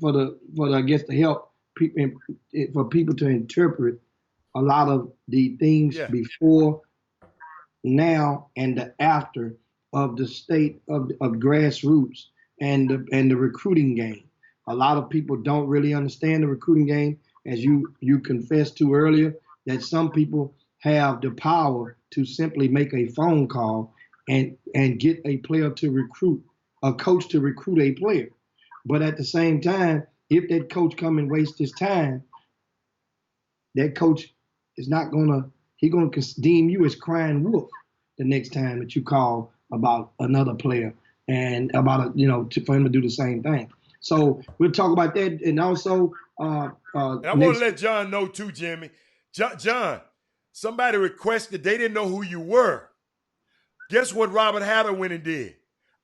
C: for I guess to help people for people to interpret a lot of the things before, now, and the after of the state of grassroots and the recruiting game. A lot of people don't really understand the recruiting game, as you confessed to earlier, that some people have the power to simply make a phone call and get a player to recruit, a coach to recruit a player. But at the same time, if that coach come and waste his time, that coach is not gonna deem you as crying wolf the next time that you call about another player and about for him to do the same thing. So we'll talk about that, and also
B: and I want to let John know too, Jimmy. John, somebody requested, they didn't know who you were. Guess what Robert Hatter went and did?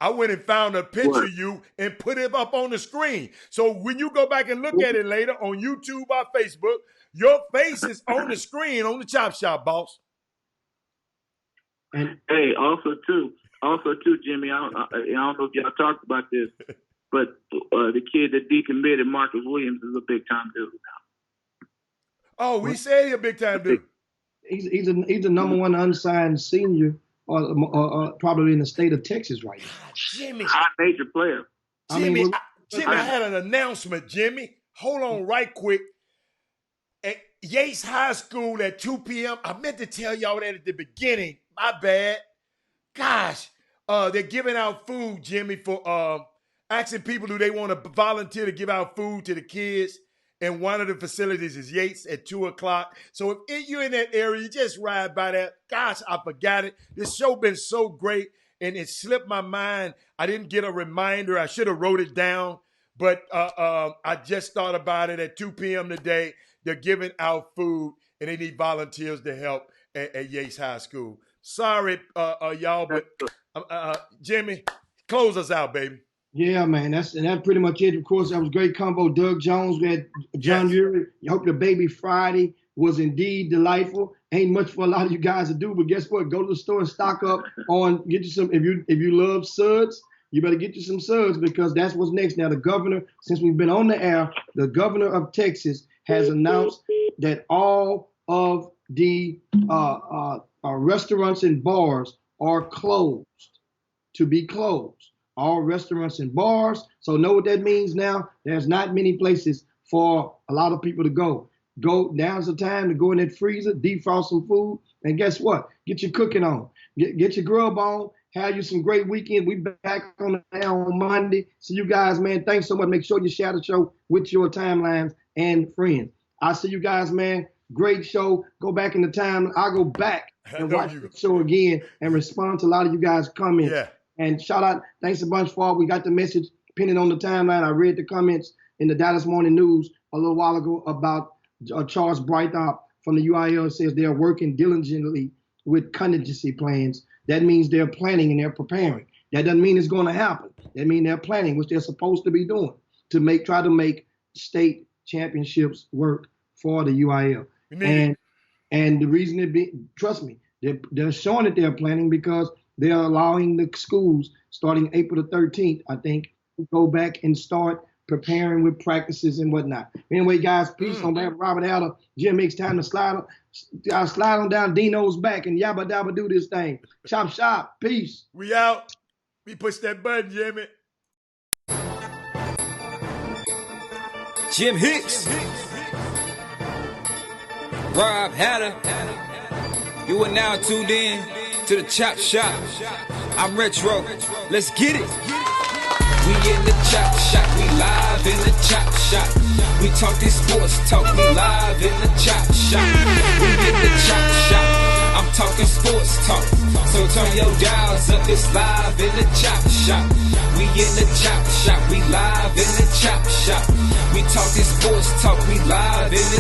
B: I went and found a picture of you and put it up on the screen. So when you go back and look at it later on YouTube or Facebook, your face is on the screen on the Chop Shop, boss.
M: And hey, also too, Jimmy, I don't know if y'all talked about this, but the kid that decommitted, Marcus Williams, is a big time dude now.
B: Oh, we said he's a big time dude.
C: He's a number one unsigned senior, or probably in the state of Texas right now.
B: Jimmy,
M: high major player.
B: Jimmy, I had an announcement. Jimmy, hold on right quick. At Yates High School at 2 p.m. I meant to tell y'all that at the beginning. My bad. Gosh, they're giving out food, Jimmy, for asking people do they want to volunteer to give out food to the kids. And one of the facilities is Yates at 2 o'clock. So if you're in that area, you just ride by that. Gosh, I forgot it. This show been so great, and it slipped my mind. I didn't get a reminder. I should have wrote it down. But I just thought about it at 2 p.m. today. They're giving out food, and they need volunteers to help at Yates High School. Sorry, y'all, but Jimmy, close us out, baby.
C: Yeah, man, that's pretty much it. Of course, that was a great combo. Doug Jones, we had John Urey. I hope the Baby Friday was indeed delightful. Ain't much for a lot of you guys to do, but guess what? Go to the store and stock up on, get you some, if you love suds, you better get you some suds, because that's what's next. Now, the governor, since we've been on the air, the governor of Texas has announced that all of the restaurants and bars are closed, to be closed. All restaurants and bars. So know what that means now? There's not many places for a lot of people to go. Now's the time to go in that freezer, defrost some food, and guess what? Get your cooking on. Get your grub on. Have you some great weekend. We back on the air on Monday. So you guys, man, thanks so much. Make sure you share the show with your timelines and friends. I'll see you guys, man. Great show. Go back in the time. I'll go back and watch the show again and respond to a lot of you guys' comments. Yeah. And shout out, thanks a bunch for all. We got the message pinned on the timeline. I read the comments in the Dallas Morning News a little while ago about Charles Breithaupt from the UIL. Says they're working diligently with contingency plans. That means they're planning and they're preparing. That doesn't mean it's going to happen. That means they're planning, which they're supposed to be doing. to try to make state championships work for the UIL. And the reason trust me, they're showing that they're planning because they're allowing the schools starting April the 13th, I think, to go back and start preparing with practices and whatnot. Anyway, guys, peace on that. Robert Haller. Jim, makes time to slide on down Dino's back and yabba dabba do this thing. Chop shop. Peace.
B: We out. We push that button, Jimmy.
A: Jim Hicks. Rob Hatter. You are now tuned in to the Chop Shop. I'm Retro. Let's get it. We in the Chop Shop. We live in the Chop Shop. We talking sports talk. We live in the Chop Shop. We in the Chop Shop. I'm talking sports talk. So turn your dials up. It's live in the Chop Shop. We in the Chop Shop. We live in the Chop Shop. We talking sports talk. We live in the